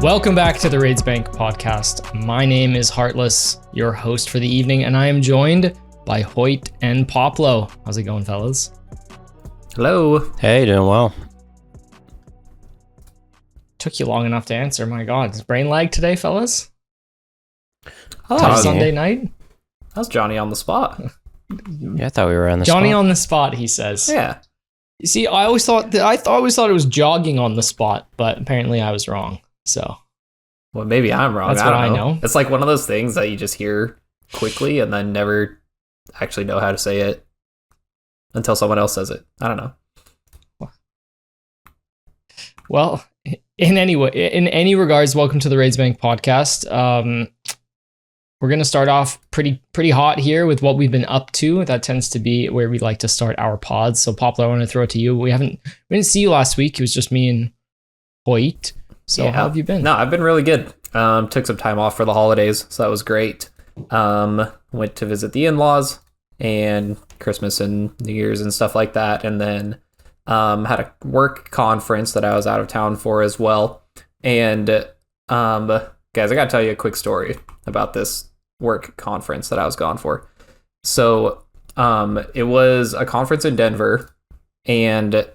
Welcome back to the RaidzBank podcast. My name is Heartless, your host for the evening, and I am joined by Hoyt and Poplo. How's it going, fellas? Hello. Hey, doing well. Took you long enough to answer. My God, is brain lag today, fellas? Oh, Sunday night? That's Johnny on the spot. Yeah, I thought we were on the Johnny spot. on the spot, he says. Yeah. You see, I always thought it was jogging on the spot, but apparently I was wrong. So, Well, maybe I'm wrong. That's I don't what I know. know. It's like one of those things that you just hear quickly and then never actually know how to say it until someone else says it. I don't know. well, in any regards, welcome to the RaidzBank podcast. We're gonna start off pretty hot here with what we've been up to. That tends to be where we like to start our pods. So, Poplo, I want to throw it to you. We didn't see you last week. It was just me and Hoyt. So Yeah. how have you been? No, I've been really good. Took some time off for the holidays, so that was great. Went to visit the in-laws and Christmas and New Year's and stuff like that. And then had a work conference that I was out of town for as well. And guys, I gotta tell you a quick story about this work conference that I was gone for. So it was a conference in Denver, and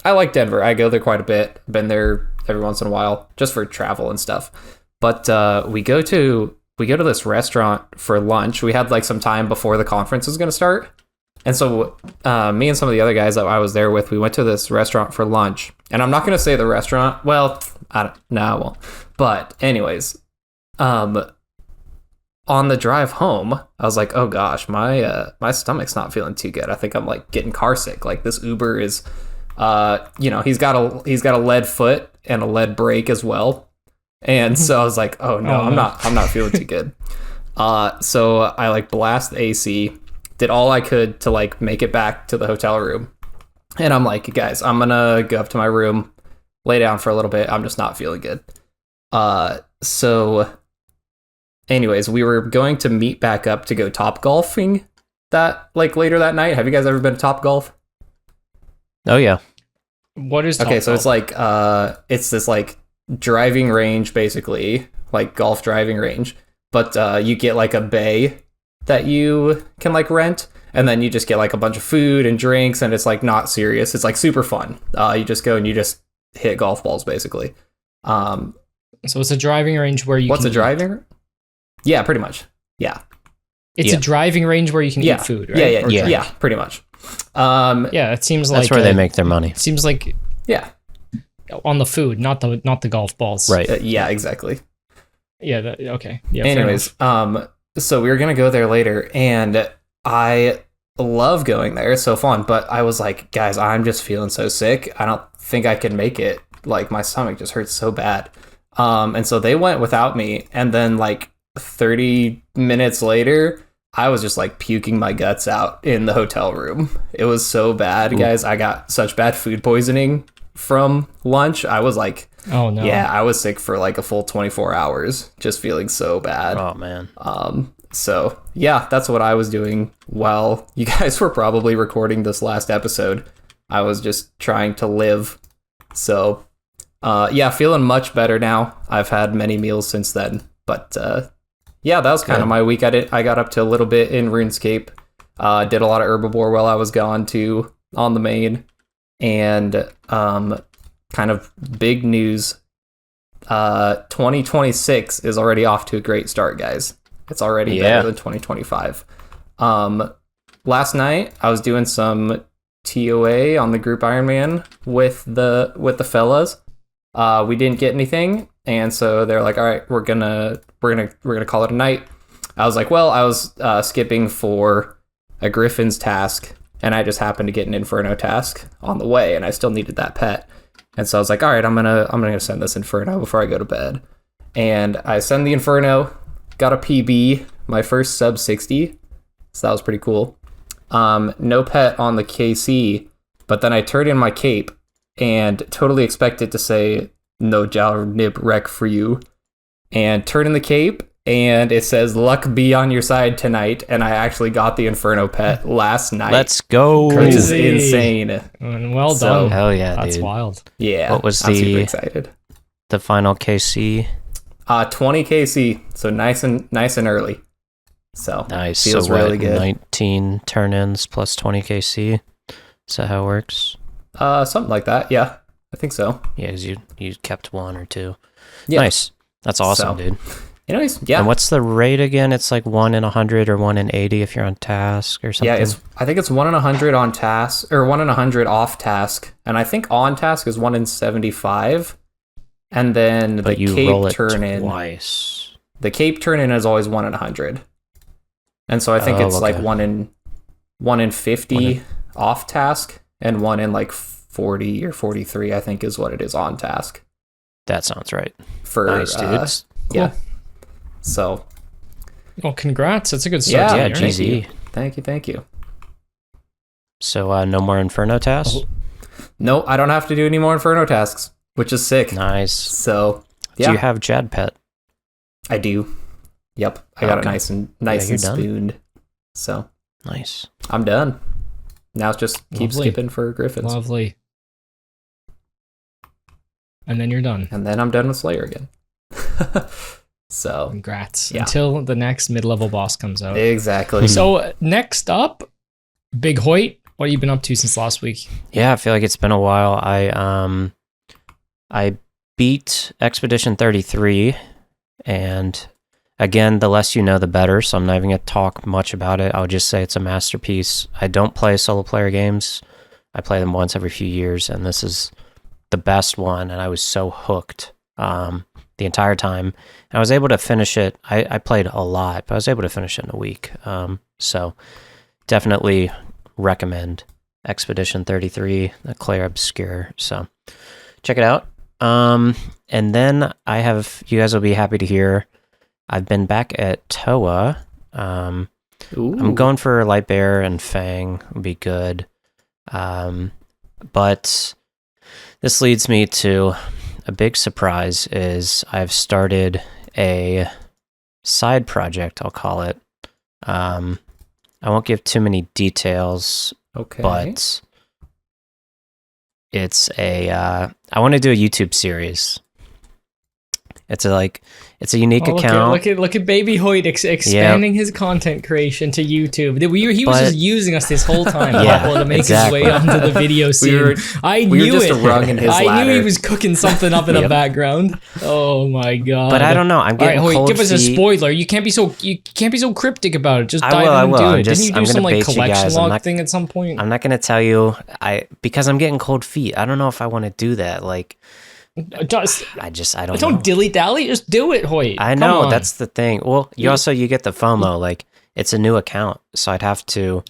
I like Denver. I go there quite a bit. Been there every once in a while just for travel and stuff. But we go to this restaurant for lunch. We had like some time before the conference was going to start. And so me and some of the other guys that I was there with, we went to this restaurant for lunch. And I'm not going to say the restaurant. Well, I won't. But anyways, on the drive home, I was like, oh gosh, my stomach's not feeling too good. I think I'm like getting car sick. Like this Uber is, he's got a lead foot and a lead brake as well. And so I was like, oh no, I'm not feeling too good. So I like blast the AC, did all I could to like make it back to the hotel room. And I'm like, guys, I'm gonna go up to my room, lay down for a little bit. I'm just not feeling good. So anyways, we were going to meet back up to go top golfing that like later that night. Have you guys ever been to Top Golf? Oh, yeah. What is Okay, Top so Golf? it's like it's this like driving range, basically, like golf driving range, but you get like a bay that you can like rent, and then you just get like a bunch of food and drinks, and it's like not serious. It's like super fun. You just go and you just hit golf balls, basically. So it's a driving range where you What's can a driving? Yeah, pretty much. Yeah. It's Yeah. a driving range where you can eat food, right? Yeah, Or drink. yeah, pretty much. Yeah, it seems That's like where they make their money. It seems like Yeah. on the food, not the golf balls. Right. Yeah, exactly. Yeah. Okay. Yeah. fair Anyways, enough. so we were gonna go there later, and I love going there. It's so fun. But I was like, guys, I'm just feeling so sick. I don't think I can make it. Like my stomach just hurts so bad. And so they went without me, and then like 30 minutes later, I was just like puking my guts out in the hotel room. It was so bad, guys. I got such bad food poisoning from lunch. I was like, Oh no. yeah, I was sick for like a full 24 hours, just feeling so bad. Oh, man. So yeah, that's what I was doing while you guys were probably recording this last episode. I was just trying to live. So yeah, feeling much better now. I've had many meals since then, but yeah, that was kind of my week. I got up to a little bit in RuneScape. Did a lot of herbivore while I was gone too on the main, and kind of big news. 2026 is already off to a great start, guys. It's already better than 2025. Last night I was doing some TOA on the group Ironman with the fellas. We didn't get anything, and so they're like, all right, we're gonna call it a night. I was like, well, I was skipping for a Griffin's task, and I just happened to get an Inferno task on the way, and I still needed that pet. And so I was like, all right, I'm gonna send this Inferno before I go to bed. And I send the Inferno, got a PB, my first sub 60, so that was pretty cool. No pet on the KC, but then I turned in my cape and totally expected to say no Jal Nib Rec for you, and turn in the cape, and it says luck be on your side tonight, and I actually got the Inferno pet last night. Let's go. Which is insane. And well So- done. Hell yeah, That's dude. wild. Yeah, What was I'm super the- excited. the final KC? 20 KC, so nice and early. So Nice. feels So really what, good. 19 turn-ins plus 20 KC? Is that how it works? Something like that. Yeah, I think so. Yeah, 'cause you kept 1 or 2. Yeah. Nice. That's awesome, So, dude. Anyways, yeah. And what's the rate again? It's like 1 in 100 or 1 in 80 if you're on task or something. Yeah, I think it's 1 in 100 on task, or 1 in 100 off task, and I think on task is 1 in 75. And then but the you cape roll it turn in. twice. The cape turn in is always 1 in 100, and so I think it's like okay. 1 in 50 off task, and 1 in like 40 or 43. I think is what it is on task. That sounds right. For Nice, dude. yeah. So Well, congrats. That's a good start. Yeah, to the year. GZ. thank you. So no more Inferno tasks? No, I don't have to do any more Inferno tasks, which is sick. Nice. So yeah, Do you have Jad Pet? I do. Yep, I got it Okay. nice and you're done. spooned. So Nice. I'm done. Now it's just keep Lovely. skipping for Griffins, Lovely. And then you're done. and then I'm done with Slayer again. So Congrats. Yeah. Until the next mid-level boss comes out. exactly. So next up, Big Hoyt. What have you been up to since last week? Yeah, I feel like it's been a while. I beat Expedition 33, and again, the less you know, the better. So I'm not even gonna talk much about it. I'll just say it's a masterpiece. I don't play solo player games. I play them once every few years, and this is the best one. And I was so hooked the entire time. And I was able to finish it. I played a lot, but I was able to finish it in a week. So definitely recommend Expedition 33, the Claire Obscure. So check it out. And then you guys will be happy to hear, I've been back at Toa. I'm going for Light Bear and Fang would be good. But this leads me to a big surprise is I've started a side project, I'll call it. I won't give too many details, Okay. but it's I want to do a YouTube series. It's a unique account. Look at Baby Hoyt expanding his content creation to YouTube. He was just using us this whole time, Yeah, Poplo, to make exactly. his way onto the video scene. I we knew were just it. a rung in his I ladder. knew he was cooking something up in the Yep. background. Oh my god! But I don't know. I'm All right, getting Hoyt, cold give us a feet. spoiler. You can't be so cryptic about it. Just I dive will, in I and will. do I'm it. just- Didn't you I'm do some gonna like bait you collection guys. I'm log not- thing at some point? I'm not going to tell you because I'm getting cold feet. I don't know if I want to do that. Like Just I don't know. don't dilly dally. Just do it, Hoyt. I Come know on. that's the thing. Well, you get the FOMO. Like it's a new account, so I'd have to.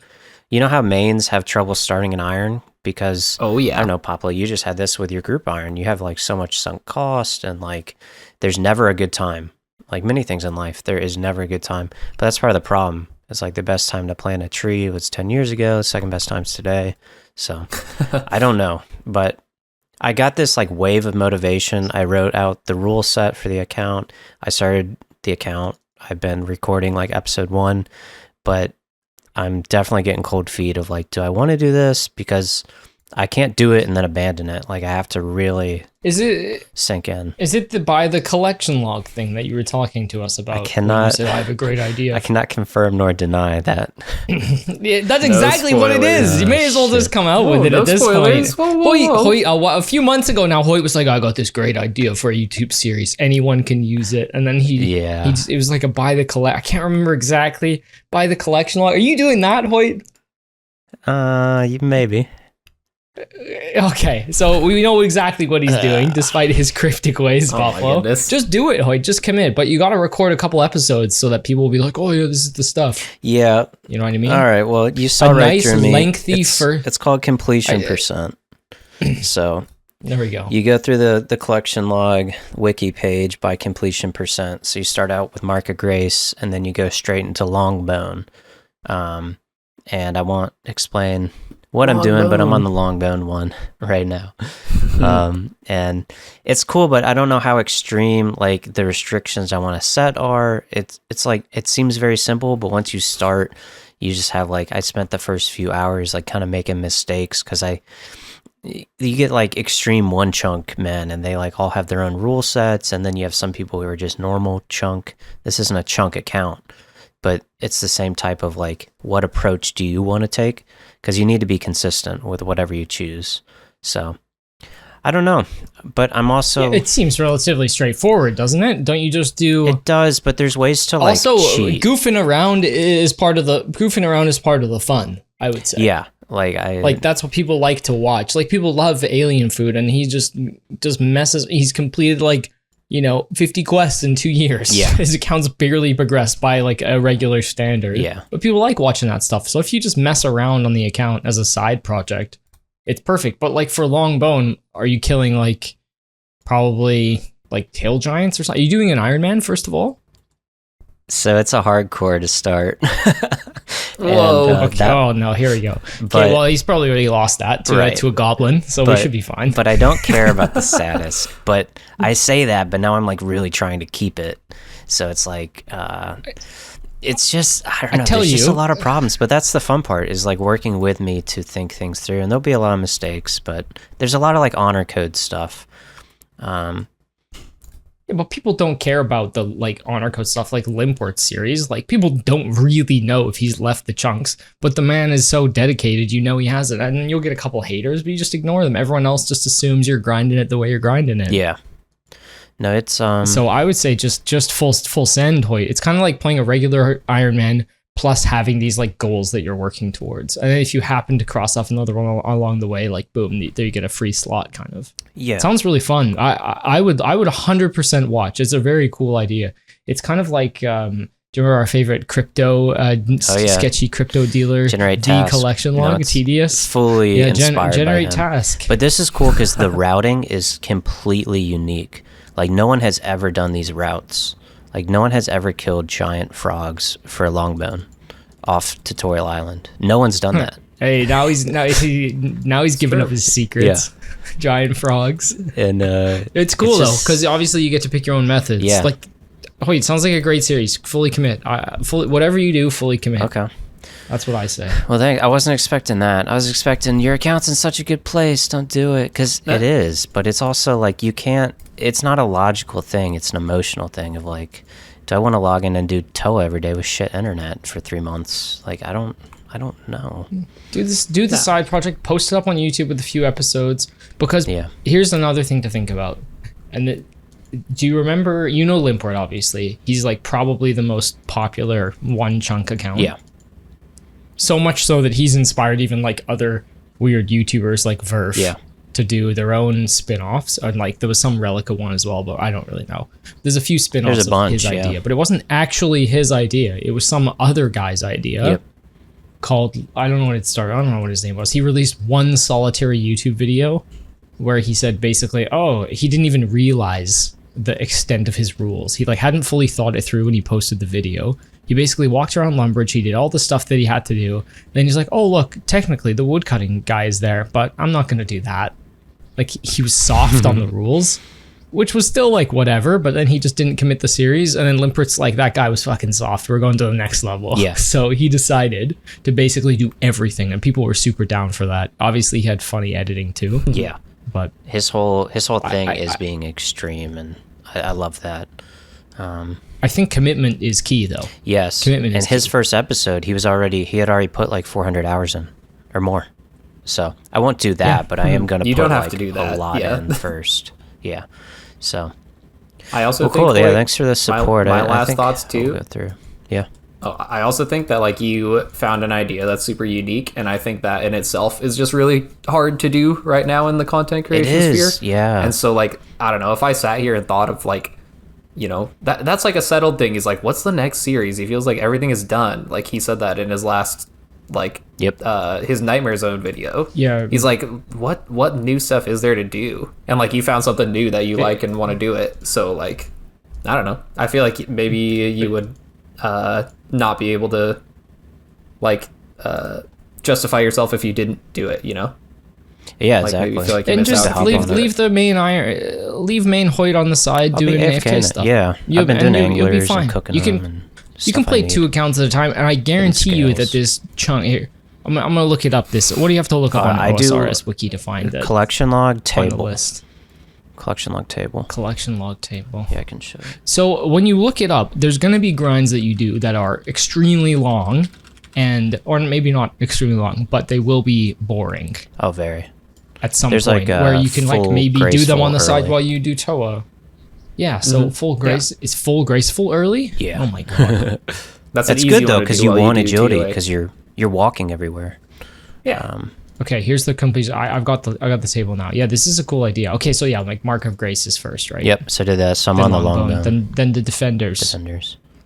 You know how mains have trouble starting an iron because Oh yeah. I don't know, Poplo. You just had this with your group iron. You have like so much sunk cost, and like there's never a good time. Like many things in life, there is never a good time. But that's part of the problem. It's like the best time to plant a tree was 10 years ago. Second best time's today. So I don't know, but I got this like wave of motivation. I wrote out the rule set for the account. I started the account. I've been recording like episode 1, but I'm definitely getting cold feet of like, do I want to do this? Because I can't do it and then abandon it. Like I have to really Is it sink in. by the collection log thing that you were talking to us about? I cannot- You said, I have a great idea. I cannot confirm nor deny that. Yeah, that's exactly what it is. You may as well just come out Whoa, with it no at this spoilers. point. Whoa, whoa, whoa. Hoyt, a few months ago now, Hoyt was like, I got this great idea for a YouTube series. Anyone can use it. And then it was like I can't remember exactly. Buy the collection log. Are you doing that, Hoyt? Maybe. Okay, so we know exactly what he's doing, despite his cryptic ways, Oh my Poplo. goodness. Just do it, Hoyt. Just commit. But you got to record a couple episodes so that people will be like, oh, yeah, this is the stuff. Yeah. You know what I mean? All right. Well, you saw A right nice, through me. lengthy It's called completion percent. So There we go. you go through the collection log wiki page by completion percent. So you start out with Mark of Grace, and then you go straight into Longbone. And I won't explain what I'm doing, but I'm on the Longbone one right now. And it's cool, but I don't know how extreme like the restrictions I want to set are. It's like it seems very simple, but once you start, you just have like, I spent the first few hours like kind of making mistakes because you get like extreme one chunk men and they like all have their own rule sets, and then you have some people who are just normal chunk. This isn't a chunk account, but it's the same type of like, what approach do you want to take? Because you need to be consistent with whatever you choose. So I don't know, but I'm also... Yeah, it seems relatively straightforward, doesn't it? Don't you just do... It does, but there's ways to like also, cheat. goofing around is part of the fun, I would say. Yeah, like that's what people like to watch. Like, people love alien food, and he just messes... He's completed, like, 50 quests in 2 years. Yeah. His account's barely progressed by, like, a regular standard. Yeah. But people like watching that stuff. So if you just mess around on the account as a side project, it's perfect. But, like, for Longbone, are you killing, like, probably, like, tail giants or something? Are you doing an Iron Man, first of all? So it's a hardcore to start. Whoa. Okay. Oh, no, here we go. Okay, well, he's probably already lost that to a goblin, so we should be fine. But I don't care about the status. But I say that, but now I'm, like, really trying to keep it. So it's like... it's just, I don't know, there's just a lot of problems, but that's the fun part, is like working with me to think things through, and there'll be a lot of mistakes, but there's a lot of like honor code stuff. Yeah, but people don't care about the like honor code stuff, like Limpwort's series. Like, people don't really know if he's left the chunks, but the man is so dedicated, he has it, and you'll get a couple haters, but you just ignore them. Everyone else just assumes you're grinding it the way you're grinding it. Yeah. No, it's So I would say just full send, Hoyt. It's kind of like playing a regular Iron Man plus having these like goals that you're working towards. And if you happen to cross off another one along the way, like boom, there you get a free slot, kind of. Yeah, sounds really fun. I would 100% watch. It's a very cool idea. It's kind of like do you remember our favorite crypto sketchy crypto dealer generate task collection log? Tedious. Fully inspired generate by him. task. But this is cool because the routing is completely unique. Like, no one has ever done these routes. Like, no one has ever killed giant frogs for a longbone off Tutorial Island. No one's done that. Hey, now he's giving up his secrets. Yeah. Giant frogs. And it's cool though, because obviously you get to pick your own methods. Yeah. Like, it sounds like a great series. Fully commit. Whatever you do, fully commit. Okay. That's what I say. Well, I wasn't expecting that. I was expecting, your account's in such a good place, don't do it. Because it is, but it's also like, you can't, it's not a logical thing, it's an emotional thing of like, do I want to log in and do TOA every day with shit internet for 3 months? Like, I don't know. Do the side project, post it up on YouTube with a few episodes, because here's another thing to think about. And do you remember, Limpwort, obviously. He's like probably the most popular one chunk account. Yeah. So much so that he's inspired even like other weird YouTubers like Verf to do their own spin-offs. And like there was some Relica one as well, but I don't really know. There's a few spin-offs of his idea, but it wasn't actually his idea. It was some other guy's idea called, I don't know what it started. I don't know what his name was. He released one solitary YouTube video where he said basically, he didn't even realize the extent of his rules. He like hadn't fully thought it through when he posted the video. He basically walked around Lumbridge, he did all the stuff that he had to do. Then he's like, oh, look, technically the woodcutting guy is there, but I'm not going to do that. Like, he was soft on the rules, which was still like whatever, but then he just didn't commit the series. And then Limpert's like, that guy was fucking soft. We're going to the next level. Yeah. So he decided to basically do everything, and people were super down for that. Obviously, he had funny editing too. Yeah. But his whole thing is being extreme, and I love that. I think commitment is key, though. Yes, commitment is key. His first episode, he had already put like 400 hours in, or more. So I won't do that, but I am going to put like a lot in first. Yeah. So I also think, cool. like, thanks for the support. My last thoughts too. Go through. Yeah. Oh, I also think that like you found an idea that's super unique, and I think that in itself is just really hard to do right now in the content creation sphere. Yeah. And so like, I don't know, if I sat here and thought of like, that's like a settled thing. He's like, what's the next series? He feels like everything is done. Like he said that in his last his Nightmare Zone video. Yeah. He's like, what new stuff is there to do? And like you found something new that you like and want to do it. So like, I don't know. I feel like maybe you would not be able to like justify yourself if you didn't do it, Yeah, like, exactly. Maybe feel like and just leave the main leave main Hoyt on the side doing AFK stuff. Yeah, I've been doing anglers and cooking you can them and You can play 2 accounts at a time, and I guarantee you that this chunk here. I'm gonna look it up. What do you have to look up on OSRS wiki to find that? Collection log table. List. Collection log table. Collection log table. Yeah, I can show you. So when you look it up, there's gonna be grinds that you do that are extremely long, or maybe not extremely long, but they will be boring. Oh, very. At some point, where you can like maybe do them on the side while you do Toa. Yeah, so full grace is full graceful early. Yeah. Oh my god. That's good though, because you want agility, because you're walking everywhere. Yeah. Okay, here's the completion. I got the table now. Yeah, this is a cool idea. Okay, so yeah, like Mark of Grace is first, right? Yep. So did some on the long then the defenders.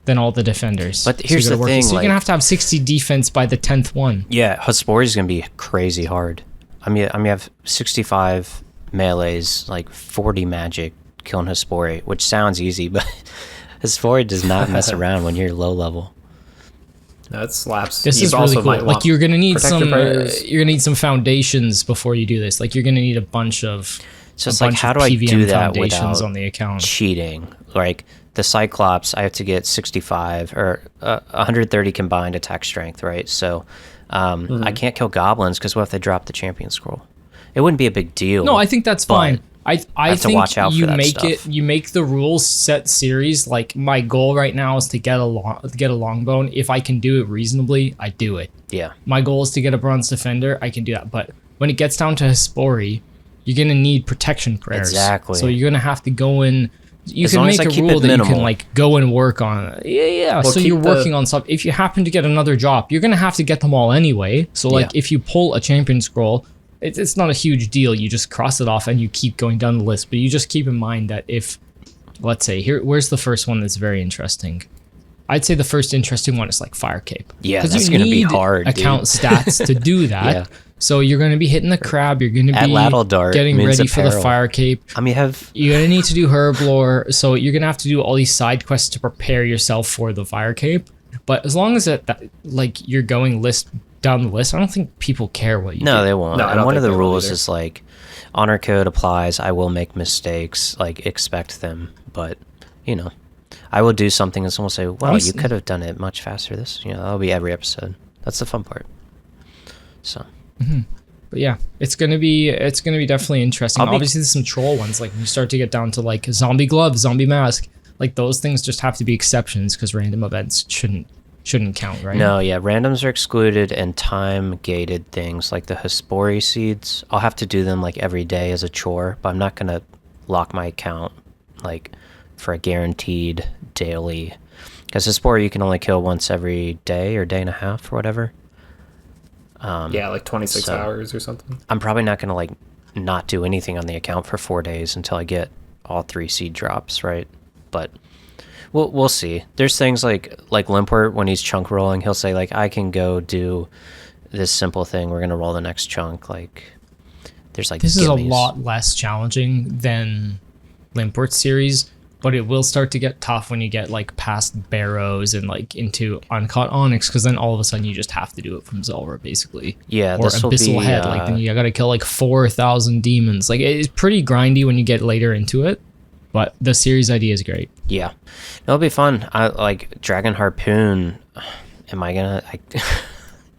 Then all the defenders. But here's the thing, so you're gonna have to have 60 defense by the 10th one. Yeah, Hespori is gonna be crazy hard. I mean, you have 65 melees, like 40 magic, killing Hespori, which sounds easy, but Hespori does not mess around when you're low level. No, it slaps. This is really cool. Like you're gonna need some foundations before you do this. Like you're gonna need a bunch of. So it's like, how do I do that without on the account? Cheating? Like the Cyclops, I have to get 65 or 130 combined attack strength, right? So I can't kill goblins because what if they drop the champion scroll? It wouldn't be a big deal. No, I think that's fine. I think watch out for that stuff. You make the rules set series. Like my goal right now is to get a longbone. If I can do it reasonably, I do it. Yeah. My goal is to get a bronze defender. I can do that. But when it gets down to Hespori, you're gonna need protection prayers. Exactly. So you're gonna have to go in. You can make a that rule you can like go and work on it. Yeah. Well, so you're working on stuff. If you happen to get another drop, you're gonna have to get them all anyway. So like if you pull a champion scroll, it's not a huge deal. You just cross it off and you keep going down the list. But you just keep in mind that if, let's say, where's the first one that's very interesting? I'd say the first interesting one is like Fire Cape. Yeah, that's going to be hard, account stats to do that. Yeah. So you're going to be hitting the crab. You're going to be getting ready for the Fire Cape. I mean, you're going to need to do Herb Lore. So you're going to have to do all these side quests to prepare yourself for the Fire Cape. But as long as that like you're going down the list, I don't think people care what you do. No, they won't. No, and one of the rules is like honor code applies. I will make mistakes, like expect them, but I will do something and someone will say, "Well, you could have done it much faster." That'll be every episode. That's the fun part. So, but yeah, it's gonna be definitely interesting. Obviously, there's some troll ones. Like when you start to get down to like zombie glove, zombie mask, like those things just have to be exceptions because random events shouldn't count, right? No, yeah, randoms are excluded, and time-gated things like the Hespori seeds, I'll have to do them like every day as a chore, but I'm not going to lock my account like for a guaranteed daily, because Hespori you can only kill once every day or day and a half or whatever. Yeah, like 26 hours or something. I'm probably not going to like not do anything on the account for 4 days until I get all 3 seed drops, right? But we'll see. There's things like Limpwort, when he's chunk rolling, he'll say like, I can go do this simple thing. We're gonna roll the next chunk. Like there's like this is a lot less challenging than Limpwort's series, but it will start to get tough when you get like past Barrows and like into Uncaught Onyx, because then all of a sudden you just have to do it from Zulrah basically. Yeah, or Abyssal Head. Like then you gotta kill like 4,000 demons. Like it's pretty grindy when you get later into it. But the series idea is great. Yeah, it'll be fun. I like Dragon Harpoon. Am I gonna?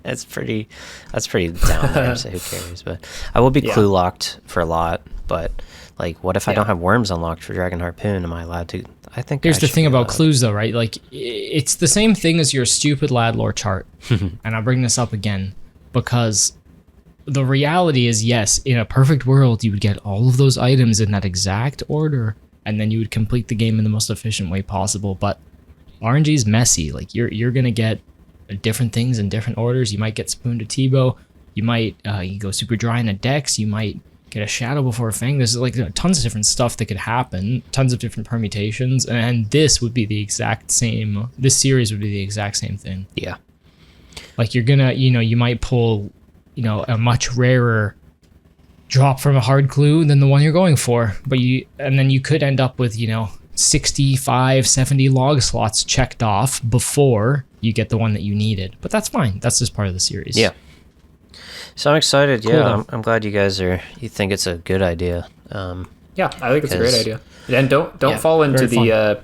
That's pretty down there. So who cares? But I will be clue locked for a lot. But like, what if I don't have worms unlocked for Dragon Harpoon? Am I allowed to? I think. Here's the thing about clues, though, right? Like, it's the same thing as your stupid lad lore chart. And I'll bring this up again because the reality is, yes, in a perfect world, you would get all of those items in that exact order, and then you would complete the game in the most efficient way possible. But RNG is messy. Like you're gonna get different things in different orders. You might get Spoon to Tebow. You might you go super dry in a Dex. You might get a Shadow before a Fang. There's like tons of different stuff that could happen. Tons of different permutations. And this would be the exact same. This series would be the exact same thing. Yeah. Like you're gonna, you might pull, a much rarer drop from a hard clue than the one you're going for, and then you could end up with 65 70 log slots checked off before you get the one that you needed, but that's fine. That's just part of the series. Yeah, so I'm excited. Cool. I'm glad you guys you think it's a good idea. Yeah, I think it's a great idea. And don't fall into the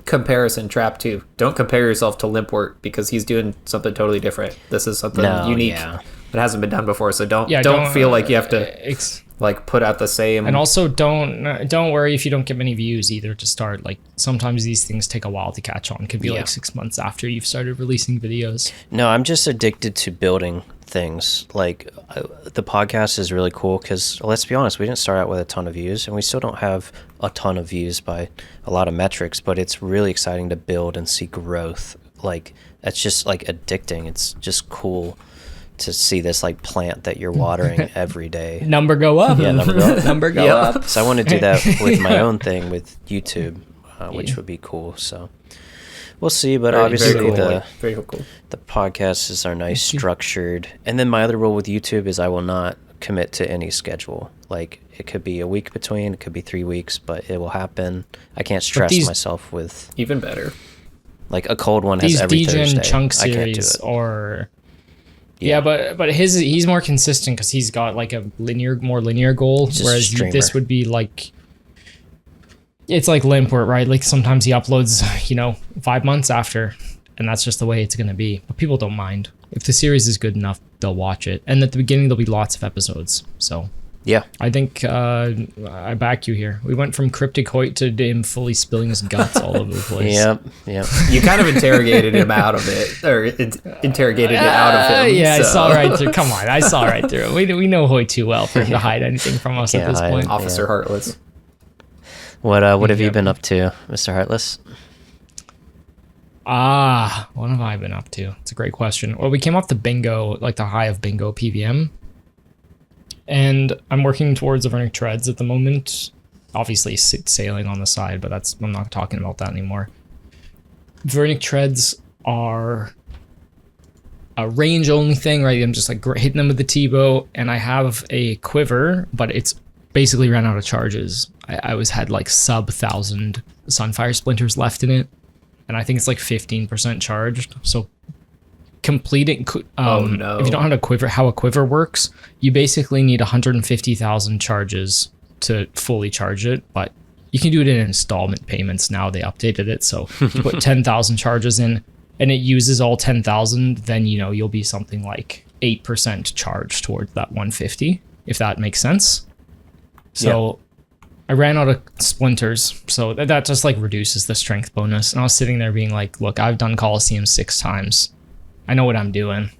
comparison trap too. Don't compare yourself to Limpwort because he's doing something totally different. This is something unique that hasn't been done before. So don't feel like you have to like put out the same. And also don't worry if you don't get many views either to start. Like sometimes these things take a while to catch on. Could be like 6 months after you've started releasing videos. No, I'm just addicted to building things. Like the podcast is really cool because let's be honest, we didn't start out with a ton of views and we still don't have a ton of views by a lot of metrics, but it's really exciting to build and see growth. Like it's just like addicting. It's just cool to see this like plant that you're watering every day. Number go up. Yeah, number go up. Number go up. So I want to do that with my own thing with YouTube, which would be cool. So we'll see, but obviously very cool. The podcasts are nice, structured. And then my other rule with YouTube is I will not commit to any schedule. Like it could be a week between, it could be 3 weeks, but it will happen. I can't stress myself with even better. Like a cold one has every Thursday. These DGen chunk series or but he's more consistent because he's got like a more linear goal, whereas this would be like it's like Limpwort, right? Like sometimes he uploads 5 months after, and that's just the way it's gonna be. But people don't mind if the series is good enough; they'll watch it. And at the beginning, there'll be lots of episodes. So yeah, I think I back you here. We went from cryptic Hoyt to him fully spilling his guts all over the place. Yep. You kind of interrogated him out of it, or interrogated it out of him. Yeah, so. I saw right through. Come on, I saw right through. We know Hoyt too well for him to hide anything from us at this point. Officer Heartless. What have you been up to, Mr. Heartless? What have I been up to? It's a great question. Well, we came off the bingo, like the high of bingo PVM. And I'm working towards the Vernic treads at the moment. Obviously sailing on the side, but I'm not talking about that anymore. Vernic treads are a range only thing, right? I'm just like hitting them with the T-bow, and I have a quiver, but it's basically ran out of charges. I had like sub 1,000 Sunfire splinters left in it, and I think it's like 15% charged. So completing if you don't have a quiver, how a quiver works, you basically need 150,000 charges to fully charge it, but you can do it in installment payments now. They updated it, so if you put 10,000 charges in and it uses all 10,000, then you'll be something like 8% charged towards that 150, if that makes sense. So I ran out of splinters, so that just like reduces the strength bonus. And I was sitting there being like, look, I've done Colosseum 6 times. I know what I'm doing.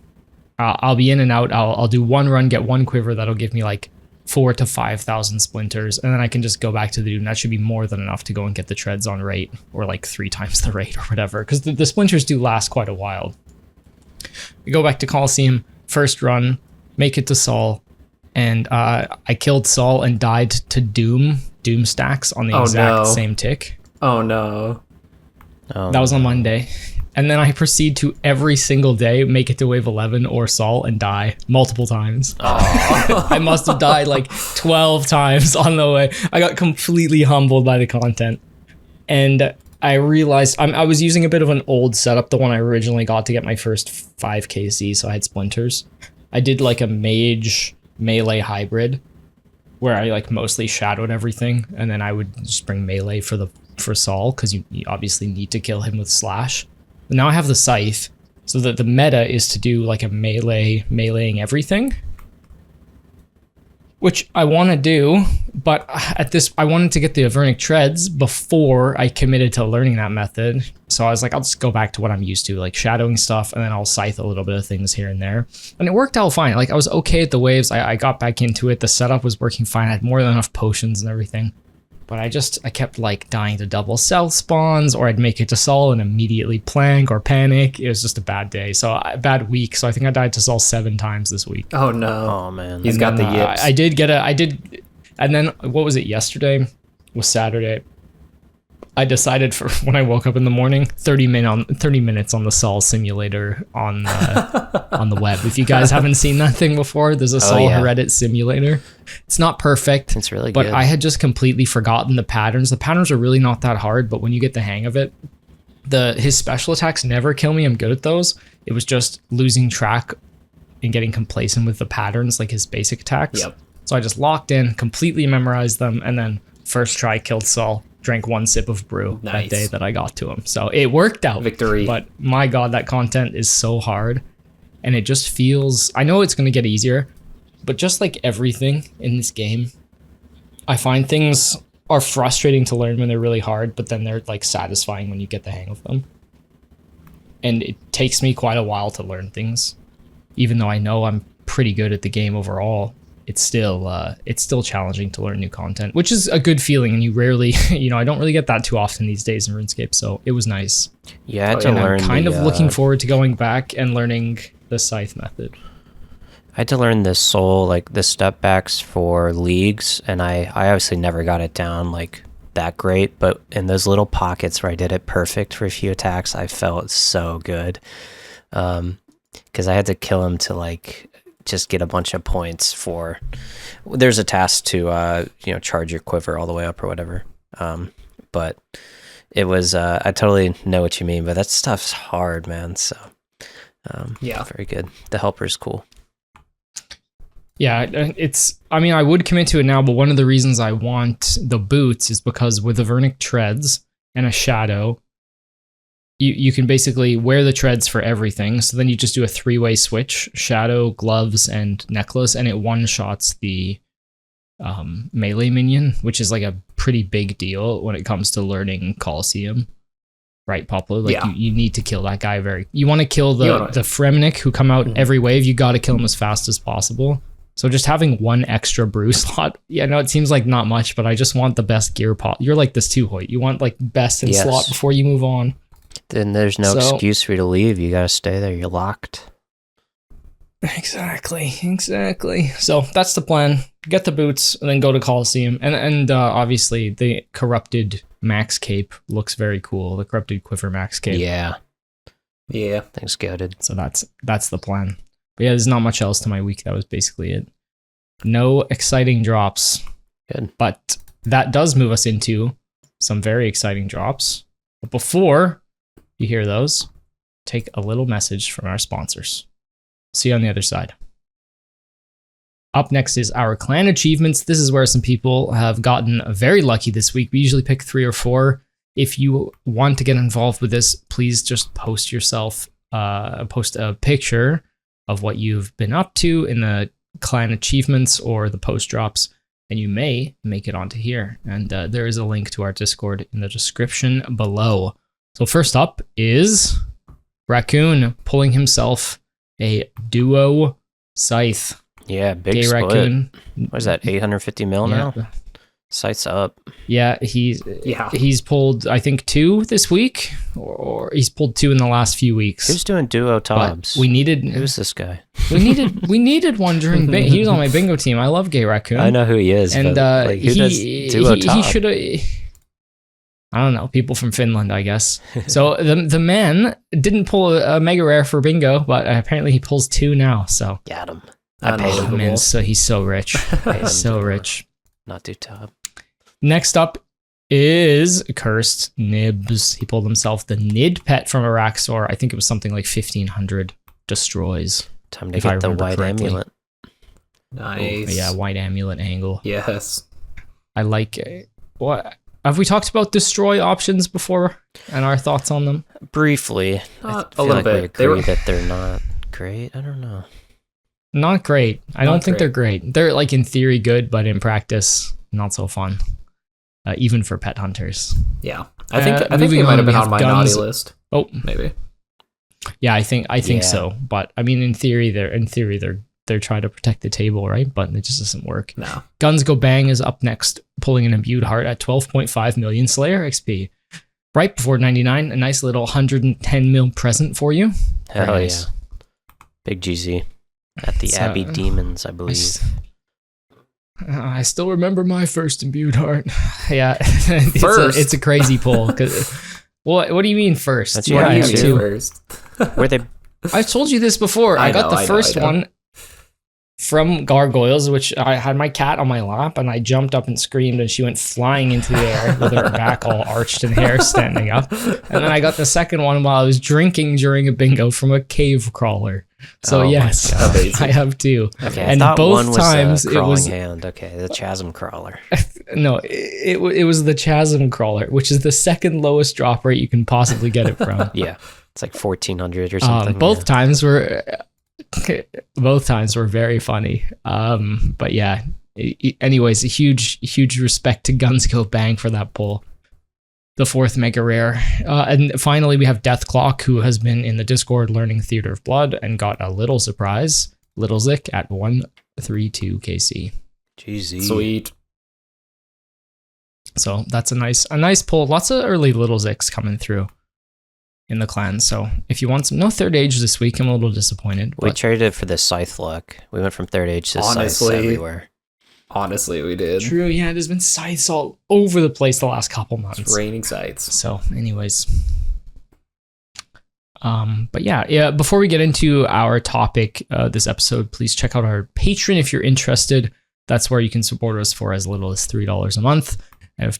I'll be in and out. I'll do one run, get one quiver. That'll give me like 4,000 to 5,000 splinters. And then I can just go back to the dude. And that should be more than enough to go and get the treads on rate, or like 3 times the rate or whatever. Because the splinters do last quite a while. We go back to Colosseum, first run, make it to Sol. And I killed Sol and died to Doom stacks on the exact same tick. Oh no. That was on Monday. And then I proceed to every single day make it to wave 11 or Sol and die multiple times. I must have died like 12 times on the way. I got completely humbled by the content. And I realized I was using a bit of an old setup, the one I originally got to get my first 5kc, so I had splinters. I did like a mage melee hybrid where I like mostly shadowed everything, and then I would just bring melee for Sol, because you obviously need to kill him with slash. But now I have the scythe, so that the meta is to do like a meleeing everything, which I want to do, but I wanted to get the Vernic treads before I committed to learning that method. So I was like, I'll just go back to what I'm used to, like shadowing stuff, and then I'll scythe a little bit of things here and there. And it worked out fine. Like I was okay at the waves. I got back into it. The setup was working fine. I had more than enough potions and everything. But I kept like dying to double south spawns, or I'd make it to Sol and immediately plank or panic. It was just a bad day. So a bad week. So I think I died to Sol 7 times this week. Oh no. Oh man. He's got the yips. I did. And then what was it? Yesterday was Saturday. I decided for when I woke up in the morning, 30 minutes on the Sol simulator on the web. If you guys haven't seen that thing before, there's a Sol Heredit simulator. It's not perfect. It's really good. But I had just completely forgotten the patterns. The patterns are really not that hard, but when you get the hang of it, his special attacks never kill me. I'm good at those. It was just losing track and getting complacent with the patterns, like his basic attacks. Yep. So I just locked in, completely memorized them, and then first try killed Sol. drank one sip of brew Nice. that day that I got to him. So it worked out. Victory. But my God, that content is so hard. And it just feels, I know it's going to get easier, but just like everything in this game, I find things are frustrating to learn when they're really hard, but then they're like satisfying when you get the hang of them. And it takes me quite a while to learn things. Even though I know I'm pretty good at the game overall, it's still challenging to learn new content, which is a good feeling. And you rarely, I don't really get that too often these days in RuneScape. So it was nice. Yeah, I had to learn. I'm kind of looking forward to going back and learning the scythe method. I had to learn the soul, like the step backs for leagues, and I obviously never got it down like that great, but in those little pockets where I did it perfect for a few attacks, I felt so good. Because I had to kill him to like just get a bunch of points for. There's a task to charge your quiver all the way up or whatever. But it was I totally know what you mean, but that stuff's hard, man. So yeah, very good. The helper's cool. Yeah, I would commit to it now, but one of the reasons I want the boots is because with the Vernic treads and a shadow, you can basically wear the treads for everything. So then you just do a 3-way switch, shadow, gloves, and necklace, and it one-shots the melee minion, which is like a pretty big deal when it comes to learning Colosseum. Right, Poplo? Like, yeah. you need to kill that guy you want to kill the Vernic who come out every wave. You got to kill him as fast as possible. So just having one extra brew slot, it seems like not much, but I just want the best gear pot. You're like this too, Hoyt. You want like best in slot before you move on. Then there's no excuse for you to leave. You got to stay there. You're locked. Exactly. So that's the plan. Get the boots and then go to Colosseum. And obviously the corrupted max cape looks very cool. The corrupted quiver max cape. Yeah. Things goated. So that's the plan. But yeah, there's not much else to my week. That was basically it. No exciting drops. Good. But that does move us into some very exciting drops. But before you hear those, take a little message from our sponsors. See you on the other side. Up next is our clan achievements. This is where some people have gotten very lucky this week. We usually pick 3 or 4. If you want to get involved with this, please just post a picture of what you've been up to in the clan achievements or the post drops, and you may make it onto here. And there is a link to our Discord in the description below. So first up is Raccoon pulling himself a duo scythe. Yeah, big Gay split. Raccoon. What is that, 850 mil now? Scythe's up. Yeah, he's pulled, I think, 2 this week, or he's pulled 2 in the last few weeks. Who's doing duo tobs? Who's this guy? we needed one during he was on my bingo team. I love Gay Raccoon. I know who he is, and but who does duo top? He should have. I don't know, people from Finland, I guess. So the man didn't pull a mega rare for bingo, but apparently he pulls 2 now. So got him. I paid him. Man, so he's so rich. He's so rich. Not do top. Next up is Cursed Nibs. He pulled himself the Nid pet from Araxor. I think it was something like 1500 destroys. Time to get the white amulet. Nice. Oh, yeah, white amulet angle. Yes. I like it. What? Have we talked about destroy options before and our thoughts on them? Briefly. A little bit. We agree that they're not great. I don't know. Not great. I don't think they're great. They're like in theory good, but in practice, not so fun. Even for pet hunters. Yeah. I think they might have been on my naughty list. Oh, maybe. Yeah, I think so. But I mean, in theory, they're trying to protect the table, right? But it just doesn't work. No. Guns Go Bang is up next, pulling an imbued heart at 12.5 million Slayer XP. Right before 99, a nice little 110 mil present for you. Hell nice. Yeah. Big GZ. At the Abbey Demons, I believe. I still remember my first imbued heart. Yeah, it's a crazy pull. What do you mean first? That's what you mean first. Were they? I've told you this before. I got the first one from Gargoyles, which I had my cat on my lap, and I jumped up and screamed, and she went flying into the air with her back all arched and hair standing up. And then I got the second one while I was drinking during a bingo from a cave crawler. So Oh my yes, God. Amazing. I have two. Okay, And I thought both one was times a it crawling was hand. Okay, the chasm crawler. no, it was the chasm crawler, which is the second lowest drop rate you can possibly get it from. Yeah, it's like 1400 or something. Both yeah. times were very funny. But yeah. Anyways, a huge respect to Gunskill Bang for that pull. The fourth mega rare. And finally, we have Death Clock, who has been in the Discord learning Theater of Blood and got a little surprise. Little Zik at 132 KC. GZ. Sweet. So that's a nice pull. Lots of early Little Ziks coming through in the clan. So if you want some, no third age this week, I'm a little disappointed. We But traded for the Scythe luck. We went from third age to Scythes Honestly. everywhere. Honestly, we did. true, yeah, there's been scythes all over the place the last couple months. It's raining sites. So, anyways, but yeah. Before we get into our topic this episode, please check out our Patreon if you're interested. That's where you can support us for as little as $3 a month. And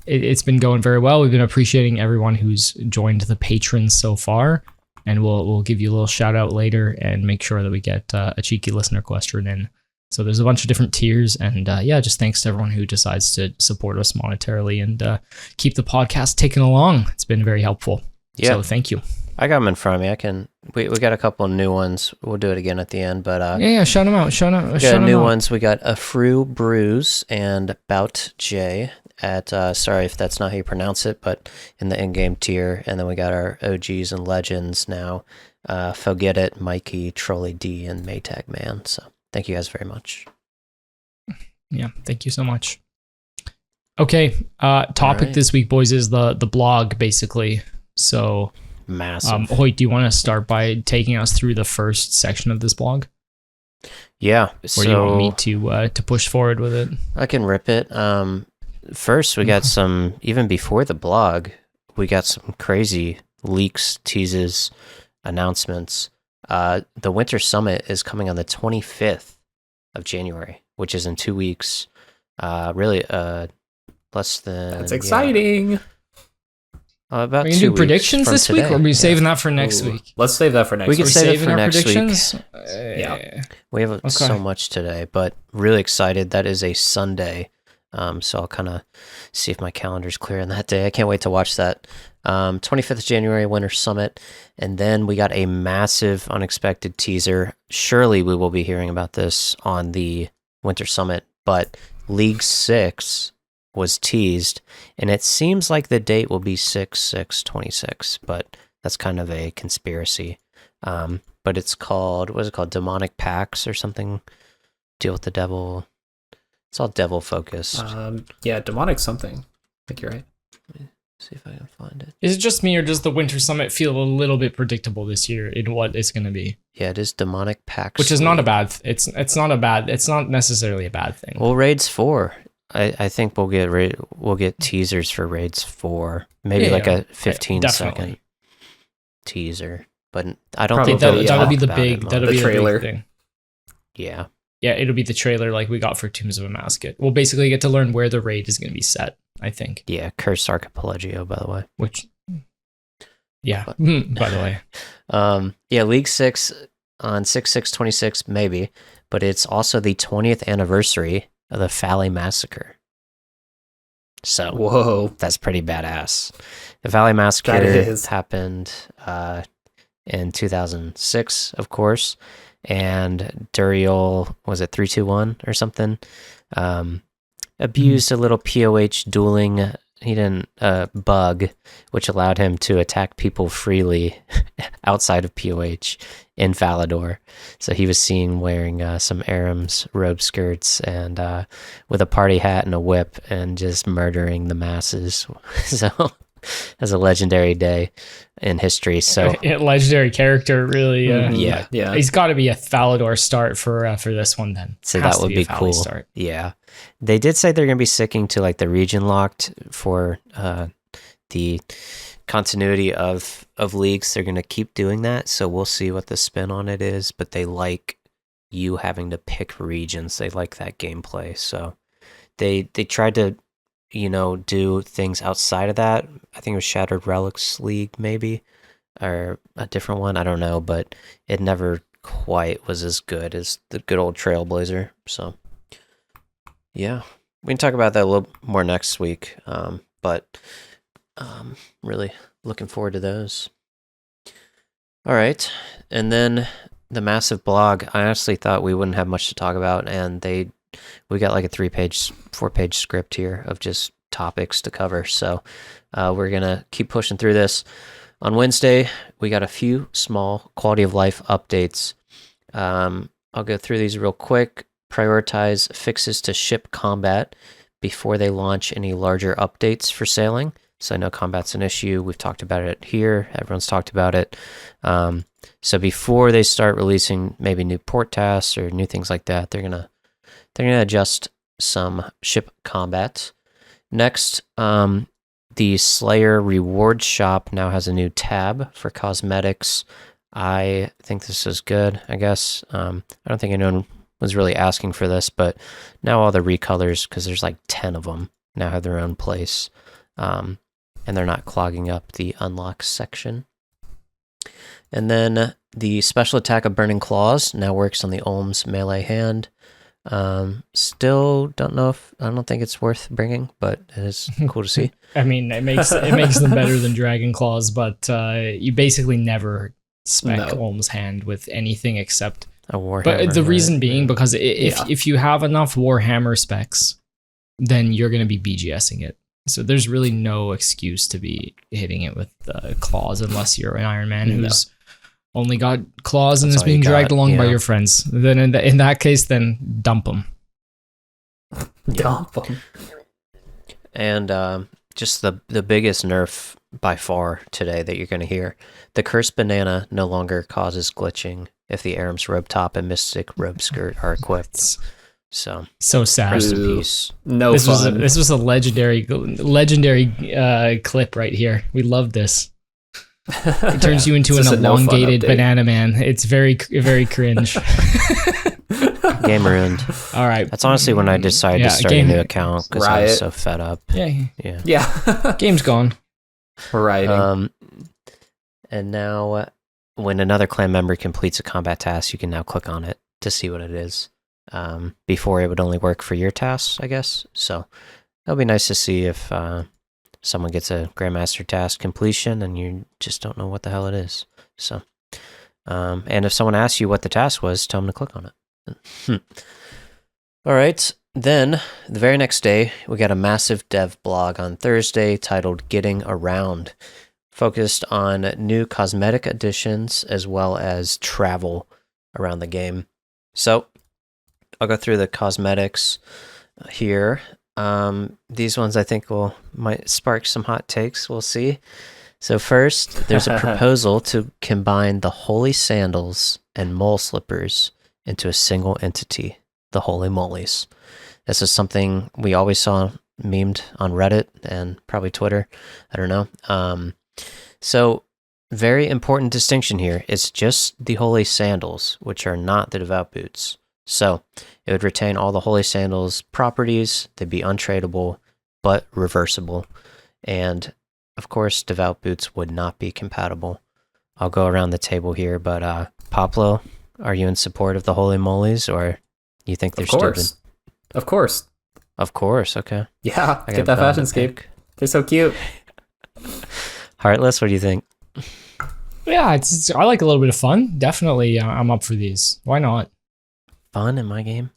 it's been going very well. We've been appreciating everyone who's joined the patrons so far, and we'll give you a little shout out later and make sure that we get a cheeky listener question in. So there's a bunch of different tiers, and just thanks to everyone who decides to support us monetarily and keep the podcast ticking along. It's been very helpful. Yeah. So thank you. I got them in front of me. We got a couple of new ones. We'll do it again at the end, but Yeah, shout them out. Shout we got new ones. We got Afru Bruise and Bout J at sorry if that's not how you pronounce it, but in the in-game tier. And then we got our OGs and legends now. Forget It, Mikey, Trolley D, and Maytag Man. So thank you guys very much. Yeah, thank you so much. Okay, topic right. this week, boys, is the blog, basically. So, Massive. Hoyt, do you want to start by taking us through the first section of this blog? Yeah. Or do you want me to push forward with it? I can rip it. First, we got some, even before the blog, we got some crazy leaks, teases, announcements. The Winter Summit is coming on the 25th of January, which is in 2 weeks. Really, less than... That's exciting. About Are we 2 gonna do weeks predictions from this week, or are we today. saving that for next Ooh, week? Let's save that for next We can week. save it Saving for our next week. predictions? Yeah. We have so much today, but really excited. That is a Sunday. So I'll kind of see if my calendar's clear on that day. I can't wait to watch that. 25th of January, Winter Summit. And then we got a massive, unexpected teaser. Surely we will be hearing about this on the Winter Summit, but League 6 was teased, and it seems like the date will be 6/6/26, but that's kind of a conspiracy. But it's called, what is it called? Demonic Pacts or something? Deal with the devil. It's all devil focused. Yeah, demonic something. I think you're right. See if I can find it. Is it just me, or does the Winter Summit feel a little bit predictable this year in what it's going to be? Yeah, it is Demonic Pacts. Which is not a bad. It's not necessarily a bad thing. Well, Raids 4. I think we'll get teasers for Raids 4. Maybe Yeah, like yeah. a 15 second Definitely. teser. But I don't Probably think that'll, they'll that'll be talk the about it big. much. That'll The be trailer. the big thing. Yeah. Yeah, it'll be the trailer like we got for Tombs of a Masket. We'll basically get to learn where the raid is going to be set, I think. Yeah, Cursed Archipelago, by the way. Which, yeah, But- by the way. Yeah, League 6 on 6/6/26, maybe. But it's also the 20th anniversary of the Valley Massacre. So Whoa. that's pretty badass. The Valley Massacre That is. happened in 2006, of course. And Duriel, was it 321 or something? Abused a little POH dueling. He didn't bug, which allowed him to attack people freely outside of POH in Falador. So he was seen wearing some Aram's robe skirts and with a party hat and a whip and just murdering the masses. So as a legendary day in history. So Legendary character, really. Yeah. Yeah. He's got to be a Falador start for this one then. So Has that to would a be Valley cool. Start. Yeah. They did say they're going to be sticking to like the region locked for the continuity of leagues. They're going to keep doing that. So we'll see what the spin on it is, but they like you having to pick regions. They like that gameplay. So they tried to, do things outside of that. I think it was Shattered Relics League, maybe. or a different one. I don't know, but it never quite was as good as the good old Trailblazer. So, yeah, we can talk about that a little more next week. But really looking forward to those. All right, and then the massive blog. I honestly thought we wouldn't have much to talk about, and we got like a 4-page script here of just topics to cover. So we're gonna keep pushing through this. On Wednesday, we got a few small quality of life updates. I'll go through these real quick. Prioritize fixes to ship combat before they launch any larger updates for sailing. So I know combat's an issue. We've talked about it here. Everyone's talked about it. So before they start releasing maybe new port tasks or new things like that, they're gonna adjust some ship combat. Next, the Slayer reward shop now has a new tab for cosmetics. I think this is good, I guess. I don't think anyone was really asking for this, but now all the recolors, because there's like 10 of them, now have their own place. And they're not clogging up the unlock section. And then the special attack of Burning Claws now works on the Olm's melee hand. Still don't know I don't think it's worth bringing, but it is cool to see. I mean, it makes them better than Dragon Claws, but you basically never spec Olm's hand with anything except a Warhammer. But the reason being because if you have enough Warhammer specs, then you're going to be BGSing it. So there's really no excuse to be hitting it with claws unless you're an Iron Man who's only got claws and is being dragged along by your friends. Then in that case, then dump them. Dump them. And just the biggest nerf by far today that you're going to hear. The Cursed Banana no longer causes glitching if the Aram's robe top and Mystic robe skirt are equipped. So sad. Rest in peace. No this fun. This was a legendary clip right here. We love this. It turns you into an elongated banana man. It's very, very cringe. Game ruined. All right. That's honestly when I decided to start a new account because I was so fed up. Yeah. Game's gone. Right. And now, when another clan member completes a combat task, you can now click on it to see what it is. Before it would only work for your tasks, I guess. So it'll be nice to see if someone gets a Grandmaster task completion and you just don't know what the hell it is. So, and if someone asks you what the task was, tell them to click on it. All right. Then the very next day, we got a massive dev blog on Thursday titled Getting Around, focused on new cosmetic additions as well as travel around the game. So I'll go through the cosmetics here. These ones I think might spark some hot takes. We'll see. So first, there's a proposal to combine the Holy Sandals and Mole Slippers into a single entity, the Holy Molys. This is something we always saw memed on Reddit and probably Twitter. I don't know. So very important distinction here. It's just the Holy Sandals, which are not the Devout Boots. So it would retain all the Holy Sandals properties. They'd be untradeable, but reversible. And of course, Devout Boots would not be compatible. I'll go around the table here, but Poplo, are you in support of the Holy Molys, or you think they're stupid? Of course. Of course, okay. Yeah, get that fashion scape. They're so cute. Heartless, what do you think? Yeah, I like a little bit of fun. Definitely, I'm up for these. Why not? Fun in my game.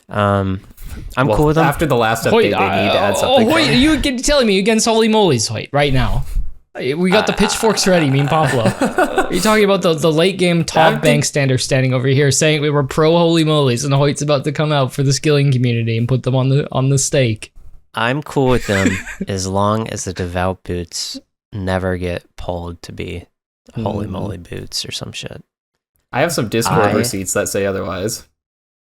I'm cool with them. After the last update, they need to add something. Hoyt, you telling me against Holy Molys, Hoyt, right now? We got the pitchforks ready, me and Poplo. You're talking about the late game top bank standing over here saying we were pro Holy Molys, and Hoyt's about to come out for the skilling community and put them on the stake. I'm cool with them as long as the Devout Boots never get pulled to be Holy Moly Boots or some shit. I have some Discord receipts that say otherwise.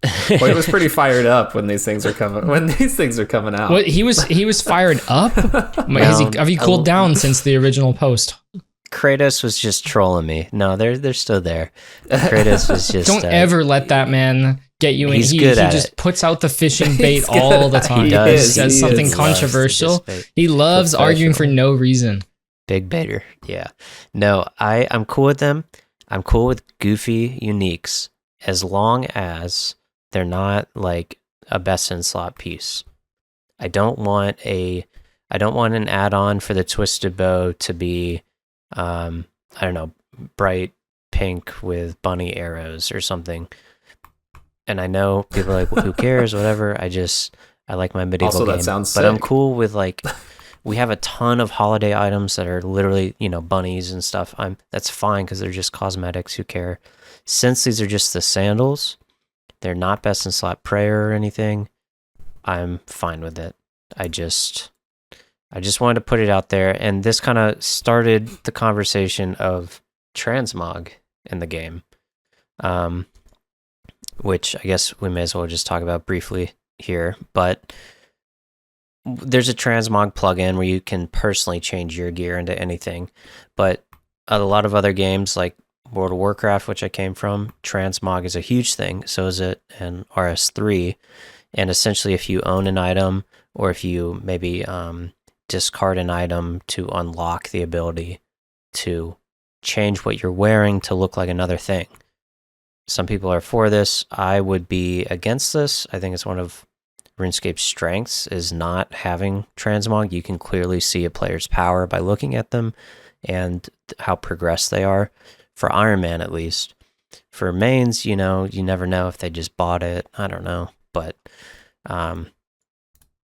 Hoyt was pretty fired up when these things are coming out. What, he was fired up? Have you cooled down since the original post? Kratos was just trolling me. No, they're still there. Kratos was just don't ever let that man get you in. He's He good at just it. puts out the fishing bait all the time. He does. He says something controversial. He loves arguing for no reason. Big Bader. Yeah. No, I'm cool with them. I'm cool with goofy uniques as long as they're not like a best in slot piece. I don't want an add-on for the twisted bow to be I don't know, bright pink with bunny arrows or something. And I know people are like, well, who cares, whatever. I like my medieval Also, game. that sounds but sick. I'm cool with like we have a ton of holiday items that are literally, bunnies and stuff. That's fine because they're just cosmetics. Who care? Since these are just the sandals, they're not best in slot prayer or anything. I'm fine with it. I just wanted to put it out there, and this kind of started the conversation of Transmog in the game, which I guess we may as well just talk about briefly here. But there's a Transmog plugin where you can personally change your gear into anything, but a lot of other games like World of Warcraft, which I came from, Transmog is a huge thing. So is it in RS3, and essentially if you own an item or if you maybe discard an item to unlock the ability to change what you're wearing to look like another thing. Some people are for this. I would be against this. I think it's one of RuneScape's strengths is not having Transmog. You can clearly see a player's power by looking at them and how progressed they are. For Iron Man, at least. For mains, you never know if they just bought it. I don't know. But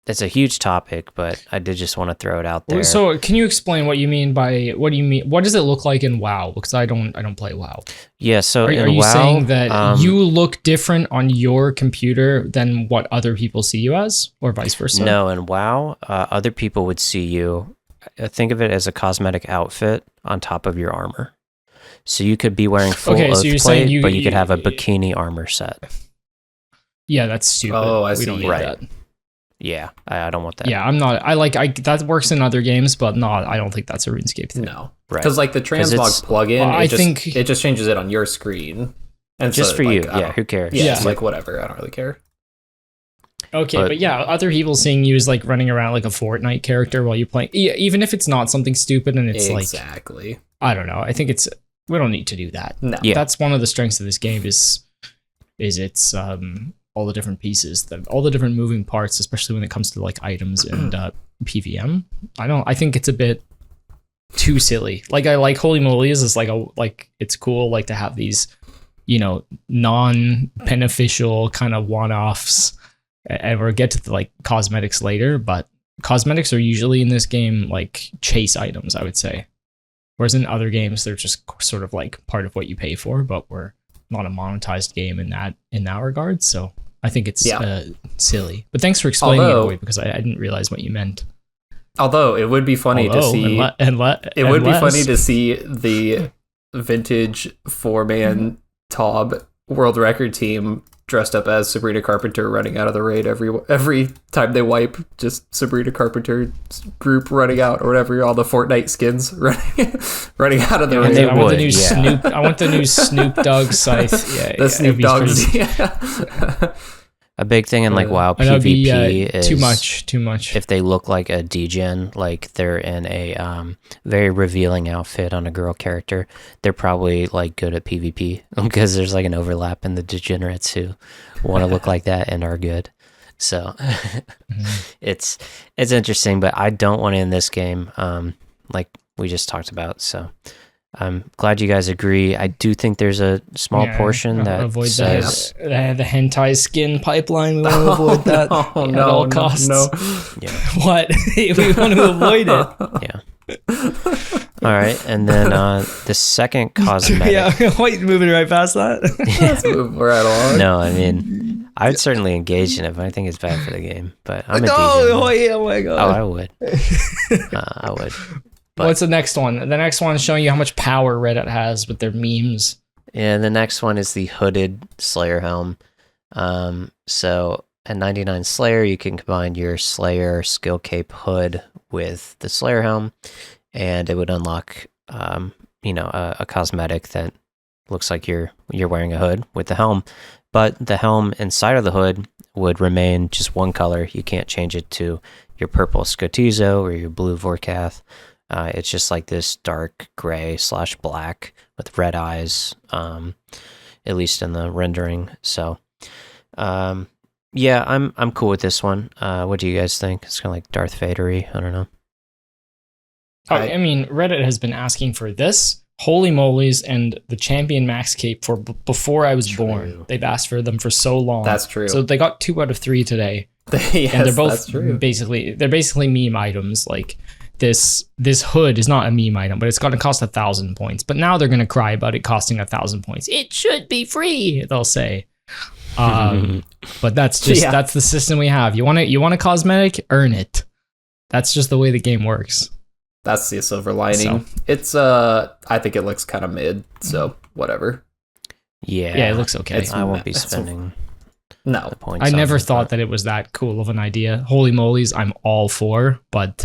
it's a huge topic, but I did just want to throw it out there. So can you explain what you mean by, what do you mean? What does it look like in WoW? Because I don't play WoW. Yeah, so are in you WoW, saying that you look different on your computer than what other people see you as, or vice versa? No, in WoW, other people would see you. Think of it as a cosmetic outfit on top of your armor. So you could be wearing full oath plate, but you could have a bikini armor set. Yeah, that's stupid. Oh, I see. We don't need that. Yeah, I don't want that. Yeah, I'm not. That works in other games, but not. I don't think that's a RuneScape thing. No, right? Because like the Transmog plugin, it just changes it on your screen, and just so, for like, you. Yeah, who cares? Yeah, it's like whatever. I don't really care. Okay, but yeah, other people seeing you as like running around like a Fortnite character while you playing, even if it's not something stupid and it's exactly. I don't know. I think we don't need to do that. No, yeah. That's one of the strengths of this game is it's all the different pieces, all the different moving parts, especially when it comes to like items and PVM. I think it's a bit too silly. Like I like Holy Molys is like it's cool like to have these, non-beneficial kind of one-offs, and we'll get to the like cosmetics later, but cosmetics are usually in this game like chase items, I would say. Whereas in other games, they're just sort of like part of what you pay for, but we're not a monetized game in that regard. So I think it's silly. But thanks for explaining it, Hoyt, because I didn't realize what you meant. Although it would be funny to see, funny to see the vintage 4-man Taub world record team dressed up as Sabrina Carpenter running out of the raid every time they wipe, just Sabrina Carpenter's group running out, or whatever, all the Fortnite skins running out of the raid. I want the new Snoop Dogg scythe. Yeah, the Snoop Dogg's. Yeah. A big thing in like WoW PvP is too much. If they look like a degen, like they're in a very revealing outfit on a girl character, they're probably like good at PvP because there's like an overlap in the degenerates who want to look like that and are good. So it's interesting, but I don't want it in this game, like we just talked about. So I'm glad you guys agree. I do think there's a small portion that avoid says the hentai skin pipeline. We want to avoid that at all costs. No. Yeah. What? We want to avoid it. Yeah. All right, and then the second cosmetic. Yeah, Hoyt moving right past that. Let's move right along. No, I mean, I would certainly engage in it, but I think it's bad for the game. But I'm a Hoyt, oh my god. Oh, I would. I would. But what's the next one? The next one is showing you how much power Reddit has with their memes. And the next one is the hooded Slayer helm. So at 99 Slayer, you can combine your Slayer skill cape hood with the Slayer helm, and it would unlock, a cosmetic that looks like you're wearing a hood with the helm. But the helm inside of the hood would remain just one color. You can't change it to your purple Scotizo or your blue Vorkath. It's just like this dark gray / black with red eyes, at least in the rendering. So, yeah, I'm cool with this one. What do you guys think? It's kind of like Darth Vader-y. I don't know. I mean, Reddit has been asking for this, Holy Molys, and the Champion Max Cape for before I was born. They've asked for them for so long. That's true. So they got 2 out of 3 today. Yes, and they're both that's true. basically meme items. Like this hood is not a meme item, but it's going to cost 1,000 points. But now they're going to cry about it costing 1,000 points. It should be free, they'll say. But that's just that's the system we have. You want a cosmetic, earn it. That's just the way the game works. That's the silver lining. So. It's I think it looks kind of mid, so whatever. Yeah, it looks okay. I won't be spending the points. I never thought that it was that cool of an idea. Holy Molys, I'm all for, but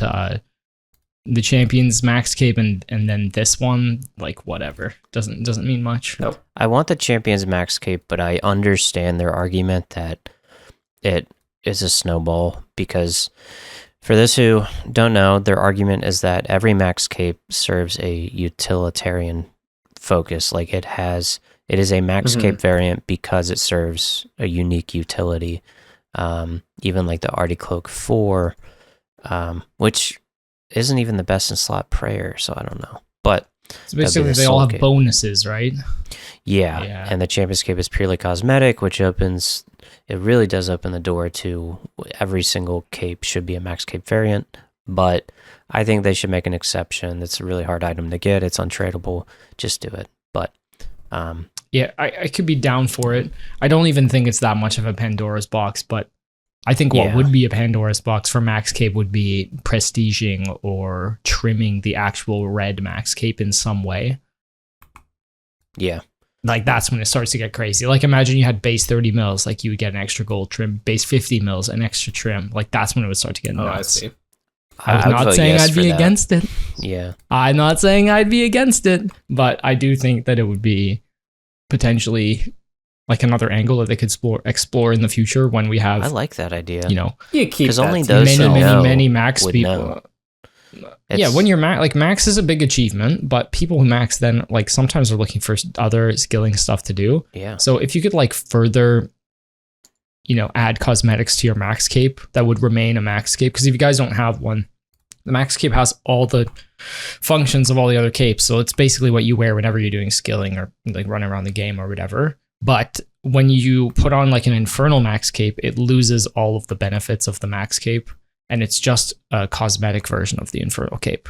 the Champions Max Cape and then this one, like whatever, doesn't mean much. Nope. I want the Champions Max Cape, but I understand their argument that it is a snowball, because for those who don't know, their argument is that every Max Cape serves a utilitarian focus. Like it is a Max Cape variant because it serves a unique utility. Even like the Artie Cloak 4, which isn't even the best in slot prayer, so I don't know. But so basically they all have bonuses, right? Yeah, and the Champions Cape is purely cosmetic, which it really does open the door to every single cape should be a Max Cape variant, but I think they should make an exception. It's a really hard item to get. It's untradeable. Just do it. But yeah, I could be down for it. I don't even think it's that much of a Pandora's box, but I think what would be a Pandora's box for Max Cape would be prestiging or trimming the actual red Max Cape in some way. Yeah. Like that's when it starts to get crazy. Like imagine you had base 30 mils, like you would get an extra gold trim, base 50 mils, an extra trim. Like that's when it would start to get nuts. I see. I'm not saying I'd be against it. Yeah. I'm not saying I'd be against it, but I do think that it would be potentially like another angle that they could explore in the future when we have. I like that idea. You know, because only those many max people. Know. Yeah, when you're max is a big achievement, but people who max then like sometimes are looking for other skilling stuff to do. Yeah. So if you could like further, add cosmetics to your max cape, that would remain a max cape. Because if you guys don't have one, the max cape has all the functions of all the other capes. So it's basically what you wear whenever you're doing skilling or like running around the game or whatever. But when you put on like an infernal max cape, it loses all of the benefits of the max cape. And it's just a cosmetic version of the Infernal Cape.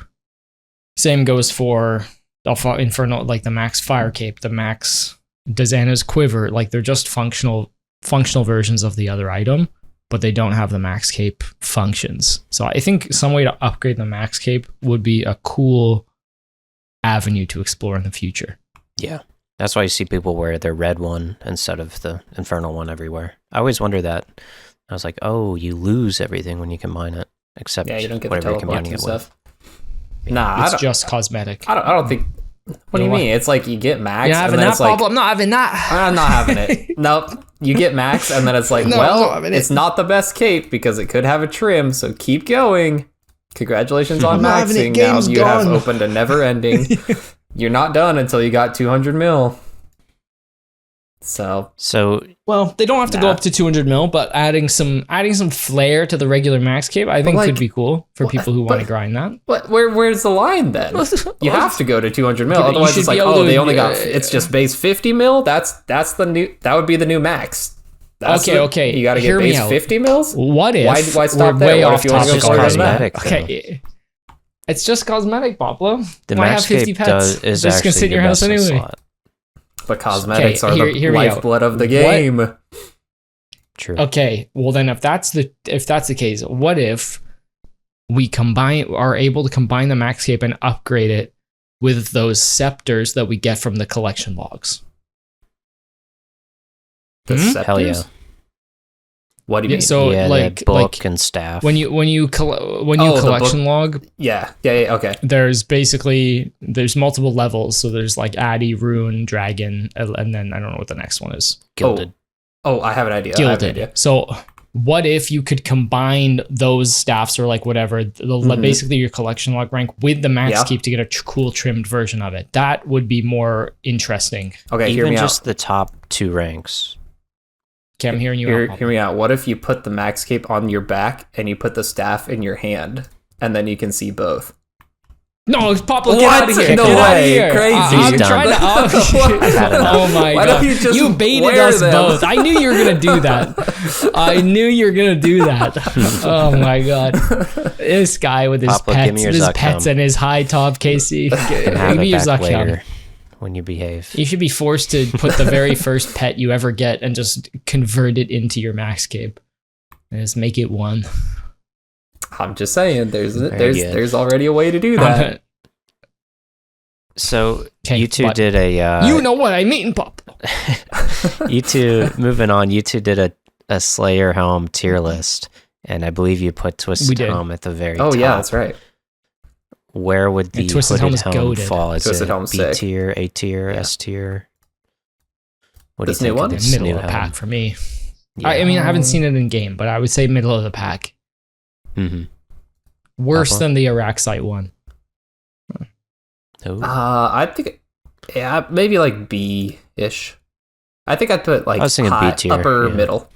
Same goes for the Infernal, like the Max Fire Cape, the Max Dazana's Quiver. Like they're just functional versions of the other item, but they don't have the Max Cape functions. So I think some way to upgrade the Max Cape would be a cool avenue to explore in the future. Yeah. That's why you see people wear their red one instead of the Infernal one everywhere. I always wonder that. I was like, oh, you lose everything when you combine it, except you don't get whatever the you're combining it stuff. with. Nah, it's just cosmetic. I don't think. What do you mean? It's like you get max. You're having and then that, it's like, I'm not having that. I'm not having it. Nope. You get max, and then it's like, it's not the best cape because it could have a trim. So keep going. Congratulations on maxing. Now you have opened a never ending. You're not done until you got 200 mil. So well, they don't have to go up to 200 mil, but adding some flair to the regular max cape, I think could be cool for people who want to grind that. But where's the line then? You have to go to 200 mil, Yeah, otherwise it's like, they only got it's just base 50 mil. That would be the new max. Okay. You got to get base 50 mils. What if why stop there? What if you want to go cosmetic? Okay. It's just cosmetic, Poplo. The Why max have 50 cape pets? is just actually gonna sit in your the house best in anyway. slot. But cosmetics are the hear lifeblood of the game. True. Okay, well then if that's the case, what if we are able to combine the max cape and upgrade it with those scepters that we get from the collection logs? The scepters? Hell yeah. What do you mean? So the book and staff. When you collection log, yeah, okay. There's multiple levels. So there's like Addy, Rune, Dragon, and then I don't know what the next one is. Gilded. Oh, I have an idea. Gilded. So what if you could combine those staffs or like whatever, basically your collection log rank with the max keep to get a cool trimmed version of it? That would be more interesting. Okay, Even hear me just out. the top 2 ranks. Okay, I'm hearing you out. Hear me out. What if you put the max cape on your back and you put the staff in your hand, and then you can see both? No, Poplo, get What? out of here. No Get out of way. here. Crazy. I'm He's trying to. Oh my Why god. don't you just You baited wear us them? both. I knew you were going to do that. I knew you were going to do that. Oh my god. This guy with his Poplo, give me your Zuck pets helm. and his high top KC. And Give have me it your back Zuck helm. later when you behave. You should be forced to put the very first pet you ever get and just convert it into your max cape. And just make it one. I'm just saying, there's Very good. there's already a way to do that. So Okay, you two but- did a You know what I mean, Poplo. you two moving on. You two did a Slayer helm tier list, and I believe you put We Twisted did. Helm at the very Oh top. yeah, that's right. Where would the Twisted Hooded Helm is Helm goated. fall? Is Twisted it Helm's B sick. tier, A tier, Yeah. S tier? What This do you new think one? of this Middle new of the helm? pack for me. Yeah. I mean, I haven't seen it in game, but I would say middle of the pack. Mhm. Worse Poplo? than the Araxite one. Ooh. I think, yeah, maybe like B-ish. I think I'd put like I was thinking high, B tier, upper yeah. middle.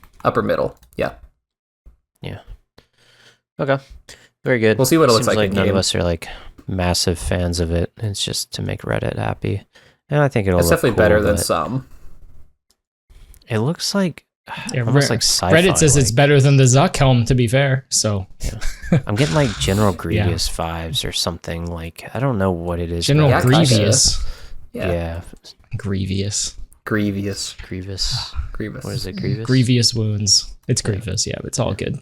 Yeah, Okay. Very good. we'll see what it looks Seems like in none game. of us are like massive fans of it. It's just to make Reddit happy. And I think it'll It's look definitely cool, better than but some. It looks like Yeah, almost like sci-fi. Reddit says it's like. better than the Zuck helm, to be fair. So I'm getting like General Grievous vibes or something. Like I don't know what it is. General Yeah, but- kinda. Grievous. Yeah. Grievous. Grievous. Grievous. Grievous. What is it? Grievous. Grievous wounds. It's Grievous, yeah, but it's all good.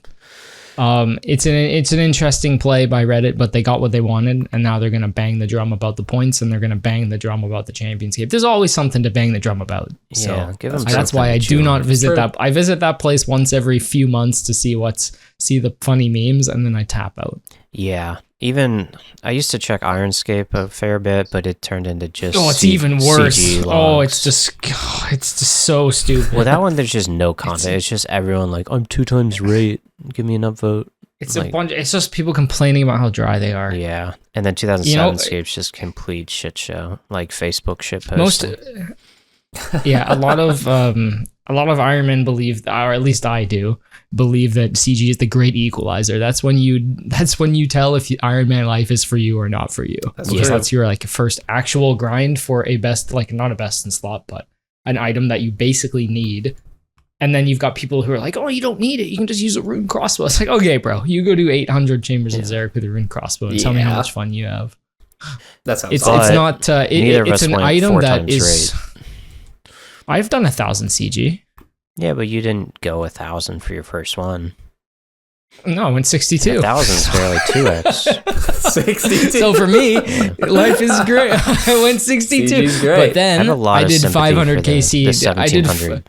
It's an interesting play by Reddit, but they got what they wanted, and now they're gonna bang the drum about the points, and they're gonna bang the drum about the championship. There's always something to bang the drum about. So Yeah, give them that's something why to I chew do not on. visit True. that. I visit that place once every few months to see the funny memes, and then I tap out. Yeah. Even I used to check Ironscape a fair bit, but it turned into just Oh, it's even worse. CG Oh, logs. it's just so stupid. Well, that one there's just no content. It's just everyone like I'm 2 times rate. Give me an upvote. It's a like- bunch. It's just people complaining about how dry they are. Yeah, and then 2007 You know, Scape's just complete shit show, like Facebook shit Most, posting. yeah, a lot of Ironmen believe, or at least I do, believe that CG is the great equalizer. That's when you tell if Iron Man life is for you or not for you. That's Because true. that's your like first actual grind for a best, like not a best in slot, but an item that you basically need. And then you've got people who are like, oh, you don't need it. You can just use a rune crossbow. It's like, okay, bro, you go do 800 chambers of Zarek with a rune crossbow and tell me how Yeah. much fun you have. That sounds It's awesome. not. neither of It's us an went item 4 that times is. I've done 1,000 CG. Yeah, but you didn't go 1,000 for your first one. No, I went 62. 1,000 is barely 2x. 62. So for me, life is great. I went 62. CG's great. But then I have a lot I of did sympathy 500 for the KC. I 1700.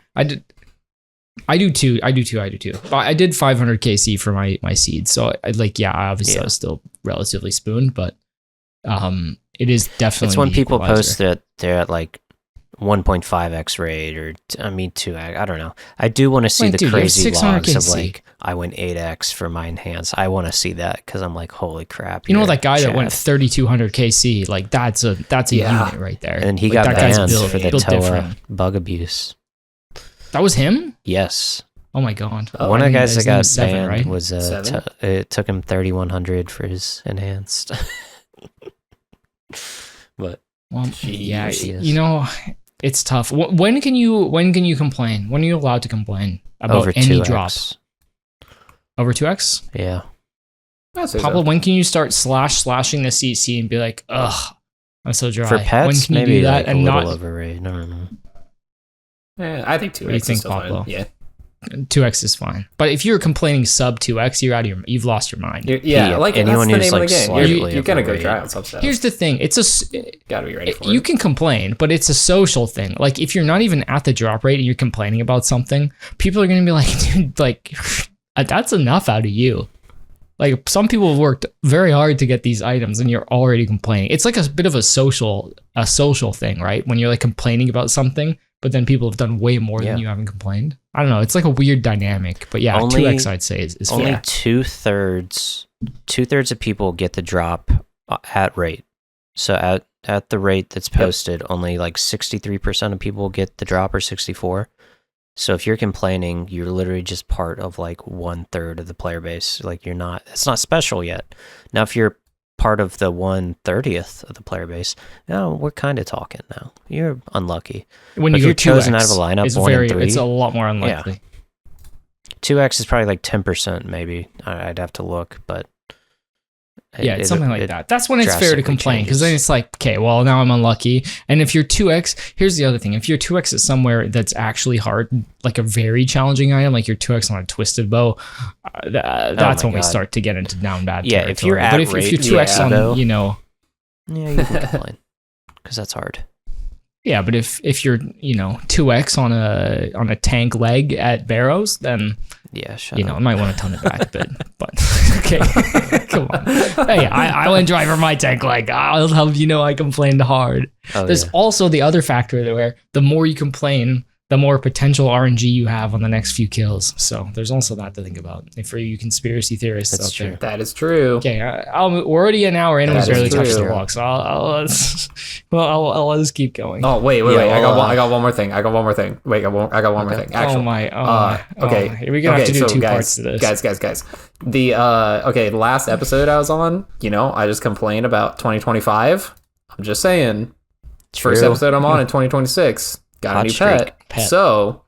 do too. But I did 500 KC for my seed. So I obviously Yeah. I was still relatively spooned, but it is definitely It's when an people equalizer. post that they're at like 1.5x rate or 2x. I don't know. I do want to see Wait, the dude, you have crazy 600 logs of KC. like I went 8x for my enhance. I want to see that because I'm like, holy crap! You know you're that guy that went Chad. 3,200 KC, like that's a Yeah. unit right there. And then he Like, got that guy's banned built- for the built Toa different. bug abuse. That was him? Yes. Oh my god. Oh, One of the I mean, guys that his name got is Seven, banned right? was Seven? it took him 3,100 for his enhanced. But Well, yeah, Jeez. you know, it's tough. When can you complain? When are you allowed to complain about over any 2x. drop? Over 2x? Yeah. I'd say so. Pablo, when can you start slashing the CC and be like, ugh, I'm so dry. For pets, when can you maybe do that like and a little not overrated. I don't know. Yeah, I think 2x What do you think, is still fine. Poplo? Yeah. 2x is fine. But if you're complaining sub 2x, you've lost your mind. Yeah, Yeah, like anyone that's the who's, name of like, the game. slightly You're gonna go overrated. try out some stuff. Here's the thing. Gotta be ready for You it. can complain, but it's a social thing. Like if you're not even at the drop rate and you're complaining about something, people are gonna be like, dude, like that's enough out of you. Like some people have worked very hard to get these items and you're already complaining. It's like a bit of a social thing, right? When you're like complaining about something, but then people have done way more than you haven't complained. I don't know. It's like a weird dynamic, but yeah, 2x I'd say is only fair. 2/3 of people get the drop at rate. So at the rate that's posted, only like 63% of people get the drop, or 64. So if you're complaining, you're literally just part of like 1/3 of the player base. Like it's not special yet. Now, if you're part of the 1/30th of the player base, now we're kind of talking now. You're unlucky. When but you if go you're chosen 2x, out of a lineup, it's 1 and 3. it's a lot more unlikely. Yeah. 2x is probably like 10%, maybe. I'd have to look, but it's something like that. That's when it's fair to drastically complain, because changes. then it's like, okay, well, now I'm unlucky. And if you're 2x, here's the other thing. If you're 2x at somewhere that's actually hard, like a very challenging item, like you're 2x on a twisted bow, that's when we start to get into down bad territory. If you're at but if you're 2x on, though, yeah, you can complain, because that's hard. Yeah, but if you're 2x on a tank leg at Barrows, then I might want to tone it back a bit. But okay, come on. Hey, I went driver my tank leg. I'll help I complained hard. There's also the other factor there where the more you complain, the more potential RNG you have on the next few kills. So there's also that to think about. And for you conspiracy theorists That's out true. there. That is true. Okay, we're already an hour in and we barely touched the block. So I'll just keep going. Oh wait. I got one more thing. Wait, I got one more thing. Actually. Okay. We're gonna have to do two parts to this. Guys. The last episode I was on, I just complained about 2025. I'm just saying. True. First episode I'm on in 2026. Got Hot a new streak. pet. So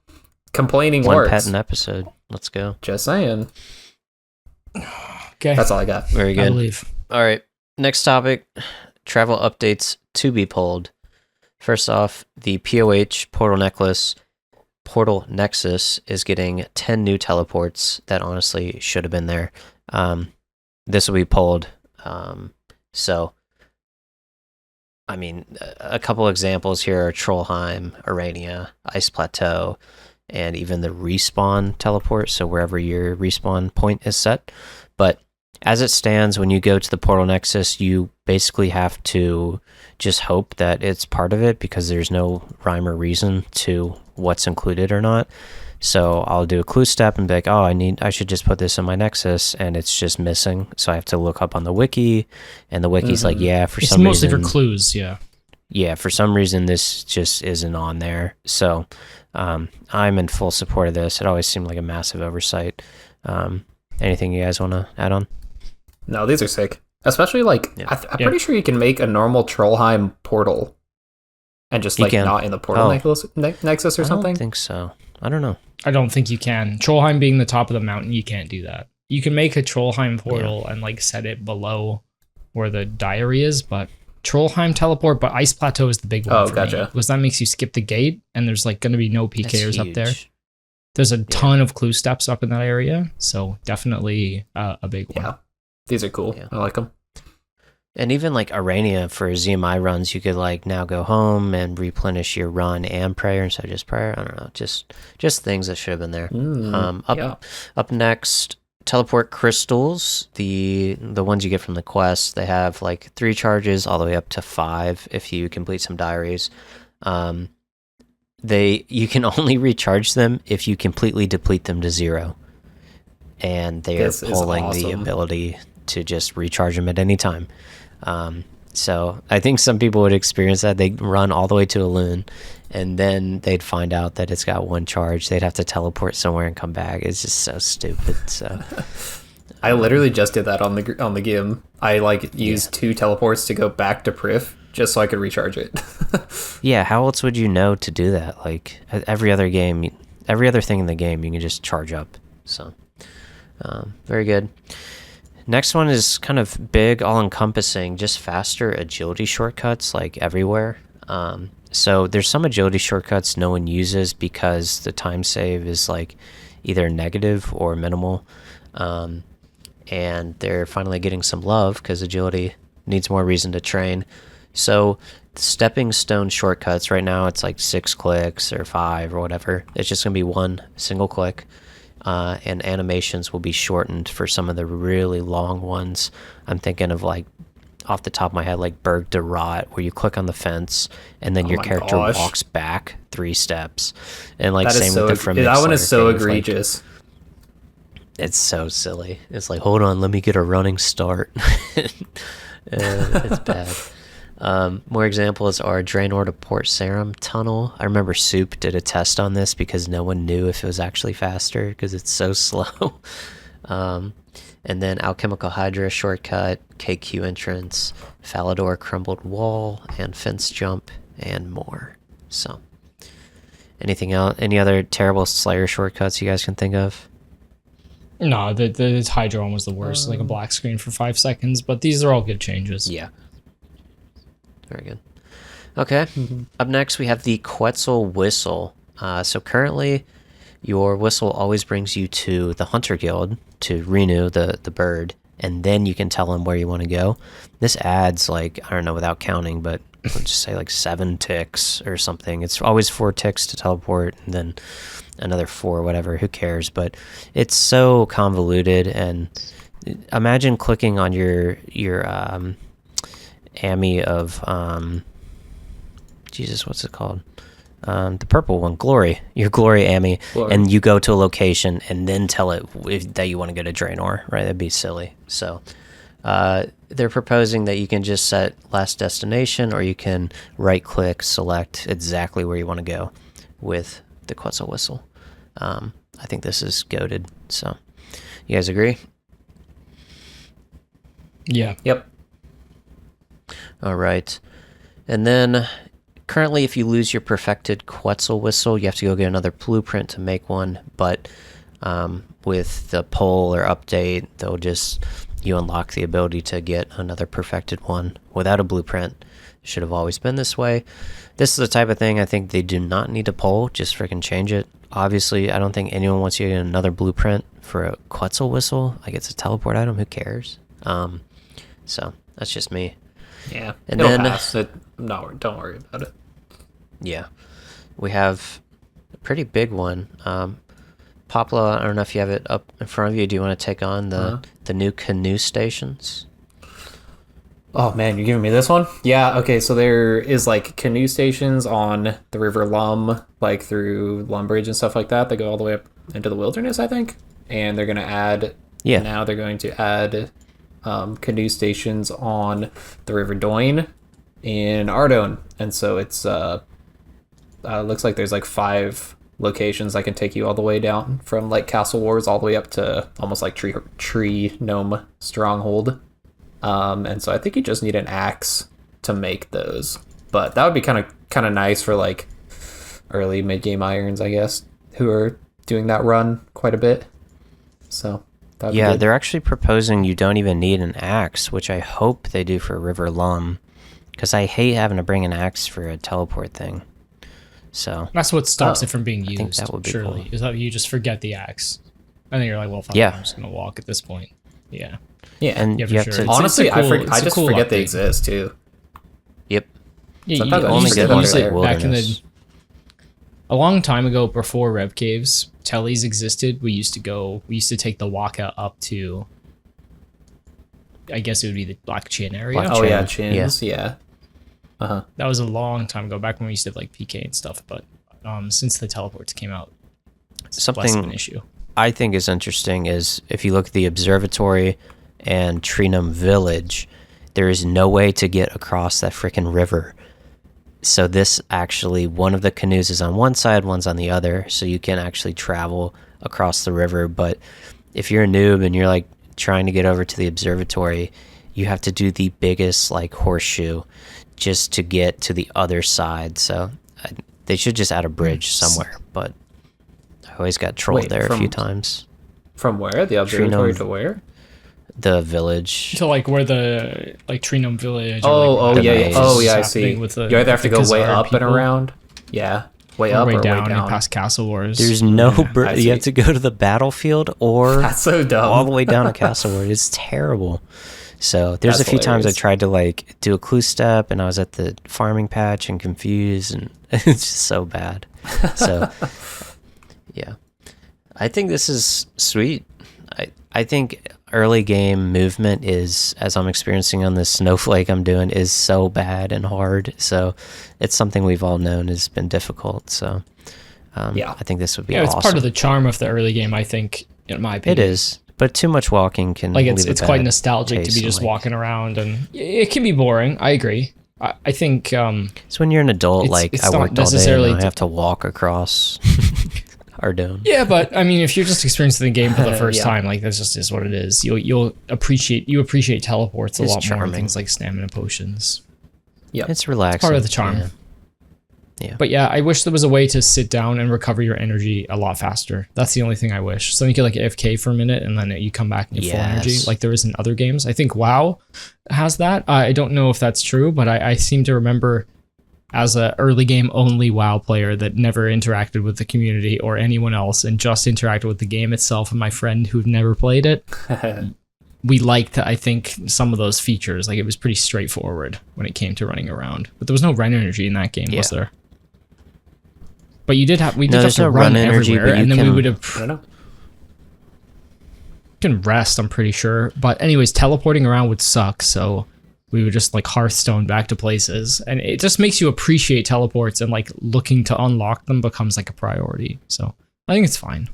complaining One works. pet an episode. Let's go. Just saying. Okay. That's all I got. Very good. I believe. All right. Next topic, travel updates to be pulled. First off, the POH Portal Nexus is getting 10 new teleports that honestly should have been there. This will be pulled. So, I mean, a couple examples here are Trollheim, Arania, Ice Plateau, and even the respawn teleport, so wherever your respawn point is set. But as it stands, when you go to the Portal Nexus, you basically have to just hope that it's part of it, because there's no rhyme or reason to what's included or not. So I'll do a clue step and be like, I should just put this in my Nexus, and it's just missing. So I have to look up on the wiki, and the wiki's like, for some reason... It's mostly for clues, yeah. Yeah, for some reason, this just isn't on there. So I'm in full support of this. It always seemed like a massive oversight. Anything you guys want to add on? No, these are sick. Especially, I'm pretty sure you can make a normal Trollheim portal and just, not in the portal Nexus or something. I don't think so. I don't know. I don't think you can. Trollheim being the top of the mountain, you can't do that. You can make a Trollheim portal and set it below where the diary is, but Trollheim teleport, but Ice Plateau is the big one. Oh, gotcha. Because that makes you skip the gate, and there's going to be no PKers up there. There's a ton of clue steps up in that area, so definitely a big one. Yeah, these are cool. Yeah. I like them. And even Arania for ZMI runs, you could now go home and replenish your run and prayer instead of just prayer. I don't know, just things that should have been there. Up next, teleport crystals, the ones you get from the quest. They have 3 charges all the way up to 5 if you complete some diaries. You can only recharge them if you completely deplete them to 0, and they are pulling the ability to just recharge them at any time. So I think some people would experience that. They run all the way to a loon, and then they'd find out that it's got 1 charge. They'd have to teleport somewhere and come back. It's just so stupid. So I literally just did that on the game. I used 2 teleports to go back to Prif just so I could recharge it. Yeah, how else would you know to do that? Every other game, every other thing in the game, you can just charge up. So very good. Next one is kind of big, all-encompassing, just faster agility shortcuts everywhere. So there's some agility shortcuts no one uses because the time save is either negative or minimal. And they're finally getting some love because agility needs more reason to train. So stepping stone shortcuts, right now it's 6 clicks or 5 or whatever. It's just going to be 1 single click. And animations will be shortened for some of the really long ones. I'm thinking of off the top of my head, like Berg de Rot, where you click on the fence and then your character walks back 3 steps. And like same with the From that one is so things, egregious. Like, it's so silly. It's like, hold on, let me get a running start. It's bad. More examples are Draenor to Port Sarum tunnel. I remember Soup did a test on this because no one knew if it was actually faster because it's so slow. And then Alchemical Hydra shortcut, KQ entrance, Falador crumbled wall, and fence jump, and more. So, anything else? Any other terrible Slayer shortcuts you guys can think of? No, the Hydra one was the worst, like a black screen for 5 seconds, but these are all good changes. Yeah. Very good. Okay, Up next we have the Quetzal Whistle. So currently, your whistle always brings you to the Hunter Guild, to Rune, the bird, and then you can tell him where you want to go. This adds, like, I don't know, without counting, but let's just say like 7 ticks or something. It's always 4 ticks to teleport, and then another 4, whatever, who cares? But it's so convoluted, and imagine clicking on your Ami of Jesus, what's it called? The purple one, Glory, your Glory Ami, and you go to a location and then tell it that you want to go to Draenor, right? That'd be silly. So they're proposing that you can just set last destination, or you can right click, select exactly where you want to go with the Quetzal Whistle. I think this is goated. So you guys agree? Yeah. Yep. All right. And then currently, if you lose your perfected Quetzal Whistle, you have to go get another blueprint to make one. But with the poll or update, you unlock the ability to get another perfected one without a blueprint. It should have always been this way. This is the type of thing I think they do not need to poll. Just freaking change it. Obviously, I don't think anyone wants you to get another blueprint for a Quetzal Whistle. Like, it's a teleport item. Who cares? So that's just me. Yeah, and it'll then pass. Don't worry about it. Yeah, we have a pretty big one. Poplo, I don't know if you have it up in front of you. Do you want to take on the new canoe stations? Oh man, you're giving me this one? Yeah, okay, so there is like canoe stations on the River Lum, like through Lumbridge and stuff like that. They go all the way up into the wilderness, I think. And they're going to add, now they're going to add canoe stations on the River Doyne in Ardone. And so it's, looks like there's like 5 locations that can take you all the way down from like Castle Wars all the way up to almost like Tree Gnome Stronghold. And so I think you just need an axe to make those, but that would be kind of nice for like early mid game irons, I guess, who are doing that run quite a bit. So they're actually proposing you don't even need an axe, which I hope they do for River Lum, because I hate having to bring an axe for a teleport thing. So that's what stops it from being used. I think that would be surely cool. Is that you just forget the axe, and then you're like, well, fine, I'm just gonna walk at this point. Yeah. Yeah, and you have to. Honestly, I just forget they exist too. Yep. Yeah, sometimes you I used forget it back in a long time ago, before Rev Caves, tellies existed. We used to take the Waka up to, I guess it would be the Black Chin area. Chins, yeah. Uh-huh. That was a long time ago, back when we used to have like PK and stuff, but since the teleports came out, it's less of an issue. I think is interesting is if you look at the observatory and Trinum Village, there is no way to get across that freaking river. So this actually, one of the canoes is on one side, one's on the other, so you can actually travel across the river. But if you're a noob and you're like trying to get over to the observatory, you have to do the biggest like horseshoe just to get to the other side. So they should just add a bridge somewhere, but I always got trolled a few times. From where? The observatory to where? The village. To like where the like Trinum Village. I see. You either have to go way up and around. Yeah. Way up or way down. And past Castle Wars. There's no you have to go to the battlefield or that's so dumb. All the way down to Castle Wars. It's terrible. So there's a few times I tried to like do a clue step and I was at the farming patch and confused, and it's just so bad. So yeah. I think this is sweet. I think early game movement is, as I'm experiencing on this snowflake I'm doing, is so bad and hard. So it's something we've all known has been difficult. So I think this would be awesome. It's part of the charm of the early game, I think, in my opinion. It is, but too much walking can like it's quite nostalgic to be just like, walking around, and it can be boring. I agree. I think it's when you're an adult, like I worked all day and I have to walk across our dome. Yeah, but I mean, if you're just experiencing the game for the first time, like that's just is what it is. You'll appreciate teleports a lot more than things like stamina potions. Yeah, it's relaxing. It's part of the charm. Yeah. But yeah, I wish there was a way to sit down and recover your energy a lot faster. That's the only thing I wish. So you could like AFK for a minute and then you come back and you full energy like there is in other games. I think WoW has that. I don't know if that's true, but I seem to remember as a early game only WoW player that never interacted with the community or anyone else and just interacted with the game itself and my friend who'd never played it. We liked, I think, some of those features. Like it was pretty straightforward when it came to running around. But there was no run energy in that game, was there? But we did have to run everywhere, and then we would have. I don't know. Can rest, I'm pretty sure. But anyways, teleporting around would suck, so we would just like Hearthstone back to places, and it just makes you appreciate teleports, and like looking to unlock them becomes like a priority. So I think it's fine.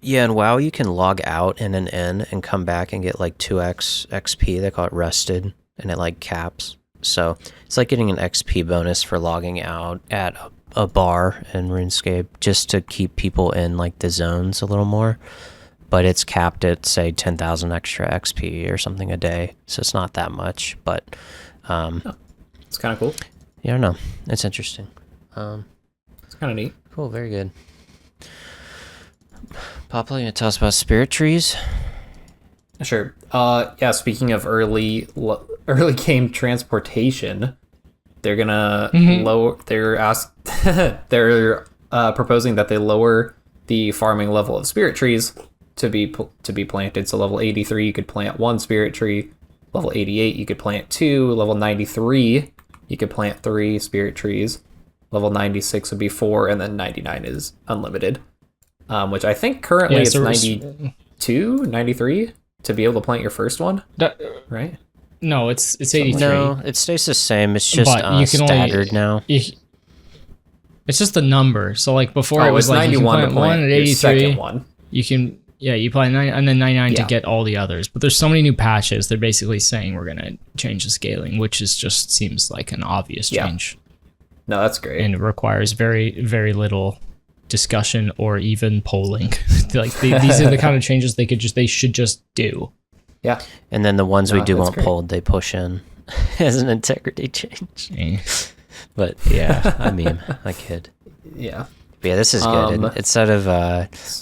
Yeah, and WoW you can log out and then in and come back and get like 2x XP. They call it rested, and it like caps. So it's like getting an XP bonus for logging out at a bar in RuneScape just to keep people in like the zones a little more, but it's capped at say 10,000 extra XP or something a day, so it's not that much, but it's kind of cool. Yeah, I don't know, it's interesting. It's kind of neat. Cool, very good. Poplo, you gonna tell us about spirit trees? Sure. Yeah, speaking of early game transportation, they're gonna lower. They're proposing that they lower the farming level of spirit trees to be planted. So level 83, you could plant 1 spirit tree. Level 88, you could plant 2. Level 93, you could plant 3 spirit trees. Level 96 would be 4, and then 99 is unlimited. Which I think currently it's 92, 93 to be able to plant your first one. Right? No, it's 83. No, it stays the same. It's just staggered now. It's just the number. So like before it was like 91 you can plant 1 at 83. Second one. You can you plant 9 and then 99 to get all the others. But there's so many new patches. They're basically saying we're gonna change the scaling, which is just seems like an obvious change. No, that's great. And it requires very, very little discussion or even polling. Like these are the kind of changes they should just do. Yeah. And then the ones we do want pulled, they push in as an integrity change. But yeah, I mean, I kid. Yeah. But yeah, this is good. Instead of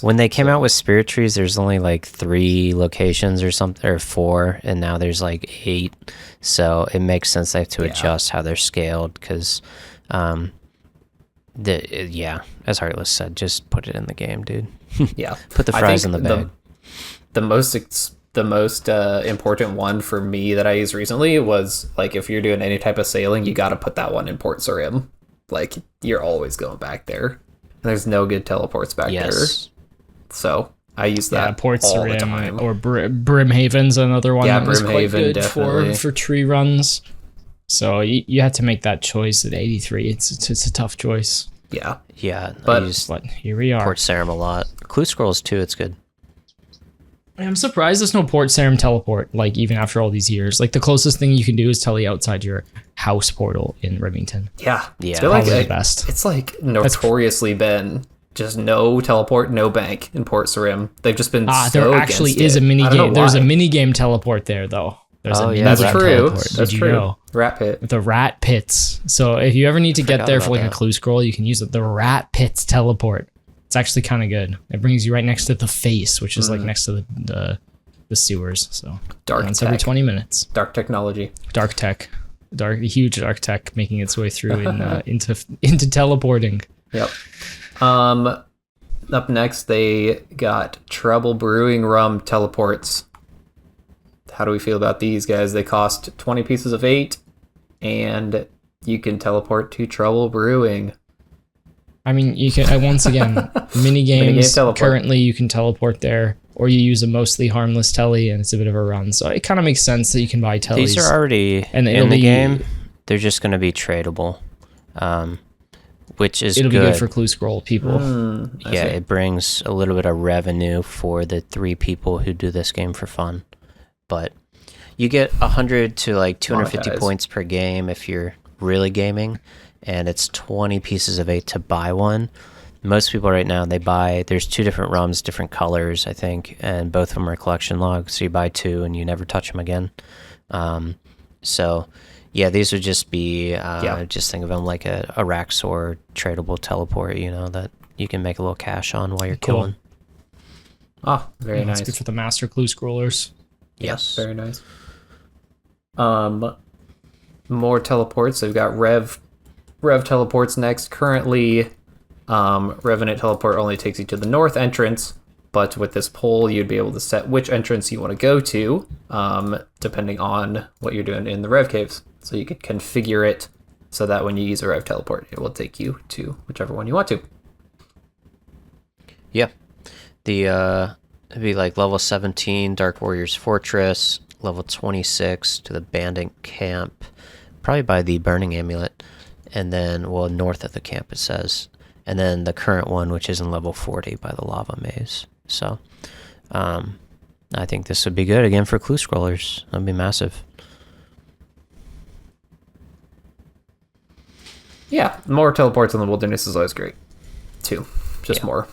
when they came out with spirit trees, there's only like 3 locations or something, or 4, and now there's like 8. So it makes sense they have to adjust how they're scaled because, as Heartless said, just put it in the game, dude. Yeah. Put the fries in the bag. The most important one for me that I used recently was like if you're doing any type of sailing, you got to put that one in Port Sarim. Like you're always going back there. There's no good teleports back there. So I use that Port all Sarim the time. Or Brimhaven's another one that was quite good definitely. for tree runs. So you had to make that choice at 83. It's a tough choice. Yeah. Yeah. But here we are. Port Sarim a lot. Clue Scrolls too, it's good. I'm surprised there's no Port Sarim teleport, like even after all these years. Like the closest thing you can do is tele outside your house portal in Remington. Yeah. Yeah. Probably the best. It's like notoriously been just no teleport, no bank in Port Sarim. They've just been there actually is a mini game. There's a mini game teleport there though. There's that's true. That's true. Know? Rat pit. The rat pits. So if you ever need to get there for like a clue scroll, you can use it. The rat pits teleport. It's actually kind of good. It brings you right next to the face, which is like next to the sewers. So once every 20 minutes. Dark technology. Dark tech. Huge dark tech making its way through into teleporting. Yep. Up next, they got Trouble Brewing Rum teleports. How do we feel about these guys? They cost 20 pieces of 8, and you can teleport to Trouble Brewing. I mean, you can once again mini games. Currently, you can teleport there. or you use a mostly harmless telly and it's a bit of a run. So it kind of makes sense that you can buy tellies. These are already and in the game. They're just going to be tradable, which is it'll be good for clue scroll people. Yeah, it brings a little bit of revenue for the 3 people who do this game for fun. But you get 100 to like 250 points per game if you're really gaming, and it's 20 pieces of 8 to buy one. Most people right now, there's 2 different ROMs, different colors, I think, and both of them are collection logs, so you buy 2 and you never touch them again. So yeah, these would just be, just think of them like a Raxor tradable teleport, that you can make a little cash on while you're killing. Oh, very nice. It's good for the master clue scrollers. Yes, very nice. More teleports. They've got Rev teleports next. Currently, Revenant teleport only takes you to the north entrance, but with this poll, you'd be able to set which entrance you want to go to, depending on what you're doing in the Rev caves. So you could configure it so that when you use a Rev teleport, it will take you to whichever one you want to. Yeah. It'd be like level 17, Dark Warriors Fortress, level 26 to the Bandit Camp, probably by the Burning Amulet, and then, north of the camp it says, and then the current one, which is in level 40 by the Lava Maze. So, I think this would be good, again, for clue scrollers. That'd be massive. Yeah, more teleports in the wilderness is always great, too. Just more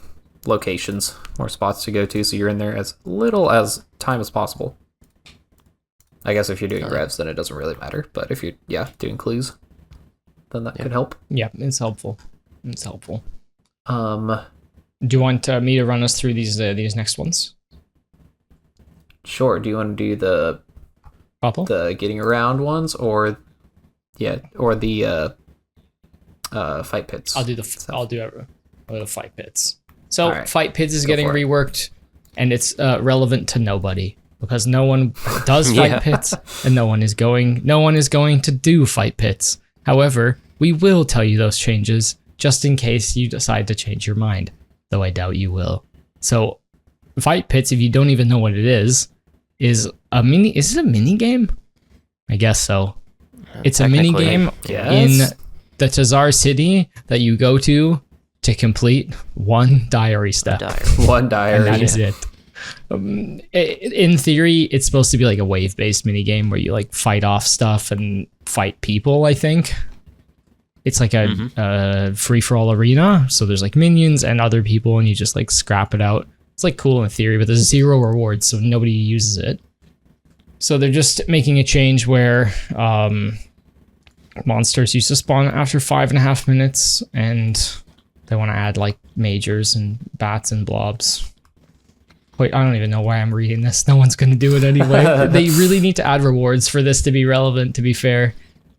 locations, more spots to go to, so you're in there as little as time as possible. I guess if you're doing revs, then it doesn't really matter, but if you're doing clues, then that could help. Yeah, it's helpful. Do you want me to run us through these next ones? Sure. Do you want to do the getting around ones, or the fight pits? I'll do the fight pits. So fight pits is getting reworked, and it's relevant to nobody because no one does fight pits, and no one is going to do fight pits. However, we will tell you those changes just in case you decide to change your mind, though I doubt you will. So, fight pits, if you don't even know what it is a mini. Is it a mini game? I guess so. It's a mini game in the Tazar city that you go to complete one diary step. One diary. And that is it. In theory, it's supposed to be like a wave-based mini game where you like fight off stuff and fight people, I think. It's like a free-for-all arena, so there's like minions and other people, and you just like scrap it out. It's like cool in theory, but there's 0 rewards, so nobody uses it. So they're just making a change where monsters used to spawn after 5.5 minutes, and they want to add like majors and bats and blobs. Wait, I don't even know why I'm reading this. No one's going to do it anyway. They really need to add rewards for this to be relevant, to be fair.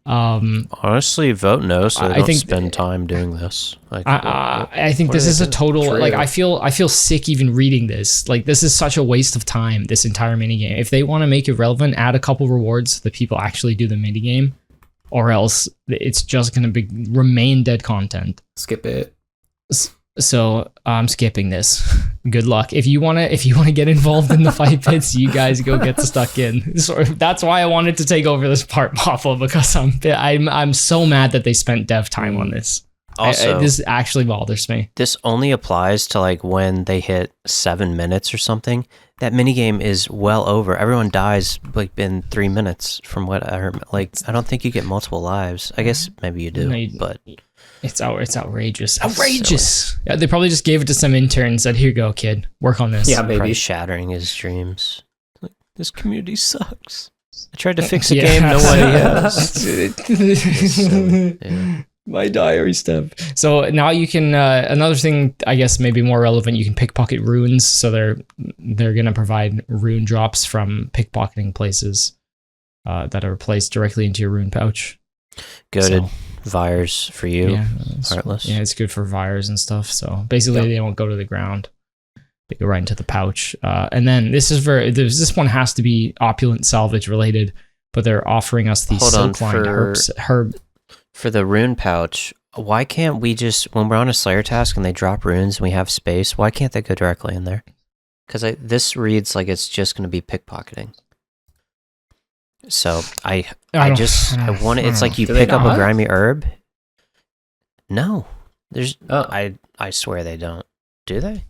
Honestly, vote no, so I don't spend time doing this. Like, I think this is a total like I feel sick even reading this. Like, this is such a waste of time, this entire minigame. If they want to make it relevant, add a couple rewards so that people actually do the minigame, or else it's just going to remain dead content. Skip it. So I'm skipping this. Good luck. If you wanna get involved in the fight pits, you guys go get stuck in. So that's why I wanted to take over this part, Poplo, because I'm so mad that they spent dev time on this. Also, this actually bothers me. This only applies to like when they hit 7 minutes or something. That minigame is well over. Everyone dies like in 3 minutes from what I heard. Like, I don't think you get multiple lives. I guess maybe you do, but it's outrageous. Outrageous. Yeah, they probably just gave it to some intern, said, "Here you go, kid. Work on this." Yeah, maybe. Probably shattering his dreams. Like, this community sucks. I tried to fix a game nobody has. My diary step. So now you can another thing, I guess maybe more relevant, you can pickpocket runes. So they're gonna provide rune drops from pickpocketing places that are placed directly into your rune pouch. Goated Vires for you, Heartless. Yeah, it's good for Vires and stuff. So basically they don't go to the ground. They go right into the pouch. And then this one has to be opulent salvage related, but they're offering us these silk-lined herb. For the rune pouch, why can't we just, when we're on a Slayer task and they drop runes and we have space, why can't they go directly in there? Because this reads like it's just going to be pickpocketing. So I want it. It's like you pick up a grimy herb. No, there's. I swear they don't. Do they?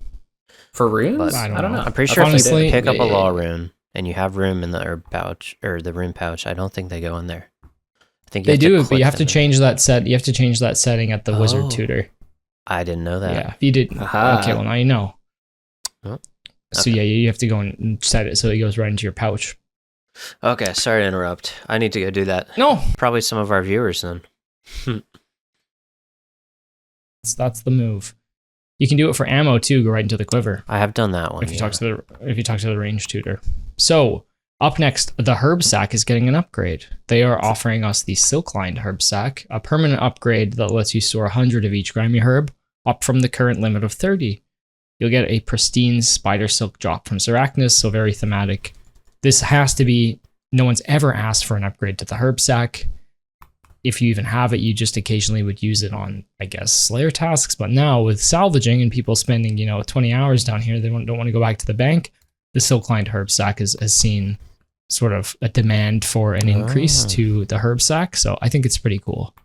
For runes? But I don't know. I'm pretty sure if you pick up a law rune and you have room in the herb pouch or the rune pouch, I don't think they go in there. I think they do, but you have to change that set. You have to change that setting at the wizard tutor. I didn't know that. Yeah, if you didn't. Okay, well now you know. Oh, so yeah, you have to go and set it so it goes right into your pouch. Okay, sorry to interrupt. I need to go do that. No, probably some of our viewers then. That's the move. You can do it for ammo too. Go right into the quiver. I have done that one. If you talk to the range tutor. So up next, the herb sack is getting an upgrade. They are offering us the silk-lined herb sack, a permanent upgrade that lets you store 100 of each grimy herb, up from the current limit of 30. You'll get a pristine spider silk drop from Arachnis, so very thematic. This has to be. No one's ever asked for an upgrade to the herb sack. If you even have it, you just occasionally would use it on, I guess, Slayer tasks. But now with salvaging and people spending, 20 hours down here, they don't want to go back to the bank. The silk-lined herb sack has seen sort of a demand for an increase to the herb sack. So I think it's pretty cool.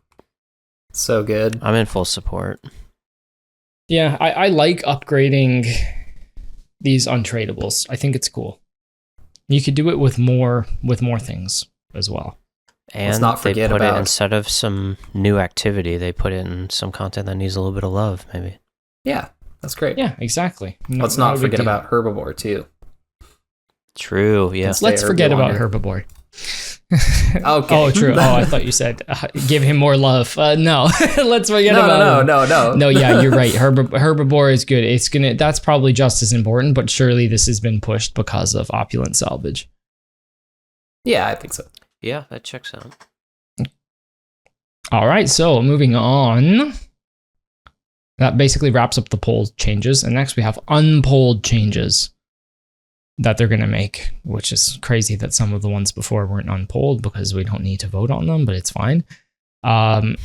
So good. I'm in full support. Yeah, I like upgrading these untradables. I think it's cool. You could do it with more things as well. And let's not forget they put about it instead of some new activity, they put it in some content that needs a little bit of love, maybe. Yeah, that's great. Yeah, exactly. Let's not forget about Herbivore too. True, yeah. Let's forget about Herbivore. Okay. Oh, true. Oh, I thought you said give him more love. No, let's forget about him. No. No, yeah, you're right. Herbivore is good. That's probably just as important, but surely this has been pushed because of opulent salvage. Yeah, I think so. Yeah, that checks out. All right, so moving on. That basically wraps up the poll changes, and next we have unpolled changes that they're going to make, which is crazy that some of the ones before weren't unpolled because we don't need to vote on them, but it's fine.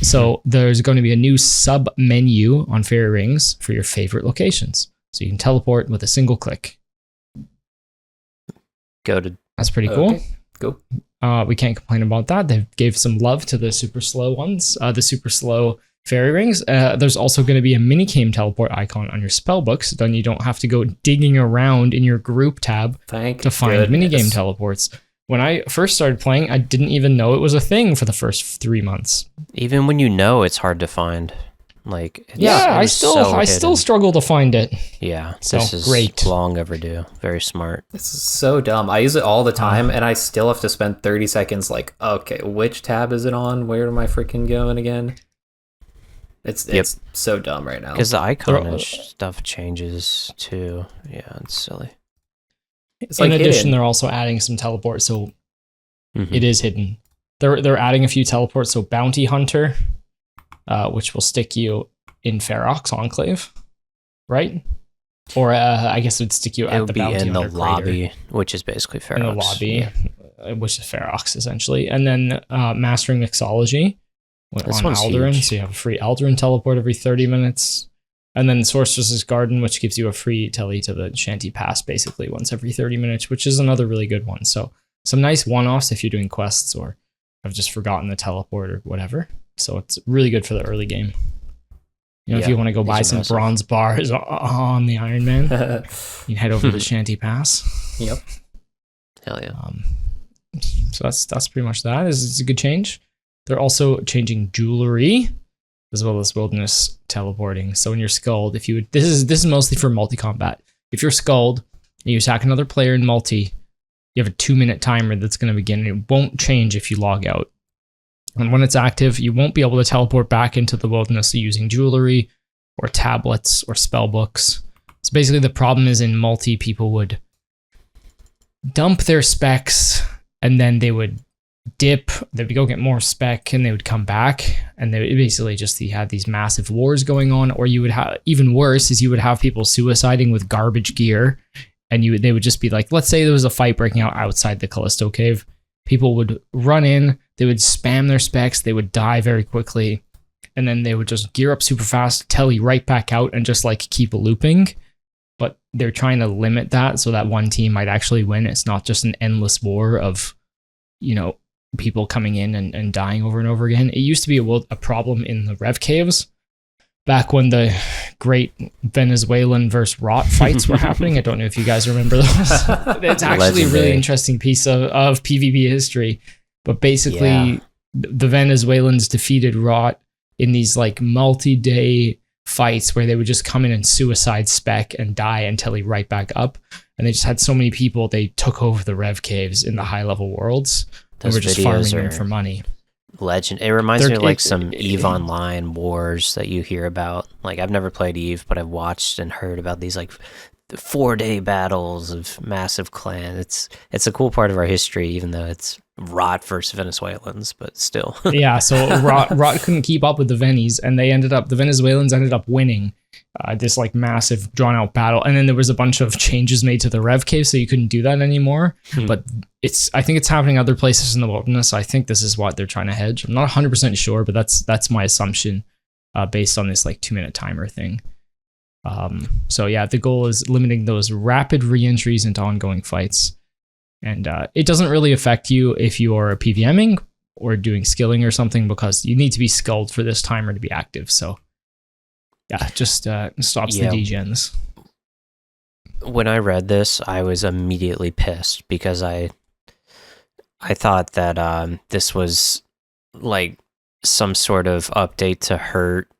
So there's going to be a new sub menu on fairy rings for your favorite locations. So you can teleport with a single click. That's pretty cool. Okay. Cool. We can't complain about that. They gave some love to the super slow ones, the super slow fairy rings. There's also going to be a minigame teleport icon on your spell books. Then you don't have to go digging around in your group tab to find minigame teleports. When I first started playing, I didn't even know it was a thing for the first 3 months. Even when you know, it's hard to find. I still struggle to find it. Yeah, so this is great. Long overdue. Very smart. This is so dumb. I use it all the time, and I still have to spend 30 seconds like, okay, which tab is it on? Where am I freaking going again? It's so dumb right now. Because the icon and stuff changes too. Yeah, it's silly. In addition, they're also adding some teleports, so it is hidden. They're adding a few teleports, so Bounty Hunter, which will stick you in Ferox Enclave, right? Or I guess it would stick you at the Bounty Hunter. It would be in the lobby, which is basically Ferox. In the lobby, which is Ferox, essentially. And then Mastering Mixology on Alduran, huge. So you have a free Alduran teleport every 30 minutes. And then Sorceress's Garden, which gives you a free tele to the Shanty Pass, basically once every 30 minutes, which is another really good one. So some nice one-offs if you're doing quests or have just forgotten the teleport or whatever. So it's really good for the early game. If you want to go buy some bronze bars on the Iron Man, you can head over to the Shanty Pass. Yep. Hell yeah. So that's pretty much that. It's a good change. They're also changing jewelry as well as wilderness teleporting. So when you're skulled, this is mostly for multi-combat. If you're skulled and you attack another player in multi, you have a 2-minute timer that's going to begin, and it won't change if you log out. And when it's active, you won't be able to teleport back into the wilderness using jewelry or tablets or spell books. So basically the problem is in multi, people would dump their specs and then they would dip, they would go get more spec and they would come back, and they would basically just had these massive wars going on. Or you would have, even worse is you would have people suiciding with garbage gear, and they would just be like, let's say there was a fight breaking out outside the Callisto cave. People would run in, they would spam their specs, they would die very quickly, and then they would just gear up super fast, tele right back out, and just keep looping. But they're trying to limit that so that one team might actually win. It's not just an endless war of, people coming in and dying over and over again. It used to be a problem in the Rev Caves back when the great Venezuelan versus Rot fights were happening. I don't know if you guys remember those. It's actually a really interesting piece of PvP history. But basically, the Venezuelans defeated Rot in these like multi-day fights where they would just come in and suicide spec and die until he right back up. And they just had so many people, they took over the Rev Caves in the high-level worlds. And were just farming them for money. Legend. It reminds me of like some EVE Online wars that you hear about. Like, I've never played EVE, but I've watched and heard about these like 4-day battles of massive clan. It's a cool part of our history, even though it's Rot versus Venezuelans, but still. Yeah, so Rot couldn't keep up with the Venis, and the Venezuelans ended up winning this like massive drawn out battle. And then there was a bunch of changes made to the Rev Cave, so you couldn't do that anymore. But I think it's happening other places in the wilderness. So I think this is what they're trying to hedge. I'm not 100% sure, but that's my assumption based on this like 2-minute timer thing. So yeah, the goal is limiting those rapid re-entries into ongoing fights. And it doesn't really affect you if you are PVMing or doing skilling or something, because you need to be skilled for this timer to be active. So yeah, just stops the degens. When I read this, I was immediately pissed because I thought that this was like some sort of update to hurt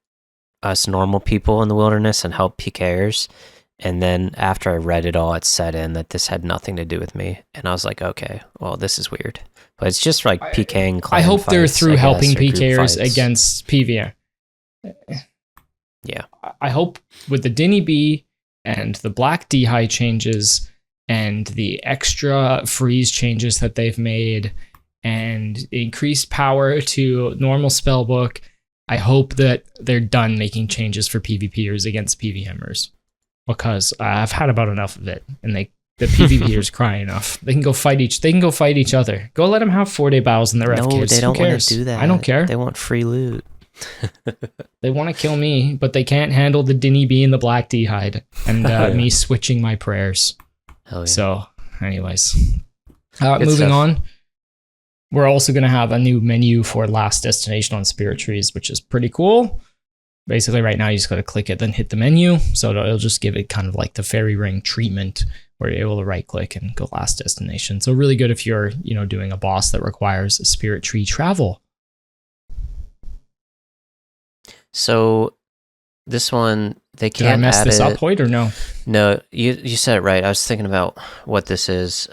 us normal people in the wilderness and help PKers. And then after I read it all, it set in that this had nothing to do with me. And I was like, okay, well, this is weird. But it's just like PKing clan I hope fights, they're through helping PKers PKers against PVM. Yeah. I hope with the Dinny B and the Black D-High changes and the extra freeze changes that they've made and increased power to normal spellbook, I hope that they're done making changes for PvPers against PVMers. Because I've had about enough of it, and the PvPers cry enough. They can go fight each other. Go let them have 4-day battles in the Rev Caves. They don't want to do that. I don't care. They want free loot. They want to kill me, but they can't handle the Dinny B and the Black D-Hide and me switching my prayers. Hell yeah. So, anyways, moving on. We're also going to have a new menu for Last Destination on Spirit Trees, which is pretty cool. Basically, right now, you just got to click it, then hit the menu. So it'll just give it kind of like the fairy ring treatment where you're able to right click and go Last Destination. So really good if you're, doing a boss that requires a Spirit Tree travel. So this one, they can't add it. Did I mess this up, Hoyt, or no? No, you said it right. I was thinking about what this is.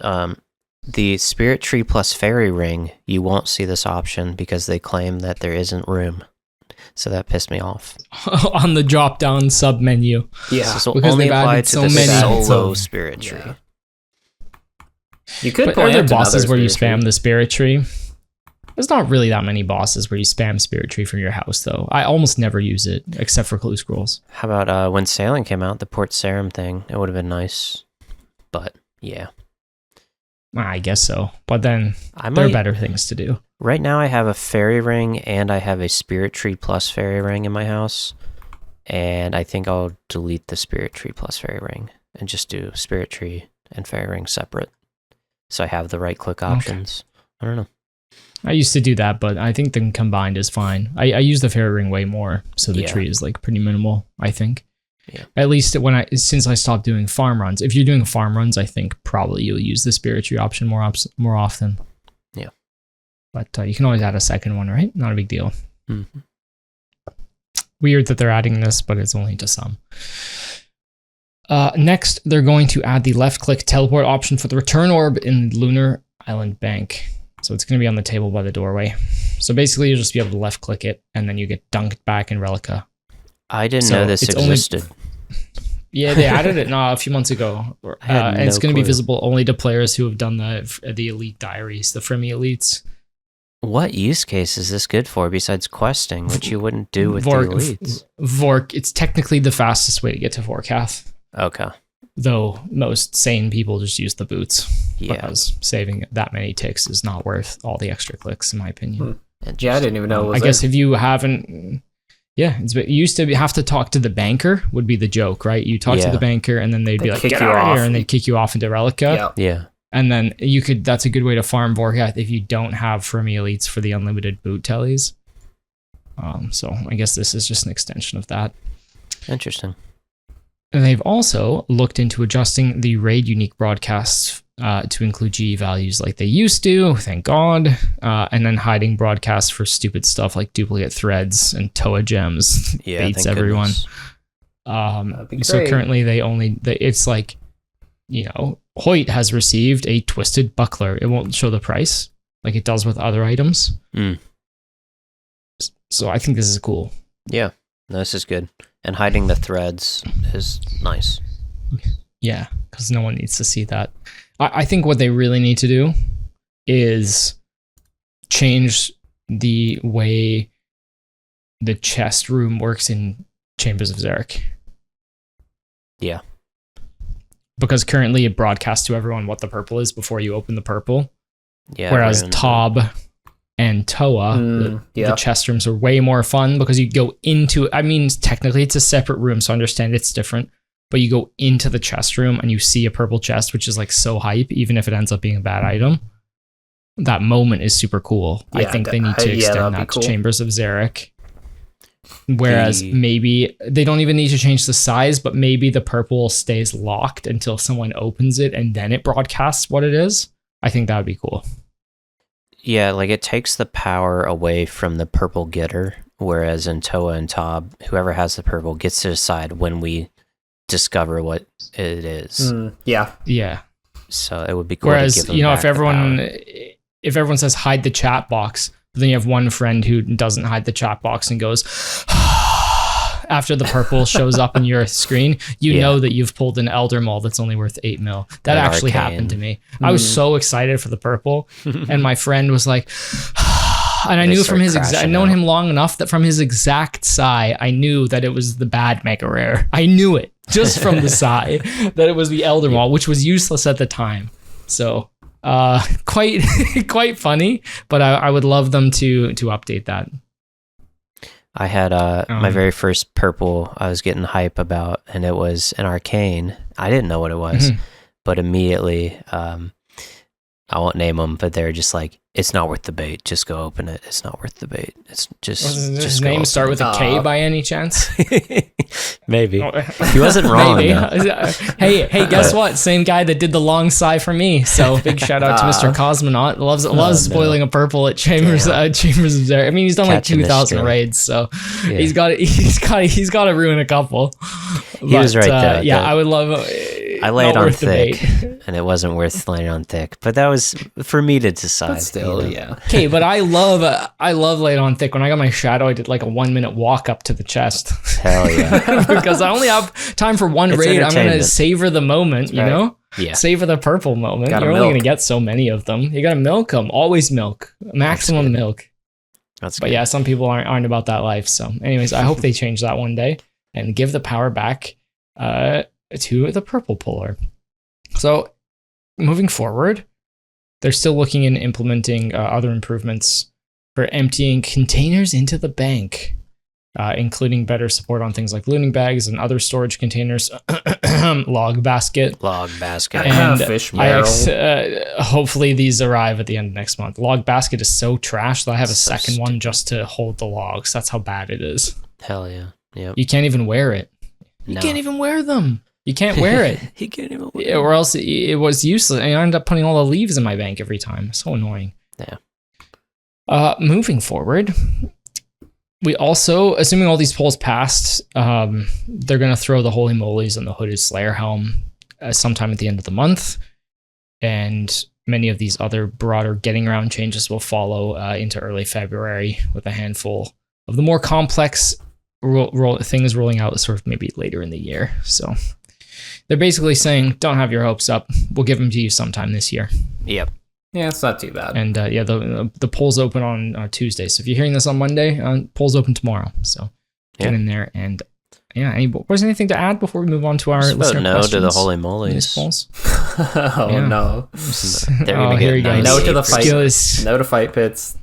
The Spirit Tree plus Fairy Ring, you won't see this option because they claim that there isn't room. So that pissed me off. On the drop-down sub-menu. Yeah. So because only they've apply added to so the many. solo Spirit Tree. Yeah. You could But point are there out to bosses another where you Spirit spam Tree. the Spirit Tree? There's not really that many bosses where you spam Spirit Tree from your house, though. I almost never use it, except for Clue Scrolls. How about when Sailing came out, the Port Sarum thing? It would have been nice. But, yeah. I guess so. But then there are better things to do. Right now I have a Fairy Ring and I have a Spirit Tree plus Fairy Ring in my house. And I think I'll delete the Spirit Tree plus Fairy Ring and just do Spirit Tree and Fairy Ring separate. So I have the right click options. I don't know. I used to do that, but I think them combined is fine. I use the Fairy Ring way more, so the tree is like pretty minimal, I think. Yeah. At least since I stopped doing farm runs. If you're doing farm runs, I think probably you'll use the Spirit Tree option more often. Yeah. But you can always add a second one, right? Not a big deal. Mm-hmm. Weird that they're adding this, but it's only to some. Next, they're going to add the left-click teleport option for the return orb in Lunar Island Bank. So it's going to be on the table by the doorway. So basically, you'll just be able to left-click it, and then you get dunked back in Relica. I didn't know this existed. Yeah, they added it a few months ago. And it's going to be visible only to players who have done the Elite Diaries, the Fremi Elites. What use case is this good for besides questing, which you wouldn't do with the Elites? Vork, it's technically the fastest way to get to Vorkath. Okay. Though most sane people just use the boots. Yeah. Because saving that many ticks is not worth all the extra clicks, in my opinion. Yeah, I didn't even know it was I guess if you haven't... Yeah, it used to have to talk to the banker would be the joke, right? You talk to the banker and then they'd be like, get out of here, and they'd kick you off into Relica. Yeah. And then that's a good way to farm Vorkath if you don't have Fermi Elites for the unlimited boot tellies. So I guess this is just an extension of that. Interesting. And they've also looked into adjusting the raid unique broadcasts to include GE values like they used to, thank God, and then hiding broadcasts for stupid stuff like duplicate threads and Toa gems. Yeah, baits everyone. So currently it's like, Hoyt has received a twisted buckler. It won't show the price like it does with other items. So I think this is cool. Yeah, no, this is good. And hiding the threads is nice. Yeah, because no one needs to see that. I think what they really need to do is change the way the chest room works in Chambers of Xeric. Yeah. Because currently it broadcasts to everyone what the purple is before you open the purple. Yeah. Whereas Tob and Toa, the chest rooms are way more fun because you go into, technically it's a separate room, so I understand it's different, but you go into the chest room and you see a purple chest, which is like so hype, even if it ends up being a bad item. That moment is super cool. Yeah, I think they need to extend that to Chambers of Xeric. Whereas maybe they don't even need to change the size, but maybe the purple stays locked until someone opens it and then it broadcasts what it is. I think that would be cool. Yeah, like it takes the power away from the purple getter, whereas in Toa and Tob, whoever has the purple gets to decide when we discover what it is. Yeah. So it would be cool. Whereas, to give them if everyone says hide the chat box, but then you have one friend who doesn't hide the chat box and goes after the purple shows up in your screen, you know that you've pulled an Elder Maul that's only worth 8 mil. That actually happened to me. I was so excited for the purple, and my friend was like, and I knew from his I'd known him long enough that from his exact sigh, I knew that it was the bad mega rare. I knew it just from the sigh that it was the Elder Maul, which was useless at the time. So quite funny, but I would love them to update that. I had my very first purple I was getting hype about, and it was an arcane. I didn't know what it was, but immediately, I won't name them, but they're just like, it's not worth the bait. Just go open it. It's not worth the bait. It's just. Does his name start with a K by any chance? Maybe. He wasn't wrong. Hey, guess what? Same guy that did the long sigh for me. So big shout out to Mr. Cosmonaut. Loves spoiling a purple at Chambers of Xeric. I mean, he's done like 2,000 raids, so he's got to ruin a couple. He was right there. Yeah, I would love. I laid on thick, and it wasn't worth laying on thick. But that was for me to decide. But still, yeah. Okay, but I love laying on thick. When I got my shadow, I did like a 1 minute walk up to the chest. Hell yeah! Because I only have time for one raid. I'm gonna savor the moment, you know. Yeah. Savor the purple moment. You're only gonna get so many of them. You gotta milk them. Always milk. Maximum milk. That's good. But yeah, some people aren't about that life. So, anyways, I hope they change that one day and give the power back to the purple puller. So moving forward, they're still looking and implementing other improvements for emptying containers into the bank, including better support on things like looting bags and other storage containers, log basket, and fish barrel. Hopefully these arrive at the end of next month. Log basket is so trash that I have a second one just to hold the logs. That's how bad it is. Hell yeah. Yep. You can't even wear it. You can't even wear them. You can't wear it. He can't even wear it. Or else it was useless. I ended up putting all the leaves in my bank every time. So annoying. Yeah. Moving forward, we also, assuming all these polls passed, they're going to throw the Holy Molys and the Hooded Slayer Helm sometime at the end of the month. And many of these other broader getting around changes will follow into early February with a handful of the more complex things rolling out sort of maybe later in the year. So they're basically saying, don't have your hopes up. We'll give them to you sometime this year. Yep. Yeah, it's not too bad. And the polls open on Tuesday. So if you're hearing this on Monday, polls open tomorrow. So get in there. And was anything to add before we move on to our listener questions? No to the Holy Molys. No. They're gonna get no to the fight. No to fight pits.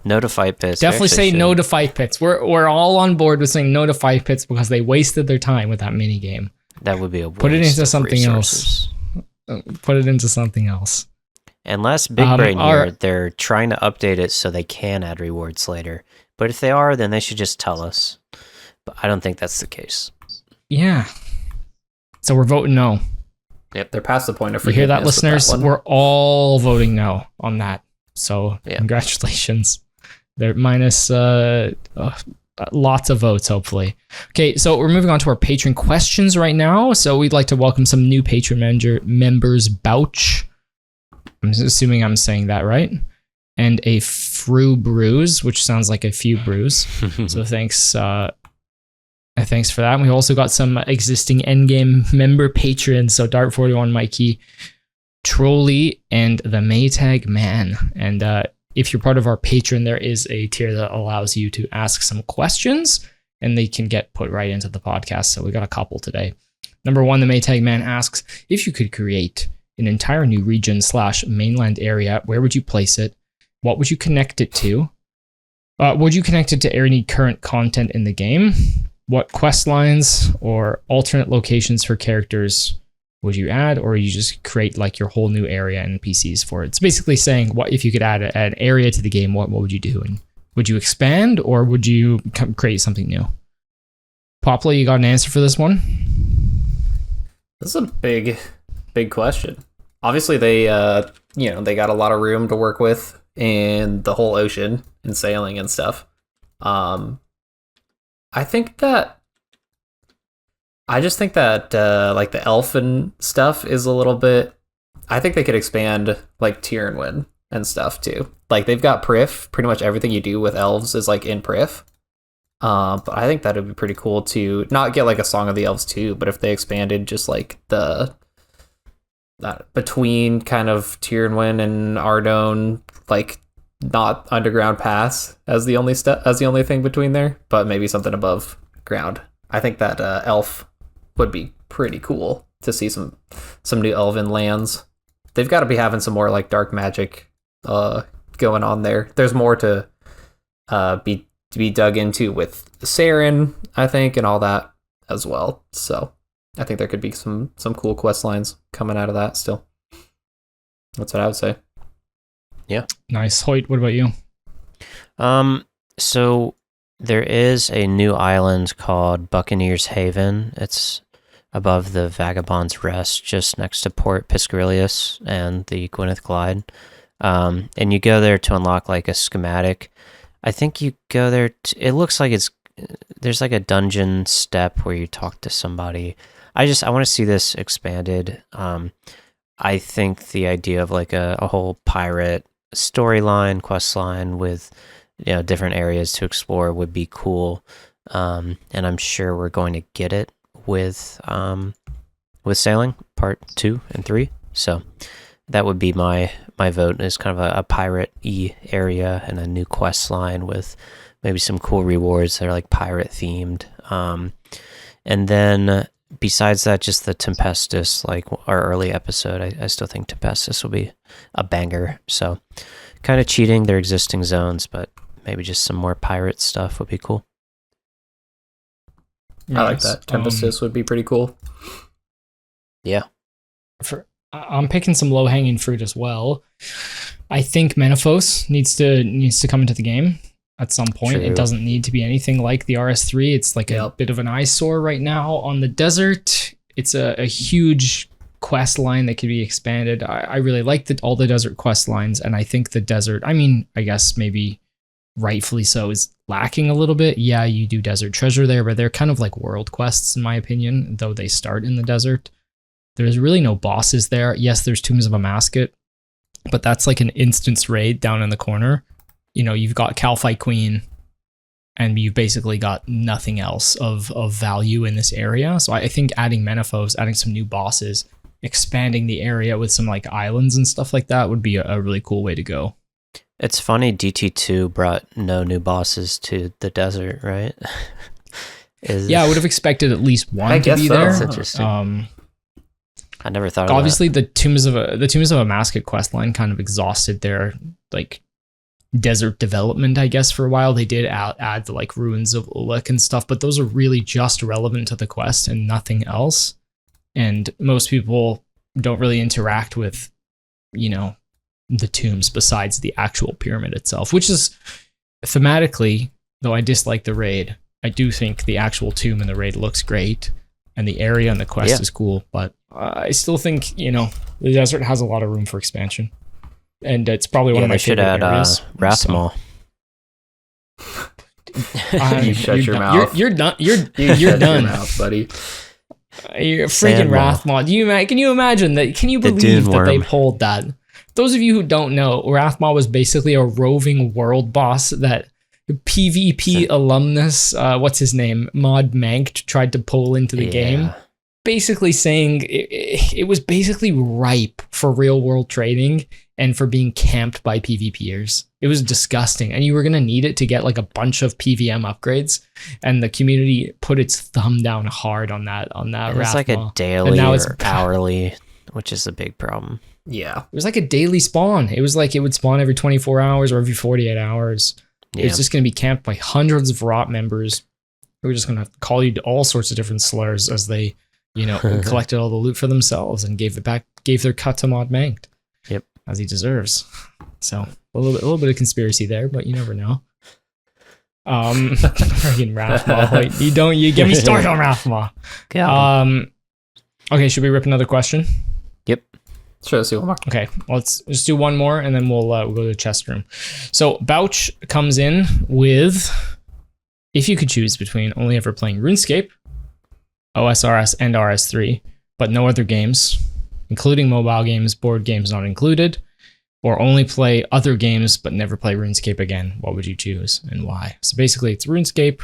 No to fight pits. Definitely say no to fight pits. We're all on board with saying no to fight pits because they wasted their time with that mini game. That would be a waste. Put it into of something resources. else. Put it into something else. And last big brain here, they're trying to update it so they can add rewards later. But if they are, then they should just tell us. But I don't think that's the case. Yeah. So we're voting no. Yep, they're past the point of You hear that, forgiveness with listeners? that one. We're all voting no on that. So congratulations. They're minus lots of votes, hopefully. Okay, so we're moving on to our patron questions right now. So we'd like to welcome some new patron members, Bouch. I'm assuming I'm saying that right. And a Fru Brews, which sounds like a few brews. So thanks for that. And we also got some existing Endgame member patrons. So Dart41, Mikey, Trolley, and the Maytag Man. And if you're part of our patron, there is a tier that allows you to ask some questions and they can get put right into the podcast. So we got a couple today. Number one, the Maytag Man asks, if you could create an entire new region / mainland area, where would you place it? What would you connect it to? Would you connect it to any current content in the game? What quest lines or alternate locations for characters would you add, or you just create like your whole new area and PCs for it? It's basically saying, what if you could add an area to the game, what would you do? And would you expand, or would you create something new? Poplo, you got an answer for this one? This is a big question. Obviously, they they got a lot of room to work with in the whole ocean and sailing and stuff. I just think that like the elfin stuff is a little bit. I think they could expand like Tyrannwyn and stuff too. Like they've got Prif. Pretty much everything you do with elves is like in Prif. But I think that would be pretty cool to not get like a Song of the Elves too, but if they expanded just like the between kind of Tyrannwyn and Ardone, like not underground pass as the only thing between there, but maybe something above ground. I think that elf would be pretty cool to see some new elven lands. They've got to be having some more like dark magic going on there. There's more to be dug into with Saren, I think, and all that as well. So I think there could be some cool quest lines coming out of that still. That's what I would say. Yeah. Nice. Hoyt, what about you? So there is a new island called Buccaneer's Haven. It's above the Vagabond's Rest, just next to Port Piscarius and the Gwyneth Glide. And you go there to unlock like a schematic. I think you go there. It looks like there's like a dungeon step where you talk to somebody. I want to see this expanded. I think the idea of like a whole pirate storyline, quest line with different areas to explore would be cool. And I'm sure we're going to get it with Sailing Part 2 and 3. So that would be my vote, is kind of a pirate-y area and a new quest line with maybe some cool rewards that are like pirate themed. And then besides that, just the Tempestus, like our early episode, I still think Tempestus will be a banger. So kind of cheating their existing zones, but maybe just some more pirate stuff would be cool. I like that. Tempestus would be pretty cool. Yeah. I'm picking some low-hanging fruit as well. I think Menaphos needs to come into the game at some point. True. It doesn't need to be anything like the RS3. It's like a bit of an eyesore right now on the desert. It's a huge quest line that could be expanded. I really like all the desert quest lines, and I think the desert, I guess maybe rightfully so, is lacking a little bit. Yeah, you do desert treasure there, but they're kind of like world quests in my opinion, though they start in the desert. There's really no bosses there. Yes, there's Tombs of Amasket, but that's like an instance raid down in the corner. You've got Calphite Queen, and you've basically got nothing else of value in this area. So I think adding Menaphos, adding some new bosses, expanding the area with some like islands and stuff like that would be a really cool way to go. It's funny, DT2 brought no new bosses to the desert, right? Yeah, I would have expected at least one to be there. That's interesting. I never thought of obviously, that. The Tombs of Amasket quest line kind of exhausted their like desert development, I guess, for a while. They did add the like ruins of Uluk and stuff, but those are really just relevant to the quest and nothing else. And most people don't really interact with, you know, the tombs besides the actual pyramid itself, which is thematically, though I dislike the raid, I do think the actual tomb in the raid looks great and the area and the quest is cool, but I still think, you know, the desert has a lot of room for expansion. And it's probably one of my favorite areas. Rathmol. You shut your mouth. You're done. You're Shut done, your mouth, buddy. You're freaking Rathmol. Can you imagine that? Can you believe that they pulled that? Those of you who don't know, Rathmol was basically a roving world boss that PvP alumnus, what's his name, Mod Manked, tried to pull into the game. Basically saying it was basically ripe for real world trading and for being camped by PvPers. It was disgusting, and you were gonna need it to get like a bunch of PVM upgrades, and the community put its thumb down hard on that. It was like a daily or hourly, which is a big problem. Yeah, it was like a daily spawn. It was like it would spawn every 24 hours or every 48 hours. Yeah. It's just gonna be camped by hundreds of rot members who are just gonna call you all sorts of different slurs as they, you know, collected all the loot for themselves and gave their cut to Mod Manked. Yep. As he deserves. So a little bit of conspiracy there, but you never know. Friggin' Rathmol. You get me started on Rathmol. Okay, should we rip another question? Yep. Sure, let's do one more. Okay, let's just do one more and then we'll go to the chest room. So Bouch comes in with, if you could choose between only ever playing RuneScape, OSRS and RS3, but no other games, including mobile games, board games not included, or only play other games but never play RuneScape again, what would you choose and why? So basically it's RuneScape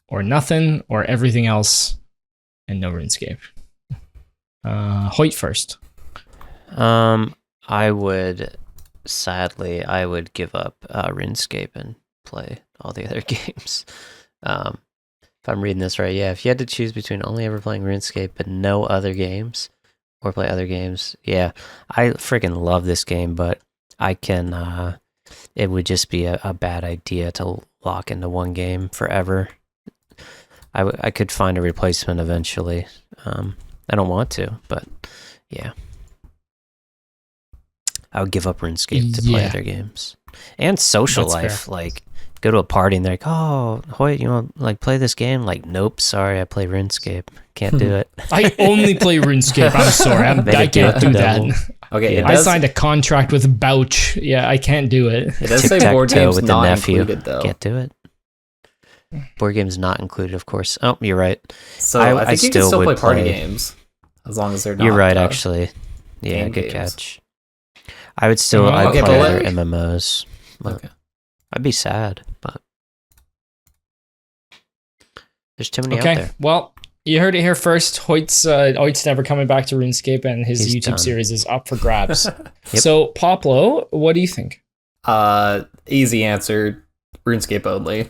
or nothing or everything else and no RuneScape. Hoyt first. I would give up RuneScape and play all the other games. If I'm reading this right, if you had to choose between only ever playing RuneScape but no other games, or play other games, I freaking love this game, but I can, it would just be a bad idea to lock into one game forever. I could find a replacement eventually. I don't want to, but yeah. I would give up RuneScape to play other games. And social life, fair. Like, go to a party and they're like, oh, Hoyt, you want like play this game? Like, nope, sorry, I play RuneScape. Can't do it. I only play RuneScape. I'm sorry, I can't do that. Okay, I signed a contract with Bouch. Yeah, I can't do it. It does say board games with not the nephew. Included, though. Can't do it. Board games not included, of course. Oh, you're right. So I think you can still play party games as long as they're not. You're right, actually. Yeah, good catch. I would still. I'd play other MMOs. Okay. I'd be sad, but there's too many out there. Well, you heard it here first. Hoyt's never coming back to RuneScape, and his YouTube done. Series is up for grabs. So, Poplo, what do you think? Easy answer: RuneScape only.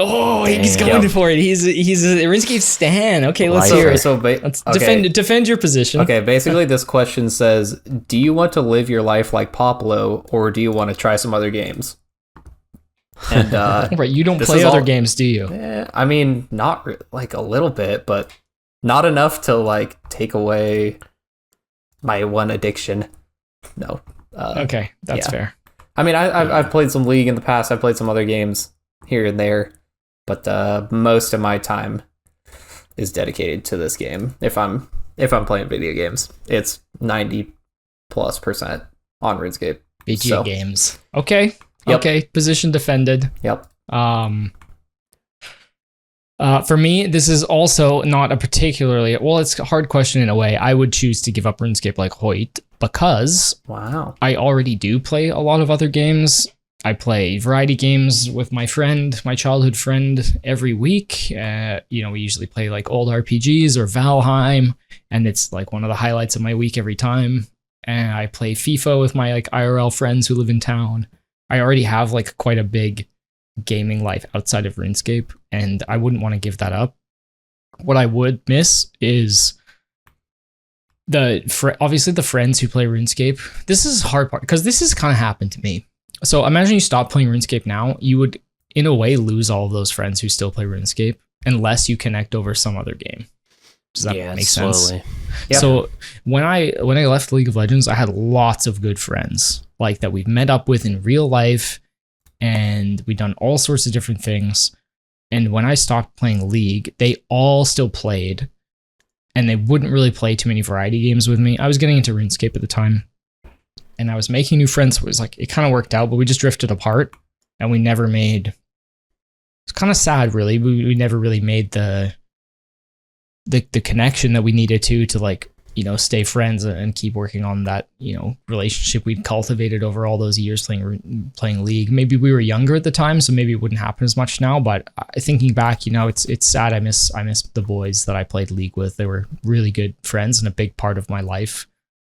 Oh, he's going for it. He's a RuneScape stan. Okay, let's hear it. Let's defend your position. Okay, basically this question says, do you want to live your life like Poplo, or do you want to try some other games? And right, you don't play other games, do you? I mean, not like a little bit, but not enough to like take away my one addiction. No. Okay, that's fair. I mean, I've played some League in the past. I've played some other games here and there. But most of my time is dedicated to this game. If I'm playing video games, it's 90+% on RuneScape. video games. Okay. Yep. Okay. Position defended. Yep. For me, this is also not a particularly, well, it's a hard question in a way. I would choose to give up RuneScape like Hoyt because I already do play a lot of other games. I play variety games with my friend, my childhood friend, every week. We usually play like old RPGs or Valheim, and it's like one of the highlights of my week every time. And I play FIFA with my like IRL friends who live in town. I already have like quite a big gaming life outside of RuneScape, and I wouldn't want to give that up. What I would miss is obviously the friends who play RuneScape. This is a hard part because this has kind of happened to me. So imagine you stop playing RuneScape now, you would in a way lose all of those friends who still play RuneScape unless you connect over some other game. Does that make sense? Yeah. So when I left League of Legends, I had lots of good friends like that we've met up with in real life, and we've done all sorts of different things. And when I stopped playing League, they all still played, and they wouldn't really play too many variety games with me. I was getting into RuneScape at the time, and I was making new friends. So it was like, it kind of worked out, but we just drifted apart, and we never made, it's kind of sad really. We never really made the connection that we needed to like, you know, stay friends and keep working on that, you know, relationship we'd cultivated over all those years playing League. Maybe we were younger at the time, so maybe it wouldn't happen as much now, but thinking back, you know, it's sad. I miss the boys that I played League with. They were really good friends and a big part of my life,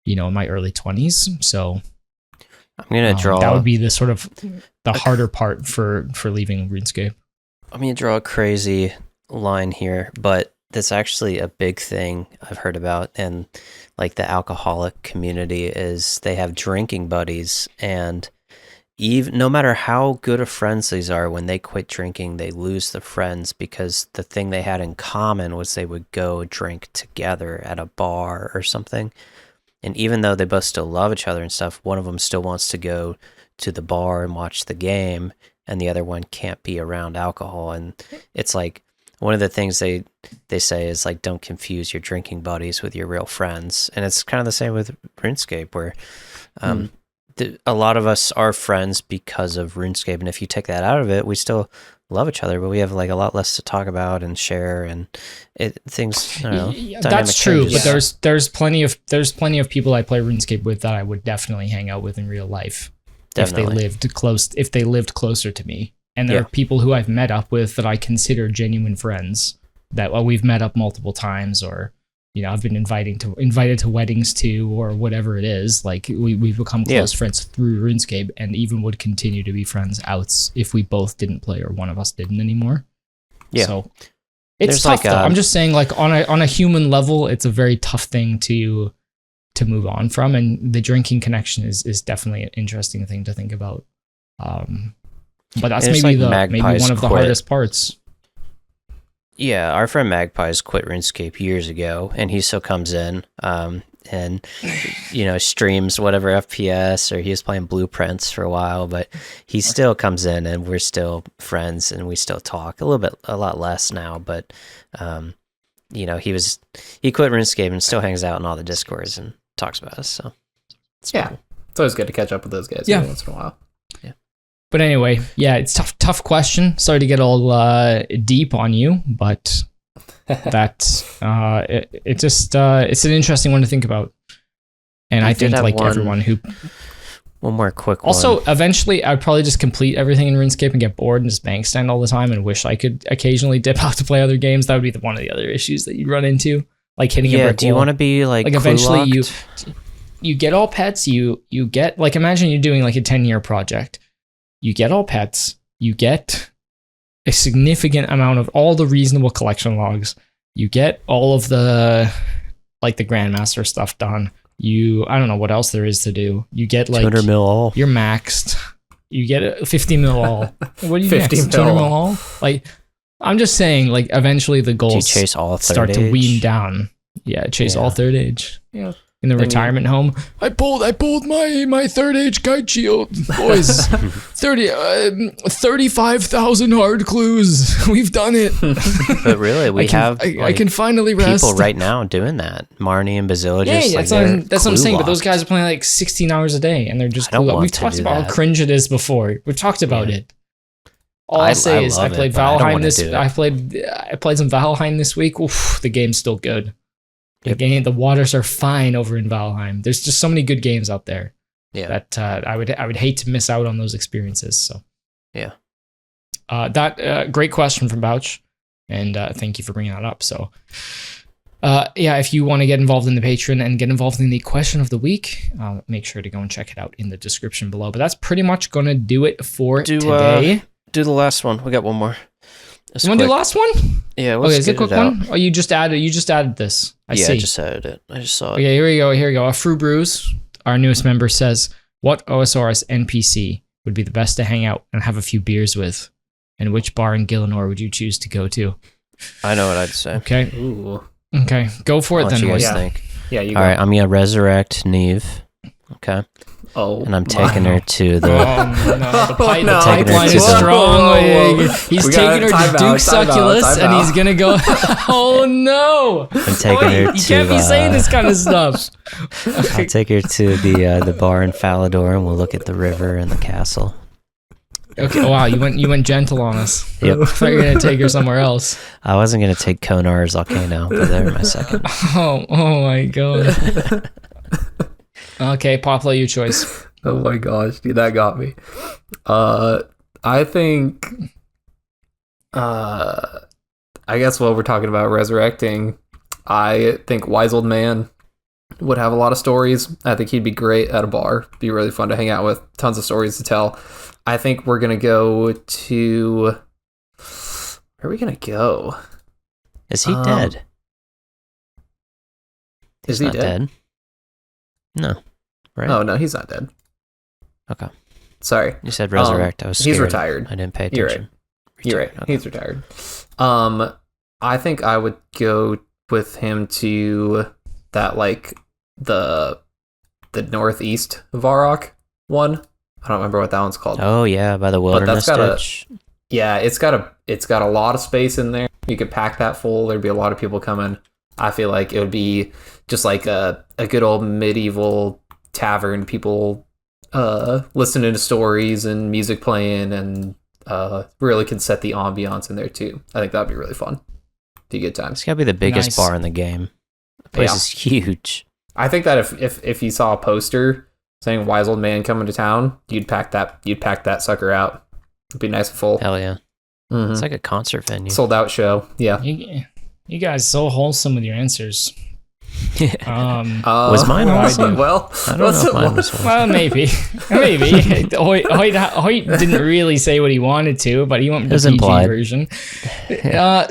you know, in my early 20s. So I'm going to draw... that would be the sort of the harder part for leaving RuneScape. I'm going to draw a crazy line here, but that's actually a big thing I've heard about in like the alcoholic community is they have drinking buddies, and even no matter how good of friends these are, when they quit drinking, they lose the friends because the thing they had in common was they would go drink together at a bar or something. And even though they both still love each other and stuff, one of them still wants to go to the bar and watch the game, and the other one can't be around alcohol. And it's like, one of the things they say is like, don't confuse your drinking buddies with your real friends. And it's kind of the same with RuneScape, where a lot of us are friends because of RuneScape. And if you take that out of it, we still love each other, but we have like a lot less to talk about and share, and things, I don't know. Yeah, that's true, but there's plenty of people I play RuneScape with that I would definitely hang out with in real life. Definitely. If they lived closer to me. And there are people who I've met up with that I consider genuine friends that we've met up multiple times, or, you know, I've been invited to weddings too, or whatever it is. Like we've become close friends through RuneScape, and even would continue to be friends outs if we both didn't play or one of us didn't anymore. Yeah. So it's tough. Like, I'm just saying, like on a human level, it's a very tough thing to move on from, and the drinking connection is definitely an interesting thing to think about. But that's maybe one of the hardest parts. Yeah, our friend Magpie's quit RuneScape years ago, and he still comes in and, you know, streams whatever FPS, or he was playing Blueprints for a while, but he still comes in, and we're still friends, and we still talk a lot less now, but you know, he quit RuneScape and still hangs out in all the Discords and talks about us. So it's always good to catch up with those guys every once in a while. Yeah. But anyway, yeah, it's tough question. Sorry to get all deep on you, but it's an interesting one to think about. And I think like everyone who... One more quick one. Also, eventually, I'd probably just complete everything in RuneScape and get bored and just bank stand all the time and wish I could occasionally dip out to play other games. That would be one of the other issues that you'd run into, like hitting a brick wall. Do you want to be like eventually you get all pets, you get, like, imagine you're doing like a 10-year project. You get all pets, you get a significant amount of all the reasonable collection logs, you get all of the, like, the Grandmaster stuff done. I don't know what else there is to do. You get like 200 mil all. You're maxed. You get 50 mil all. What do you get? 200 mil all? Like, I'm just saying, like, eventually the goals chase all start to wean down. Yeah, chase all third age. Yeah. In the retirement home, I pulled my third age kite shield, boys. 35,000 hard clues. We've done it. But really, I can finally rest. People right now doing that. Marnie and Basilius. Yeah, that's what I'm saying. But those guys are playing like 16 hours a day, and they're just. We've talked about how cringe it is before. We've talked about it. All I'll say is I played Valheim I played some Valheim this week. Oof, the game's still good. The waters are fine over in Valheim. There's just so many good games out there. Yeah. That I would hate to miss out on those experiences. So yeah. Great question from Bouch, and thank you for bringing that up. So if you want to get involved in the Patreon and get involved in the question of the week, make sure to go and check it out in the description below. But that's pretty much gonna do it for today. Do the last one. We got one more. You want to do the last one? Yeah. Let's is it a quick one? Oh, you just added this. I see. I just added it. I just saw it. Okay, here we go. A Fru Brews, our newest member, says, "What OSRS NPC would be the best to hang out and have a few beers with? And which bar in Gielinor would you choose to go to? I know what I'd say. Okay. Ooh. Okay. Go for it What then. you guys Hoyt. think? Yeah, you All go. right, I'm gonna resurrect Neve. Okay, Oh, and I'm taking her to the. Oh, no, the no. pipeline Taking is her to strong. Whoa. He's We taking her gotta to time out, Duke Succulus, time and out. he's gonna go. Oh no! I'm taking her You to. can't be saying this kind of stuff. I'll take her to the bar in Falador, and we'll look at the river and the castle. Okay. Wow, you went gentle on us. Yep. I thought you were gonna take her somewhere else. I wasn't gonna take Konar's Volcano, but they're my second. Oh my god. Okay, Poplo, your choice. Oh my gosh, dude, that got me. I think, I guess while we're talking about resurrecting, I think Wise Old Man would have a lot of stories. I think he'd be great at a bar. Be really fun to hang out with. Tons of stories to tell. I think we're gonna go to. Where are we gonna go? Is he dead? Is He's he not dead? No. Right? Oh no, he's not dead. Okay. Sorry, You said resurrect. I was he's scared. retired. I didn't pay You're attention. You're right. Okay. He's retired. I think I would go with him to that like the northeast Varrock one. I don't remember what that one's called. Oh yeah, by the wilderness got a- ditch. Yeah, it's got a lot of space in there. You could pack that full. There'd be a lot of people coming. I feel like it would be just like a good old medieval tavern. People listening to stories and music playing, and really can set the ambiance in there too. I think that'd be really fun. Be a good time. It's gotta be the biggest Nice. bar in the game. The place Yeah. is huge. I think that if you saw a poster saying "Wise Old Man coming to town," you'd pack that sucker out. It'd be nice and full. Hell yeah. Mhm. It's like a concert venue. Sold out show. Yeah. You guys so wholesome with your answers. Was mine awesome? Well, I don't know if mine was one. Well, maybe. Hoyt didn't really say what he wanted to, but he went with It was the PG implied. version.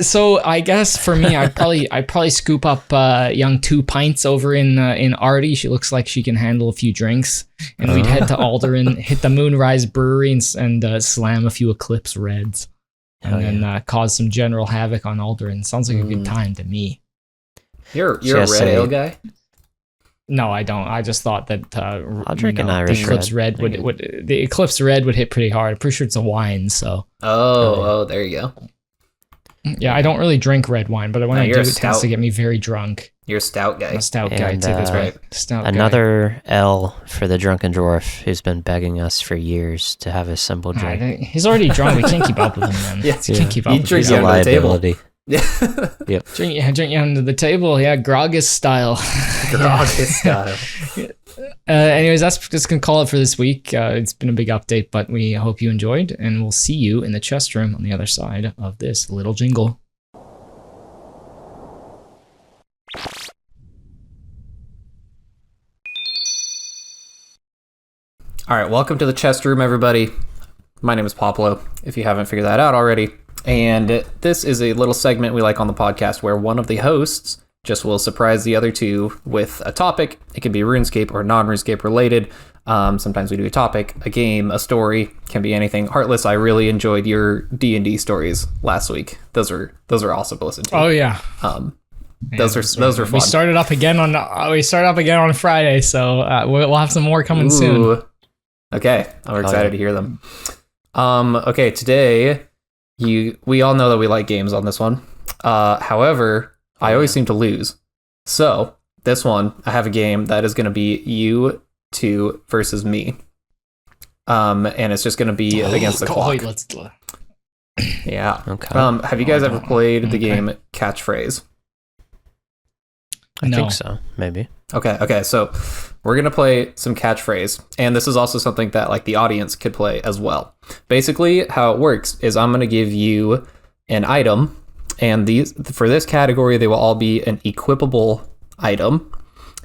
So I guess for me, I'd probably scoop up young 2 pints over in Artie. She looks like she can handle a few drinks, and we'd head to Alderaan, hit the Moonrise Brewery, and slam a few Eclipse Reds, and Hell then cause some general havoc on Alderaan. Sounds like a good Mm. time to me. You're a Just red say- ale guy. No, I don't. I just thought that I'll drink an Irish the Eclipse Red. Red the Eclipse Red would hit pretty hard. I'm pretty sure it's a wine, so Oh, there you go. yeah. I don't really drink red wine, but when No, I do, you're it a tends stout. to get me very drunk. You're a stout I'm guy. a stout guy And, too. That's right. Stout guy. Another L for the drunken dwarf who's been begging us for years to have a simple Ah, drink. he's already drunk. We can't keep up with him, man. Yeah. We can't keep up. You with drink He's him. a under the table. liability. Yeah. Drink you under the table. Yeah, Groggus style. Groggus style. Anyways, that's just gonna call it for this week. It's been a big update, but we hope you enjoyed, and we'll see you in the chest room on the other side of this little jingle. All right, welcome to the chest room, everybody. My name is Poplo, if you haven't figured that out already. And this is a little segment we like on the podcast where one of the hosts just will surprise the other two with a topic. It can be RuneScape or non-RuneScape related. Sometimes we do a topic, a game, a story, can be anything. Heartless, I really enjoyed your D&D stories last week. Those are awesome to listen to. Oh yeah. Those are fun. We started up again on Friday, so we'll have some more coming soon. Ooh. Okay, I'm excited to hear them. Okay, today we all know that we like games on this one. However, I always seem to lose. So this one, I have a game that is going to be you two versus me. And it's just going to be against the clock. Yeah. Okay. Have you guys ever played the game Catchphrase? I No. think so. Maybe. Okay, so we're gonna play some catchphrase, and this is also something that like the audience could play as well. Basically, how it works is I'm gonna give you an item, and these for this category they will all be an equipable item,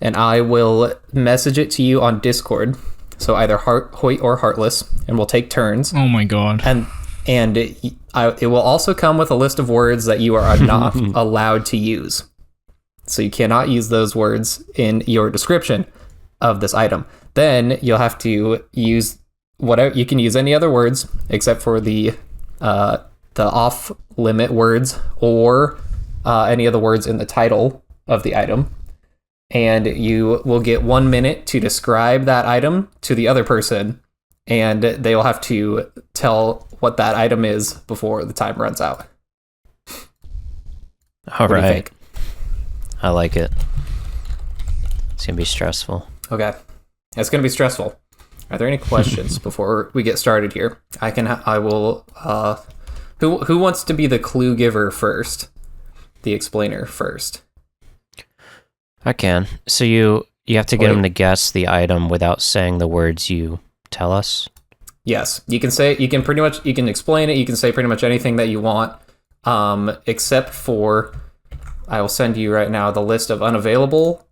and I will message it to you on Discord. So either Hoyt or Heartless, and we'll take turns. Oh my god. And it will also come with a list of words that you are not allowed to use. So you cannot use those words in your description of this item. Then you'll have to use whatever, you can use any other words except for the off limit words or any of the words in the title of the item. And you will get 1 minute to describe that item to the other person, and they will have to tell what that item is before the time runs out. All right. I like it. It's going to be stressful. Okay. It's going to be stressful. Are there any questions before we get started here? I will, who wants to be the clue giver first? The explainer first. I can. So you have to get them to guess the item without saying the words you tell us? Yes. You can explain it, you can say pretty much anything that you want, except for, I will send you right now the list of unavailable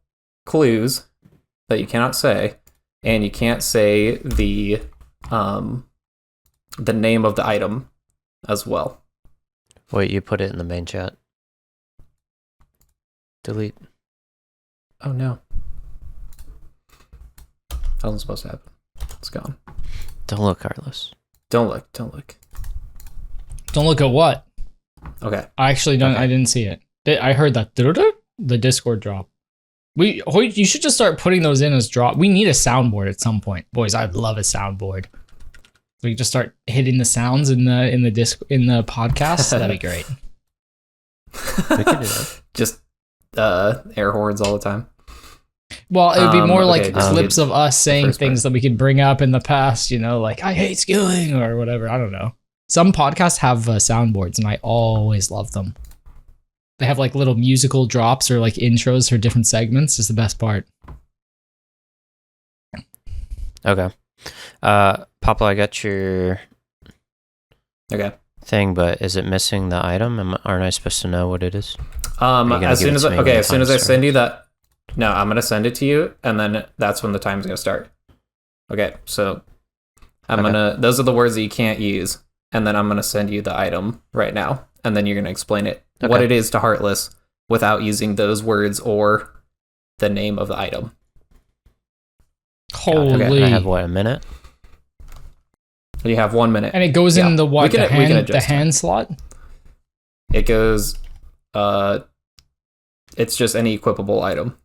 clues that you cannot say, and you can't say the name of the item as well. Wait, you put it in the main chat. Delete. Oh no. That wasn't supposed to happen. It's gone. Don't look, Heartless. Don't look. Don't look at what? Okay. I actually don't. Okay. I didn't see it. I heard that. The Discord drop. Hoyt, you should just start putting those in as drop. We need a soundboard at some point, boys. I'd love a soundboard. We can just start hitting the sounds in the podcast. That'd be great. We could do that. Just air horns all the time. Well, it would be more like okay, clips of us saying things that we could bring up in the past, like I hate skilling or whatever. I don't know. Some podcasts have soundboards and I always love them. They have like little musical drops or like intros for different segments. Is the best part. Okay. Poplo, I got your thing, but is it missing the item? Aren't I supposed to know what it is? As soon as I send you that, no, I'm gonna send it to you, and then that's when the time's gonna start. Okay, so those are the words that you can't use, and then I'm gonna send you the item right now, and then you're gonna explain it what it is to Heartless without using those words or the name of the item. Holy! Okay. I have a minute? You have 1 minute, and it goes in the what? The hand slot. It goes. It's just any equipable item.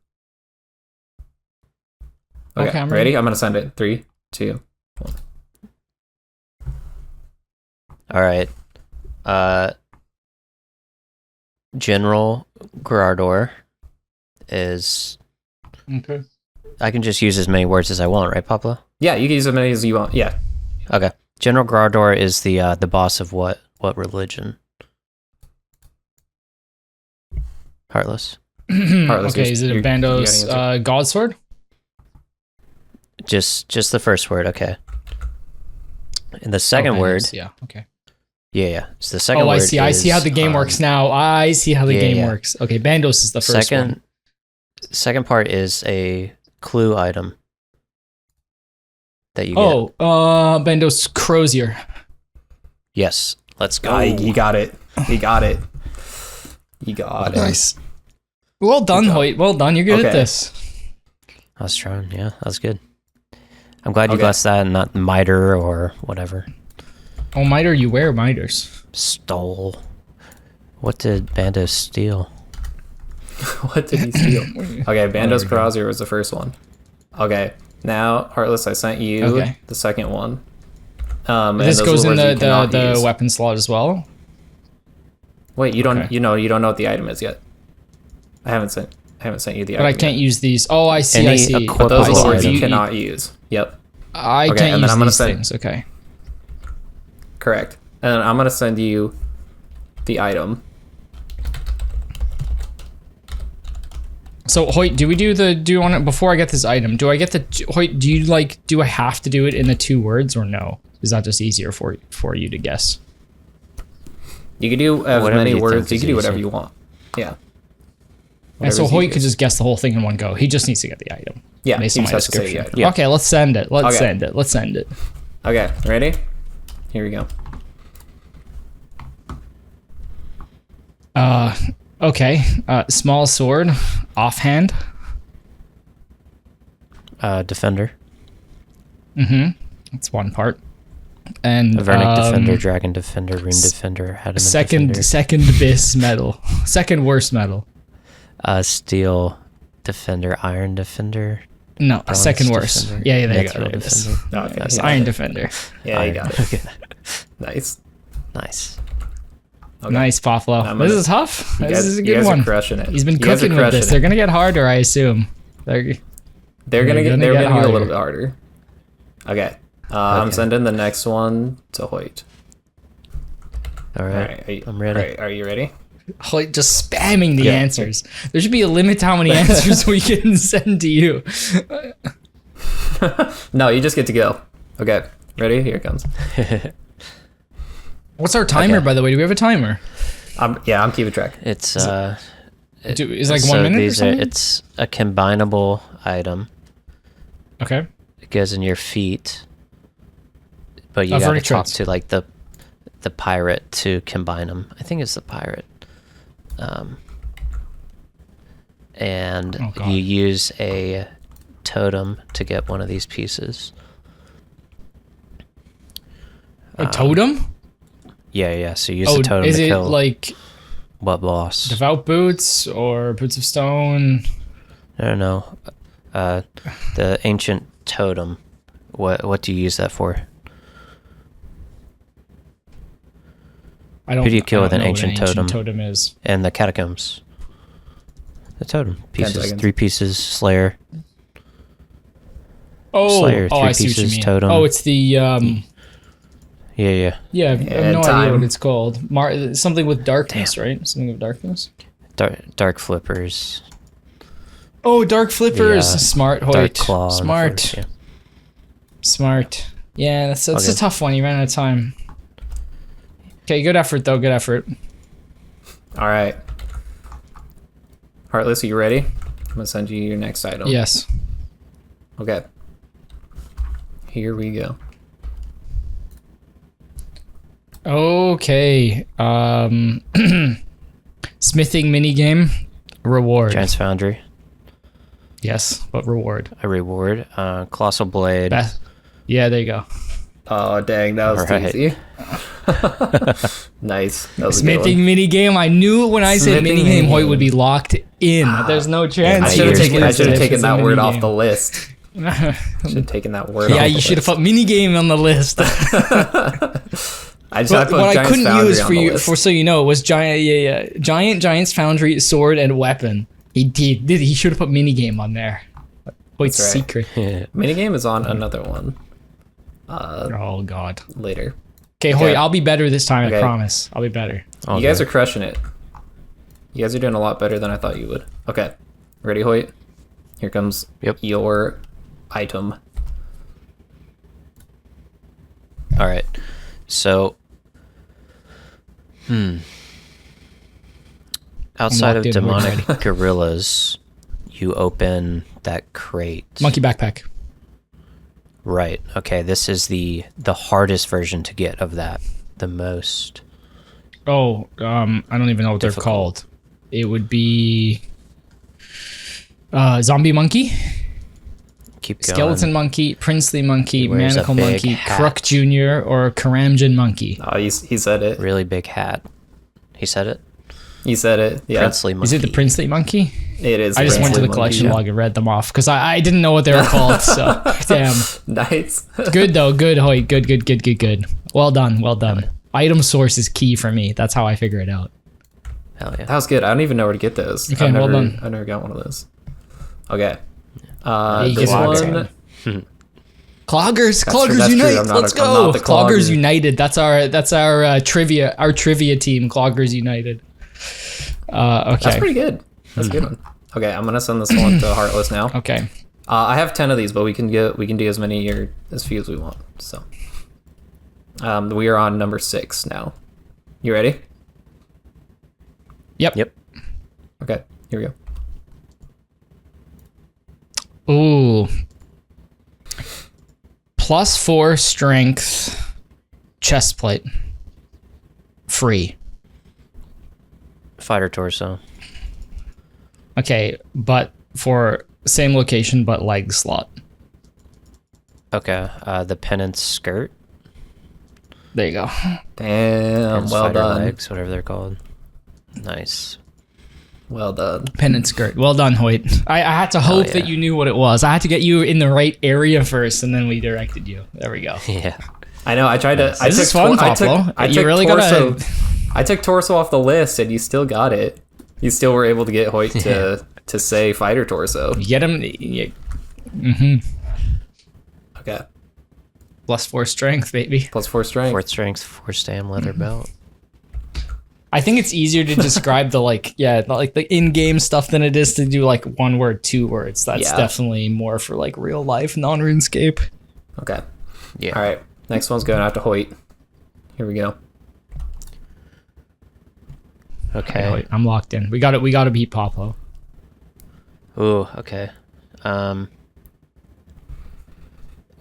Okay, I'm ready. I'm gonna send it. 3, 2, 1. All right. General Grador is. Okay. I can just use as many words as I want, right, Poplo? Yeah, you can use as many as you want. Yeah. Okay. General Grador is the boss of what religion? Heartless. Okay, is it a Bando's God Sword? Just the first word, okay. And the second word. Yeah, okay. Yeah. It's the second word. I see. I see how the game works now. I see how the game works. Okay, Bandos is the first one. Second part is a clue item that you get. Bandos Crozier. Yes. Let's go. You got it. You got it. You got it. Nice. Well done, Hoyt. Well done. You're good at this. I was trying. Yeah, that was good. I'm glad you guessed that and not miter or whatever. Oh, miter, you wear miters. Stole. What did Bandos steal? What did he steal? Okay, Bandos Crozier was the first one. Okay, now, Heartless, I sent you the second one. This goes in the weapon slot as well? Wait, you don't know what the item is yet. I haven't sent you the item. But I can't use these. Oh, I see. I see. But those are words you cannot use. Yep. I can't use these things. Okay. Correct. And then I'm gonna send you the item. So Hoyt, do you want it before I get this item? Do I get Hoyt? Do I have to do it in the 2 words or no? Is that just easier for you to guess? You can do as many words. You can do whatever you want. Yeah. And so Hoyt could just guess the whole thing in one go. He just needs to get the item. Yeah. Based on my description. Yeah. Okay, let's send it. Let's send it. Okay, ready? Here we go. Okay. Small sword, offhand. Defender. Mm-hmm. That's one part. And A Vernic Defender, Dragon Defender, Rune Defender, Adamant Defender. Second best medal. Second worst medal. Steel Defender, Iron Defender. No, Bronze second worst. Defender, Yeah, there you go. Mithril There it is. Defender. Okay, Yes, yeah. Iron Defender. Yeah, you got it. Okay. Nice. Nice. Okay. Nice, Poplo. I'm This gonna- is tough. You This guys, is a you good guys one. are crushing it. He's been You guys are cooking with this. crushing They're it. gonna get harder, I assume. They're gonna They're get gonna a get little bit harder. Okay. I'm sending the next one to Hoyt. All All right. right. I'm ready. All right, are you ready? Like just spamming the Yeah. answers. There should be a limit to how many answers we can send to you. No, you just get to go. Okay. Ready? Here it comes. What's our timer, Okay. by the way? Do we have a timer? I'm keeping track. It's Is like 1 minute or these something? it's a combinable item. Okay. It goes in your feet, but you Oh, got to Vernic talk traits. to like the pirate to combine them. I think it's the pirate. And Oh, God. you use a totem to get one of these pieces. A totem? Yeah. So you use Oh, the totem is to it kill like what boss? devout boots or boots of stone? I don't know. The ancient totem. What do you use that for? I don't. Who do you kill I with don't an know what ancient totem? Totem is. And the catacombs. The totem pieces, seconds. 3 pieces. Slayer. Oh, Slayer, oh, 3 I see what you pieces, mean. totem. Oh, it's the Yeah. yeah. I have And no idea time. what it's called. Something with darkness, right? Something with darkness. Dark flippers. Oh, dark flippers. Yeah. Smart, Hoyt. Dark claw. and Smart. flippers, yeah. Smart. Yeah, that's Okay. a tough one. You ran out of time. Okay, good effort though. Good effort. All right. Heartless, are you ready? I'm gonna send you your next item. Yes. Okay. Here we go. Okay. Smithing minigame. Reward. Giant's Foundry. Yes, but reward. A reward. Colossal Blade. Yeah, there you go. Oh dang, that was Alright. easy. Nice. That was a good Smithing one. minigame. I knew when I said Smithing minigame, Hoyt minigame. would be locked in. There's no chance. I I should have years taken, later, that word off the minigame. list. Should have taken that word off Yeah, the you should have list. put minigame on the list. I just But put what I Giant's couldn't Foundry use on for the you, list. for so you know, was Giant's Foundry, sword, and weapon. He did. He should have put minigame on there. Hoyt's That's right. secret. Minigame is on another one Oh God. later. Okay, Okay. Hoyt, I'll be better this time. Okay. I promise. I'll be better. All You guys good. are crushing it. You guys are doing a lot better than I thought you would. Okay. Ready, Hoyt? Here comes Yep. your item. All right. So, outside of locked in, we're demonic gorillas, you open that crate. Monkey backpack. Right. Okay. This is the hardest version to get of that. The most. Oh, I don't even know what they're Difficult. called. It would be zombie monkey, Keep going. skeleton monkey, princely monkey, He wears a manacle big monkey, hat. crook junior, or Karamjan monkey. Oh, he said it. Really big hat. He said it. He said it. Yeah. Princely monkey. Is it the princely monkey? It is. I just went to the Princely collection Monkey. log and read them off because I didn't know what they were called. So damn. Nice. Good though. Good, Hoyt. Good. Well done. Item source is key for me. That's how I figure it out. Hell yeah. That was good. I don't even know where to get those. Okay, I've well never, done. I never got one of those. Okay. You This get one. it. Cloggers true, that's Unite. true. I'm not Let's a- I'm go. not the Cloggers Clogger. United. That's our trivia team. Cloggers United. Okay. That's pretty good. That's a good one. Okay, I'm gonna send this one to Heartless now. Okay. I have 10 of these, but we can do as many or as few as we want. So, we are on number 6 now. You ready? Yep. Okay, here we go. Ooh. +4 strength chest plate. Free. Fighter torso. Okay, but for same location but leg slot. Okay, the penance skirt. There you go. Damn, Penance well fighter done. legs, whatever they're called. Nice. Well done. Pennant skirt. Well done, Hoyt. I had to hope that you knew what it was. I had to get you in the right area first, and then we directed you. There we go. Yeah. I know. I tried to. I This took is fun, Poplo. I You took really torso. gotta- I took torso off the list, and you still got it. You still were able to get Hoyt to say fighter torso. You get him. Okay. +4 strength, baby. +4 strength. 4th strength, 4 stam, leather belt. I think it's easier to describe the the in-game stuff than it is to do like 1 word, 2 words. That's definitely more for like real life non-RuneScape. Okay. Yeah. All right. Next one's going out to Hoyt. Here we go. Okay. Hoyt, I'm locked in. We got it. We got to beat Poplo. Ooh, okay.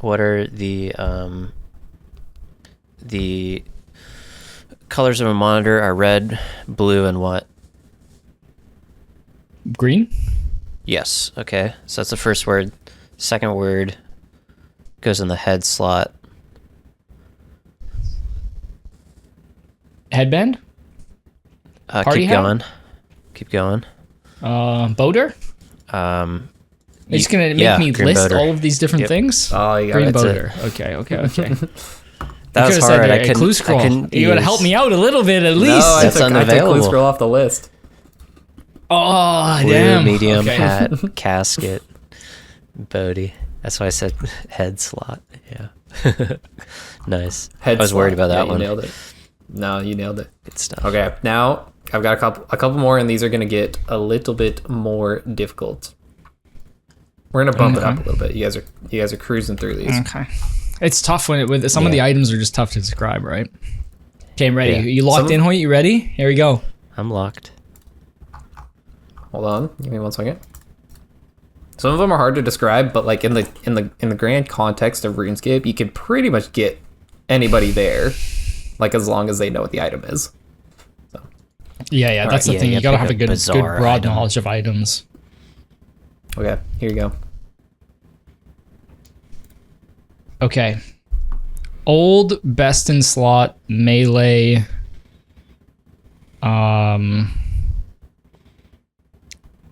What are the colors of a monitor are red, blue, and what? Green. Yes. Okay. So that's the first word. Second word goes in the head slot. Headband. Party Keep hat? going. Keep going. Boater. You're just gonna make me green list boater. all of these different Yep. things. Oh, you got Green it. boater. Okay. That was could've hard. said, I couldn't. clue scroll. I couldn't You gotta use- help me out a little bit at least. No, I That's took clue unavailable. scroll off the list. Oh, Blue, damn. medium, Okay. hat, casket, Bodie. That's why I said head slot. Yeah. Nice. Head I was worried slot. about that Yeah, one. You nailed it. No, you nailed it. Good stuff. Okay, now I've got a couple more, and these are gonna get a little bit more difficult. We're gonna bump it up a little bit. You guys are cruising through these. Okay. It's tough when with some of the items are just tough to describe, right? Okay, I'm ready. Yeah. You locked in, Hoyt? You ready? Here we go. I'm locked. Hold on, give me 1 second. Some of them are hard to describe, but like in the grand context of RuneScape, you can pretty much get anybody there, like as long as they know what the item is. Yeah, that's the yeah, thing. you You gotta pick have a a good bizarre broad item. knowledge of items. Okay, here you go. Okay. Old best in slot melee.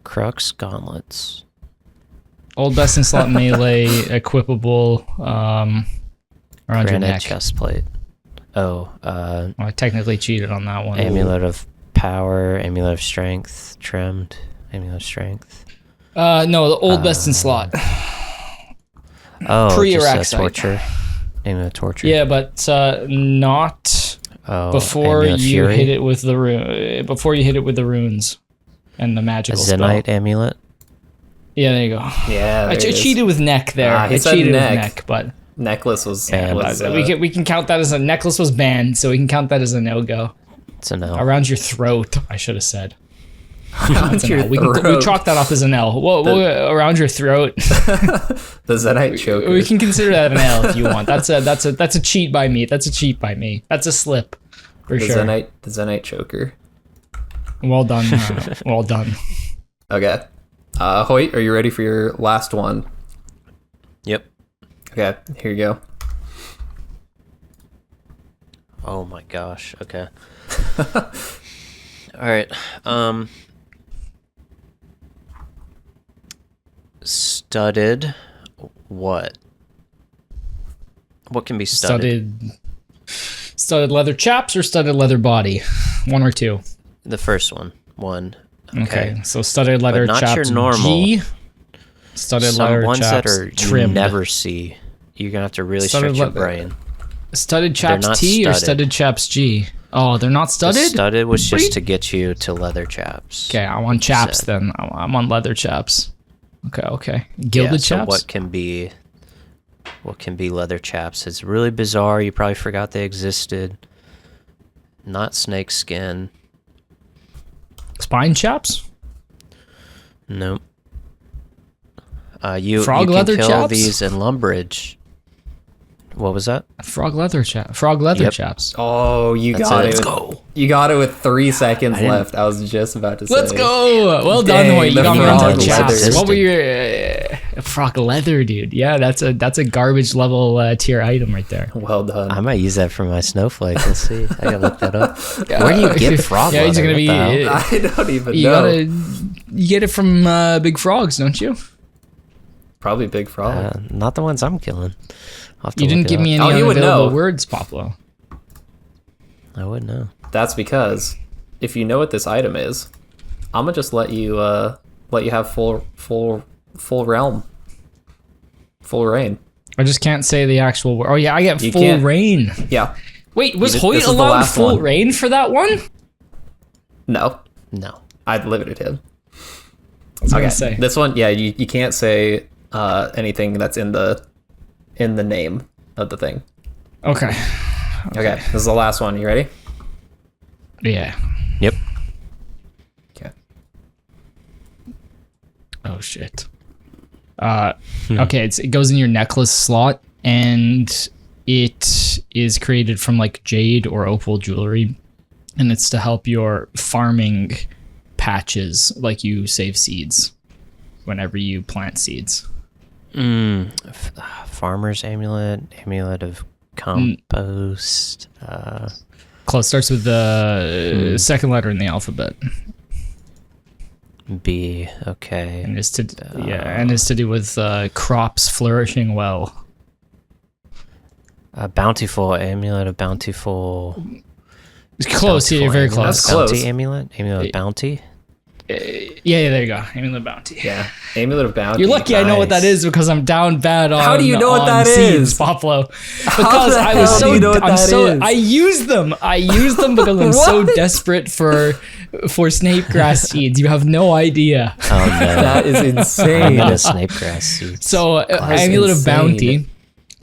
Crux gauntlets. Old best in slot melee equipable around your Granite neck. chest plate. Oh, Oh, I technically cheated on that one. amulet of power, amulet of strength, trimmed, amulet of strength. No, the old best in slot. Oh, Pre-Iraq just site. torture. Amulet of torture. Yeah, but not Oh, before amulet of you fury. hit it with the before you hit it with the runes and the A magical spell. Zenite amulet. Yeah, there you go. Yeah, I there it is. cheated with neck there. Ah, he I said cheated neck. with neck, but Necklace was, we can count that as a necklace was banned, so we can count that as a no-go. It's an L. Around your throat, I should have said. around It's an your L. We throat. chalk that off as an L. Around your throat. The Zenite choker. We can consider that an L if you want. That's a cheat by me. That's a cheat by me. That's a slip for the sure. Zenite choker. Well done. Well done. Okay. Hoyt, are you ready for your last one? Yep. Okay, here you go. Oh my gosh. Okay. All right. Studded. What? What can be studded? Studded leather chaps or studded leather body? One or two. The first one. One. Okay. So studded leather not chaps your normal. G. Studded Some leather ones that chaps are you trimmed. never see. You're gonna have to really Studded stretch your leather. brain. Studded chaps not T or studded. studded chaps G? Oh, they're not The studded? studded was What are you- just to get you to leather chaps. Okay, I'm on chaps Said. then. I'm on leather chaps. Okay. Gilded So chaps? what can be leather chaps? It's really bizarre. You probably forgot they existed. Not snake skin. Spine chaps? Nope. You Frog can leather kill chaps? these in Lumbridge. What was that? Frog leather Yep. chaps. Oh, you That's got it. it. Let's go. You got it with 3 seconds didn't- left. I was just about to say. Let's go. Well Dang, done, Hoyt. You the got me frog onto the leather. chaps. What were your frog leather, dude? Yeah, that's a garbage level tier item right there. Well done. I might use that for my snowflake. Let's see. I gotta look that up. Where do you get frog Yeah, leather? he's gonna What be. the hell? I don't even You know. you get it from big frogs, don't you? Probably big frog. Not the ones I'm killing. I'll have to You didn't look it give me up. any Oh, you would unavailable know. words, Poplo. I wouldn't know. That's because if you know what this item is, I'm gonna just let you have full realm, full reign. I just can't say the actual word. Oh yeah, I get You full can't. reign. Yeah. Wait, was This Hoyt is the allowed last full one. reign for that one? No, No. I'd limited him. I was Okay. gonna say. This one, yeah, you can't say anything that's in the name of the thing. Okay. Okay, this is the last one. You ready? Yeah. Yep. Okay. Oh shit. Okay, it goes in your necklace slot, and it is created from like jade or opal jewelry, and it's to help your farming patches, like you save seeds whenever you plant seeds. Farmer's amulet, amulet of compost. Close. Starts with the second letter in the alphabet, B. Okay. and is to do with crops flourishing well. Bountiful amulet of bountiful. It's close. Yeah, you're very Bountiful close. That's close. Bounty amulet, amulet of bounty. Yeah, there you go. Amulet of Bounty. Yeah. Amulet of Bounty. You're lucky I know what that Nice. is because I'm down bad on. How do you know what on that seeds, is? Poplo? Because the I was hell so do you know what I'm that so is? I use them. I use them because I'm so What? desperate for snape grass seeds. You have no idea. Oh no. That is I'm insane. into snape grass seeds. So That's Amulet of insane. Bounty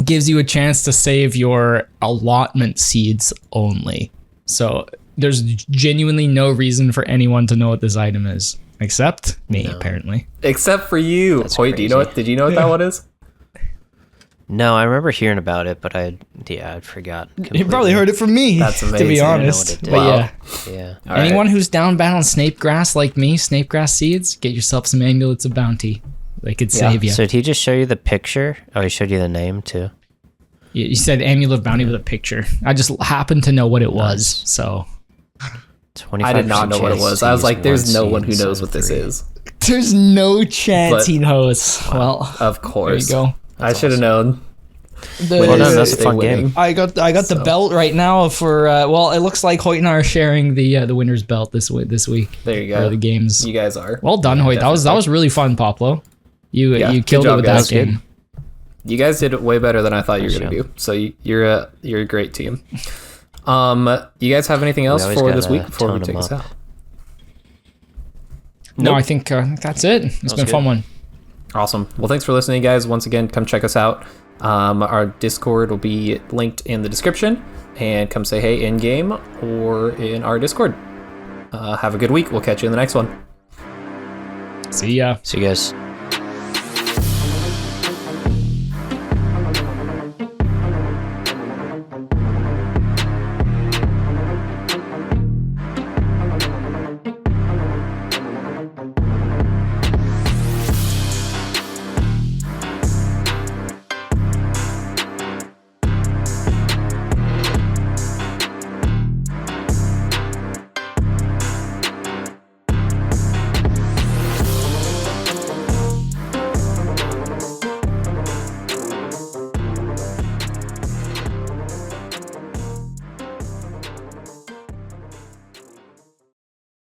gives you a chance to save your allotment seeds only. So there's genuinely no reason for anyone to know what this item is. Except me, apparently. Except for you. That's Hoyt, do you know crazy. what? Did you know what that one is? No, I remember hearing about it, but I'd forgot. You probably heard it from me, That's to amazing. be I know honest. what it But did. yeah. Yeah. All right. Anyone who's down bad on snape grass like me, snape grass seeds, get yourself some amulets of bounty. They could save you. So did he just show you the picture? Oh, he showed you the name too. You said amulet of bounty with a picture. I just happened to know what it was. So 25% I did not know what it chance was. to I was use like, there's one no one who seed knows what this instead of is. there's no chance But- he knows. Well, Of there you course. go. I should have known. Well done, that's a Stay fun winning. game. I got the belt right now for well, it looks like Hoyt and I are sharing the winner's belt this week. There you For go. the games. You guys are. Well done, Hoyt. That was really fun, Poplo. You Yeah, you good killed it job, with guys. that game. You guys did it way better than I thought you were Nice gonna job. do. So you're a great team. You guys have anything else always for this gotta week before we tone take 'em us up. out? No, Nope. I think that's it. It's been a good. fun one. Awesome. Well, thanks for listening, guys. Once again, come check us out. Our Discord will be linked in the description, and come say hey in game or in our Discord. Have a good week. We'll catch you in the next one. See ya. So you guys.